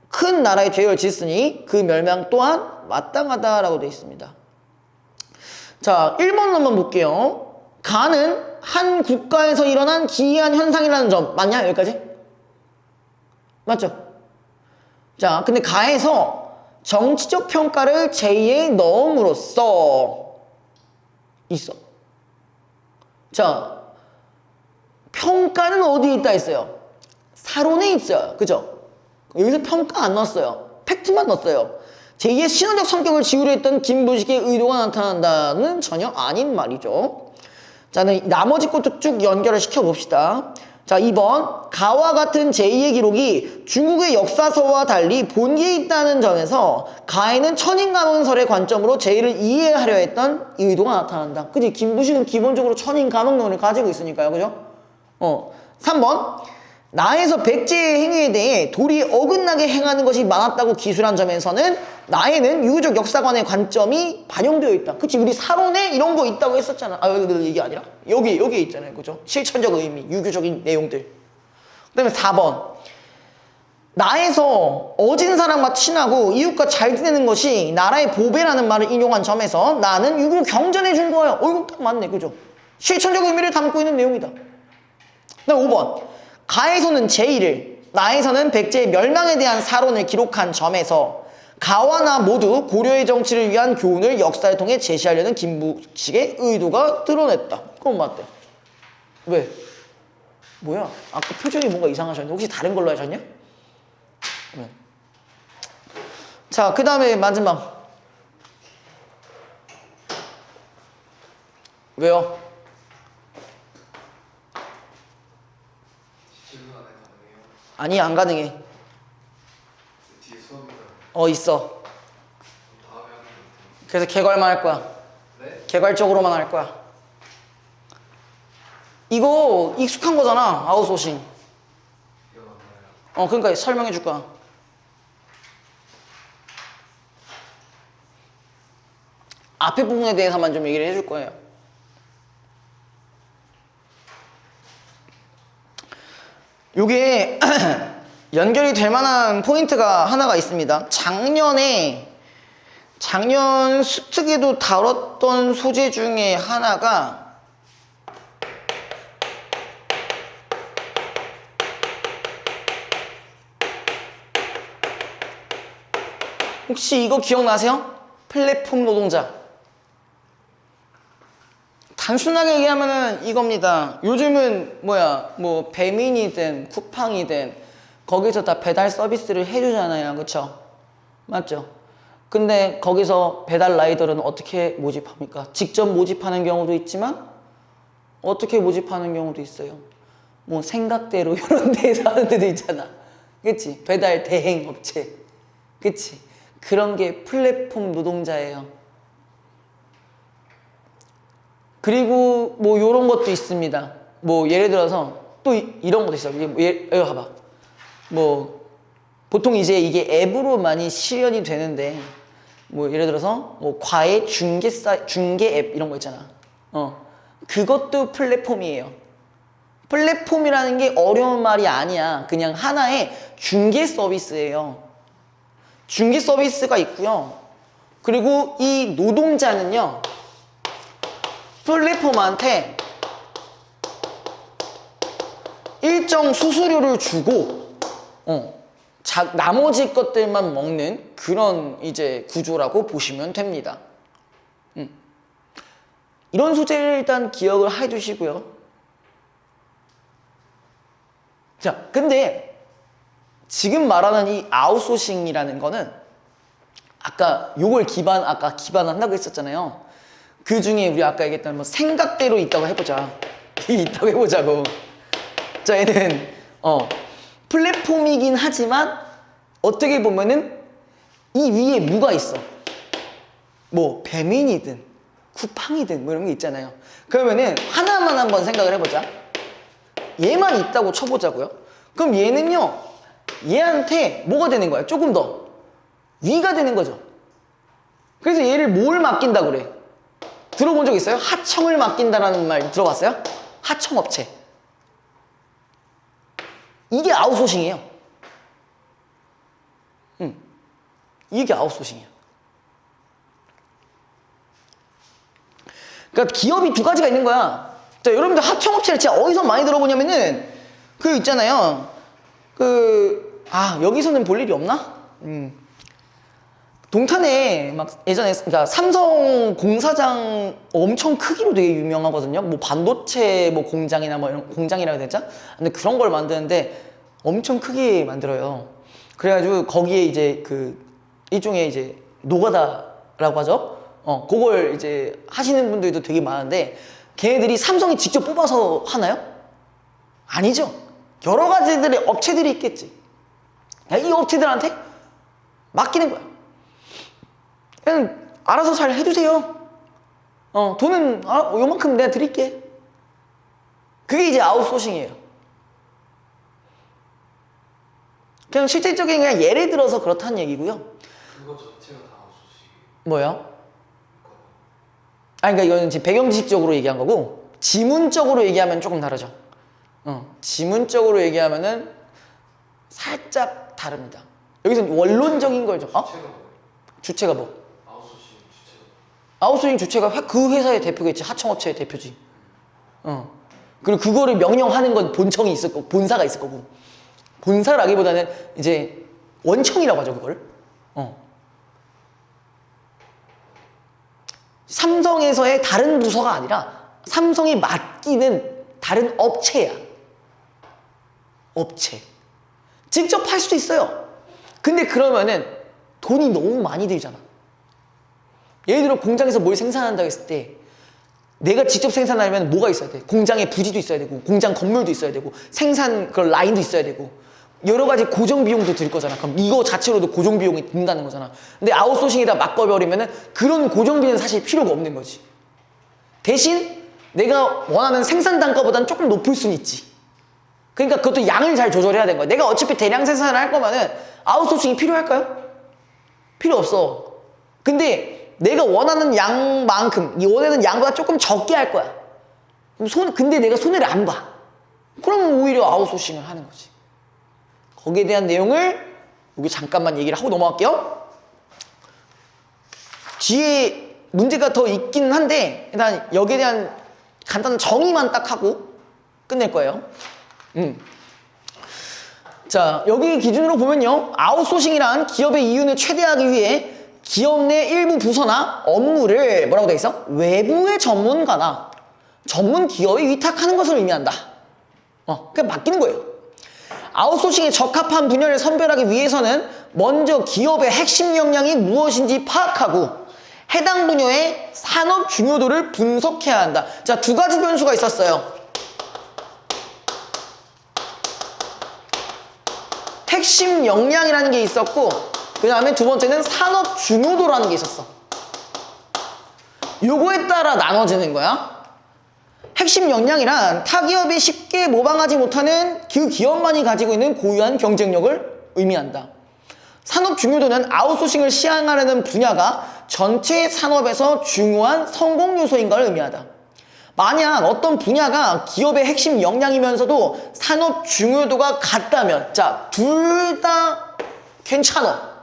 [SPEAKER 1] 큰 나라의 죄를 짓으니 그 멸망 또한 마땅하다라고 되어 있습니다. 자, 1번 한번 볼게요. 가는 한 국가에서 일어난 기이한 현상이라는 점 맞냐? 여기까지? 맞죠? 자, 근데 가에서 정치적 평가를 제2에 넣음으로써 있어. 자, 평가는 어디에 있다 했어요? 사론에 있어요. 그죠? 여기서 평가 안 넣었어요. 팩트만 넣었어요. 제2의 신화적 성격을 지우려 했던 김부식의 의도가 나타난다는 전혀 아닌 말이죠. 자, 나머지 것도 쭉 연결을 시켜봅시다. 자, 2번. 가와 같은 제2의 기록이 중국의 역사서와 달리 본기에 있다는 점에서 가에는 천인감언설의 관점으로 제1을 이해하려 했던 의도가 나타난다. 그치? 김부식은 기본적으로 천인감언론을 가지고 있으니까요. 그죠? 3번. 나에서 백제의 행위에 대해 도리에 어긋나게 행하는 것이 많았다고 기술한 점에서는 나에는 유교적 역사관의 관점이 반영되어 있다. 그치? 우리 사론에 이런 거 있다고 했었잖아. 이게 아니라? 여기에 있잖아요. 그죠? 실천적 의미, 유교적인 내용들. 그 다음에 4번. 나에서 어진 사람과 친하고 이웃과 잘 지내는 것이 나라의 보배라는 말을 인용한 점에서 나는 유교 경전해 준 거야. 이거 딱 맞네. 그죠? 실천적 의미를 담고 있는 내용이다. 그 다음에 5번. 가에서는 제1을, 나에서는 백제의 멸망에 대한 사론을 기록한 점에서 가와 나 모두 고려의 정치를 위한 교훈을 역사를 통해 제시하려는 김부식의 의도가 드러냈다. 그건 맞대. 왜? 뭐야? 아까 표정이 뭔가 이상하셨는데 혹시 다른 걸로 하셨냐? 네. 자, 그 다음에 마지막. 왜요?
[SPEAKER 3] 질문 안에 가능해요?
[SPEAKER 1] 아니, 안 가능해.
[SPEAKER 3] 뒤에 수업이랑
[SPEAKER 1] 있어.
[SPEAKER 3] 다음에 하는 거
[SPEAKER 1] 그래서 개괄만 할 거야.
[SPEAKER 3] 네?
[SPEAKER 1] 개괄적으로만 할 거야. 이거 익숙한 거잖아. 아웃소싱.
[SPEAKER 3] 이거 맞나요?
[SPEAKER 1] 그러니까 설명해 줄 거야. 앞에 부분에 대해서만 좀 얘기를 해줄 거예요. 요게 연결이 될 만한 포인트가 하나가 있습니다. 작년 수특에도 다뤘던 소재 중에 하나가 혹시 이거 기억나세요? 플랫폼 노동자. 단순하게 얘기하면은 이겁니다. 요즘은 뭐 배민이든 쿠팡이든 거기서 다 배달 서비스를 해주잖아요. 그쵸? 맞죠? 근데 거기서 배달 라이더는 어떻게 모집합니까? 직접 모집하는 경우도 있지만 어떻게 모집하는 경우도 있어요. 뭐 생각대로 이런 데서 하는 데도 있잖아. 그치? 배달 대행 업체. 그치? 그런 게 플랫폼 노동자예요. 그리고 뭐 요런 것도 있습니다. 뭐 예를 들어서 또 이런 것도 있어요. 여기 봐봐. 뭐 보통 이제 이게 앱으로 많이 실현이 되는데 뭐 예를 들어서 뭐 과외 중개 앱 이런 거 있잖아. 그것도 플랫폼이에요. 플랫폼이라는 게 어려운 말이 아니야. 그냥 하나의 중개 서비스예요. 중개 서비스가 있고요. 그리고 이 노동자는요. 플랫폼한테 일정 수수료를 주고 나머지 것들만 먹는 그런 이제 구조라고 보시면 됩니다. 이런 소재를 일단 기억을 해두시고요. 자, 근데 지금 말하는 이 아웃소싱이라는 거는 아까 요걸 기반한다고 했었잖아요. 그 중에 우리 아까 얘기했던 뭐 생각대로 있다고 해보자. 있다고 해보자고. 자, 얘는 플랫폼이긴 하지만 어떻게 보면은 이 위에 뭐가 있어. 뭐 배민이든 쿠팡이든 뭐 이런 게 있잖아요. 그러면은 하나만 한번 생각을 해보자. 얘만 있다고 쳐보자고요. 그럼 얘는요. 얘한테 뭐가 되는 거야? 조금 더 위가 되는 거죠. 그래서 얘를 뭘 맡긴다고 그래? 들어본 적 있어요? 하청을 맡긴다라는 말 들어봤어요? 하청업체. 이게 아웃소싱이에요. 이게 아웃소싱이에요. 그러니까 기업이 두 가지가 있는 거야. 자, 여러분들 하청업체를 제가 어디서 많이 들어보냐면은 그 있잖아요. 여기서는 볼 일이 없나? 동탄에 막 예전에 그러니까 삼성 공사장 엄청 크기로 되게 유명하거든요. 뭐 반도체 뭐 공장이나 뭐 이런 공장이라고 해야 되죠? 근데 그런 걸 만드는데 엄청 크게 만들어요. 그래가지고 거기에 이제 그 일종의 이제 노가다라고 하죠. 그걸 이제 하시는 분들도 되게 많은데 걔네들이 삼성이 직접 뽑아서 하나요? 아니죠. 여러 가지들의 업체들이 있겠지. 이 업체들한테 맡기는 거야. 그냥 알아서 잘 해주세요. 돈은 요만큼 내가 드릴게. 그게 이제 아웃소싱이에요. 그냥 실질적인 그냥 예를 들어서 그렇다는 얘기고요.
[SPEAKER 3] 그거 자체가 다 아웃소싱.
[SPEAKER 1] 뭐요? 그러니까 이거는 지금 배경 지식적으로 얘기한 거고, 지문적으로 얘기하면 조금 다르죠. 지문적으로 얘기하면은 살짝 다릅니다. 여기서는 원론적인 걸 좀,
[SPEAKER 3] 주체가 뭐예요?
[SPEAKER 1] 주체가 뭐?
[SPEAKER 3] 아웃소싱 주체가.
[SPEAKER 1] 아웃소싱 주체가 그 회사의 대표겠지. 하청업체의 대표지. 그리고 그거를 명령하는 건 본청이 있을 거고, 본사가 있을 거고. 본사라기보다는 이제 원청이라고 하죠, 그걸. 삼성에서의 다른 부서가 아니라 삼성이 맡기는 다른 업체야. 업체. 직접 할 수도 있어요. 근데 그러면은 돈이 너무 많이 들잖아. 예를 들어 공장에서 뭘 생산한다고 했을 때 내가 직접 생산하려면 뭐가 있어야 돼? 공장에 부지도 있어야 되고, 공장 건물도 있어야 되고, 생산 그 라인도 있어야 되고, 여러 가지 고정 비용도 들 거잖아. 그럼 이거 자체로도 고정 비용이 든다는 거잖아. 근데 아웃소싱에다 맡겨버리면은 그런 고정비는 사실 필요가 없는 거지. 대신 내가 원하는 생산 단가보다는 조금 높을 수는 있지. 그러니까 그것도 양을 잘 조절해야 되는 거야. 내가 어차피 대량 생산을 할 거면은 아웃소싱이 필요할까요? 필요 없어. 근데 내가 원하는 양만큼, 원하는 양보다 조금 적게 할 거야. 근데 내가 손해를 안 봐. 그러면 오히려 아웃소싱을 하는 거지. 거기에 대한 내용을 여기 잠깐만 얘기를 하고 넘어갈게요. 뒤에 문제가 더 있긴 한데 일단 여기에 대한 간단한 정의만 딱 하고 끝낼 거예요. 자, 여기 기준으로 보면요, 아웃소싱이란 기업의 이윤을 최대화하기 위해 기업 내 일부 부서나 업무를 뭐라고 돼 있어? 외부의 전문가나 전문 기업에 위탁하는 것을 의미한다. 그냥 맡기는 거예요. 아웃소싱에 적합한 분야를 선별하기 위해서는 먼저 기업의 핵심 역량이 무엇인지 파악하고 해당 분야의 산업 중요도를 분석해야 한다. 자, 두 가지 변수가 있었어요. 핵심 역량이라는 게 있었고, 그 다음에 두 번째는 산업 중요도라는 게 있었어. 요거에 따라 나눠지는 거야. 핵심 역량이란 타 기업이 쉽게 모방하지 못하는 그 기업만이 가지고 있는 고유한 경쟁력을 의미한다. 산업 중요도는 아웃소싱을 시행하려는 분야가 전체 산업에서 중요한 성공 요소인가를 의미하다. 만약 어떤 분야가 기업의 핵심 역량이면서도 산업 중요도가 같다면, 자, 둘 다 괜찮아.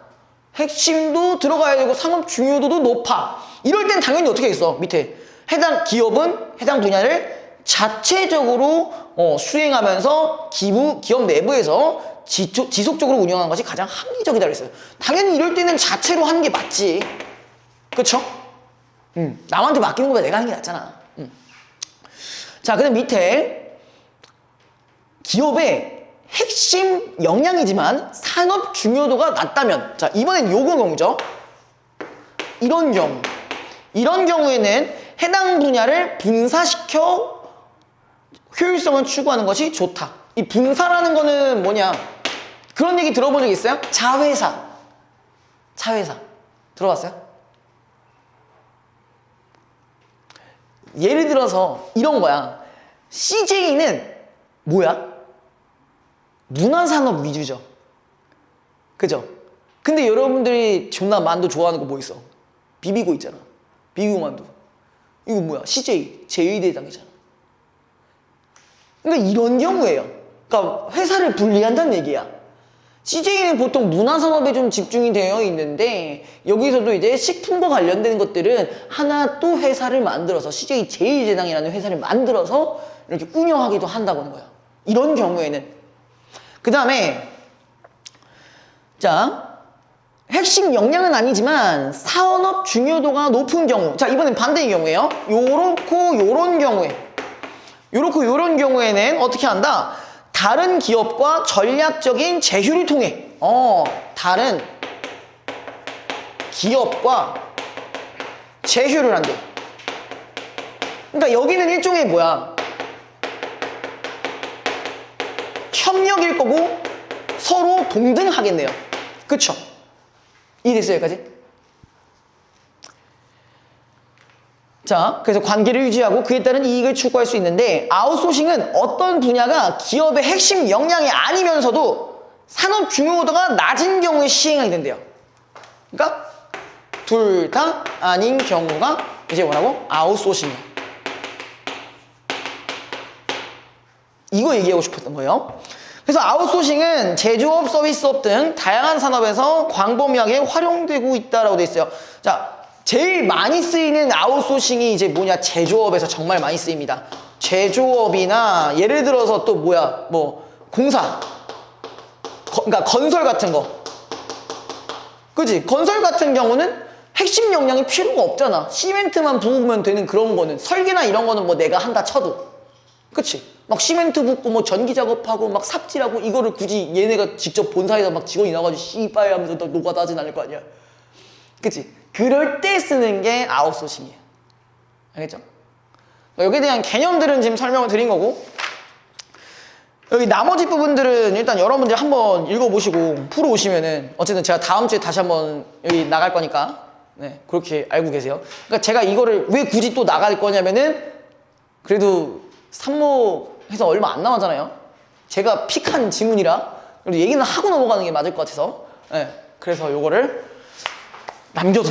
[SPEAKER 1] 핵심도 들어가야 되고 산업 중요도도 높아. 이럴 땐 당연히 어떻게 했어? 밑에 해당 기업은 해당 분야를 자체적으로 수행하면서 기업 내부에서 지속적으로 운영하는 것이 가장 합리적이다 그랬어요. 당연히 이럴 때는 자체로 하는 게 맞지. 그쵸? 남한테 맡기는 것보다 내가 하는 게 낫잖아. 자, 그다음 밑에 기업의 핵심 역량이지만 산업 중요도가 낮다면, 자, 이번엔 요거 경우죠. 이런 경우에는 해당 분야를 분사시켜 효율성을 추구하는 것이 좋다. 이 분사라는 거는 뭐냐? 그런 얘기 들어본 적 있어요? 자회사 들어봤어요? 예를 들어서 이런 거야. CJ는 뭐야? 문화산업 위주죠. 그죠? 근데 여러분들이 존나 만두 좋아하는 거 뭐 있어? 비비고 있잖아. 비비고 만두. 이거 뭐야? CJ 제1대장이잖아. 그러니까 이런 경우예요. 그러니까 회사를 분리한다는 얘기야. CJ는 보통 문화산업에 좀 집중이 되어 있는데 여기서도 이제 식품과 관련된 것들은 하나 또 회사를 만들어서 CJ 제1대장이라는 회사를 만들어서 이렇게 운영하기도 한다고 하는 거야. 이런 경우에는. 그 다음에 자, 핵심 역량은 아니지만 산업 중요도가 높은 경우. 자, 이번엔 반대의 경우예요. 요런 경우에는 어떻게 한다? 다른 기업과 전략적인 제휴를 통해 다른 기업과 제휴를 한대. 그러니까 여기는 일종의 뭐야? 협력일 거고 서로 동등하겠네요. 그쵸? 이해됐어요, 여기까지? 자, 그래서 관계를 유지하고 그에 따른 이익을 추구할 수 있는데 아웃소싱은 어떤 분야가 기업의 핵심 역량이 아니면서도 산업 중요도가 낮은 경우에 시행하게 된대요. 그러니까 둘 다 아닌 경우가 이제 뭐라고? 아웃소싱이야. 이거 얘기하고 싶었던 거예요. 그래서 아웃소싱은 제조업, 서비스업 등 다양한 산업에서 광범위하게 활용되고 있다라고 돼 있어요. 자, 제일 많이 쓰이는 아웃소싱이 이제 뭐냐? 제조업에서 정말 많이 쓰입니다. 제조업이나 예를 들어서 또 뭐야? 뭐 공사, 그러니까 건설 같은 거. 그지? 건설 같은 경우는 핵심 역량이 필요가 없잖아. 시멘트만 부으면 되는 그런 거는. 설계나 이런 거는 뭐 내가 한다 쳐도. 그치? 막 시멘트 붓고 뭐 전기 작업하고 막 삽질하고 이거를 굳이 얘네가 직접 본사에서 막 직원이 나가지고 씨발 하면서 너 노가다 하진 않을 거 아니야. 그치? 그럴 때 쓰는 게 아웃소싱이에요. 알겠죠? 여기에 대한 개념들은 지금 설명을 드린 거고, 여기 나머지 부분들은 일단 여러분들 한번 읽어보시고 풀어오시면은 어쨌든 제가 다음 주에 다시 한번 여기 나갈 거니까 네, 그렇게 알고 계세요. 그러니까 제가 이거를 왜 굳이 또 나갈 거냐면은 그래도 삽목해서 얼마 안 남았잖아요. 제가 픽한 지문이라 그래도 얘기는 하고 넘어가는 게 맞을 것 같아서 네, 그래서 요거를 남겨뒀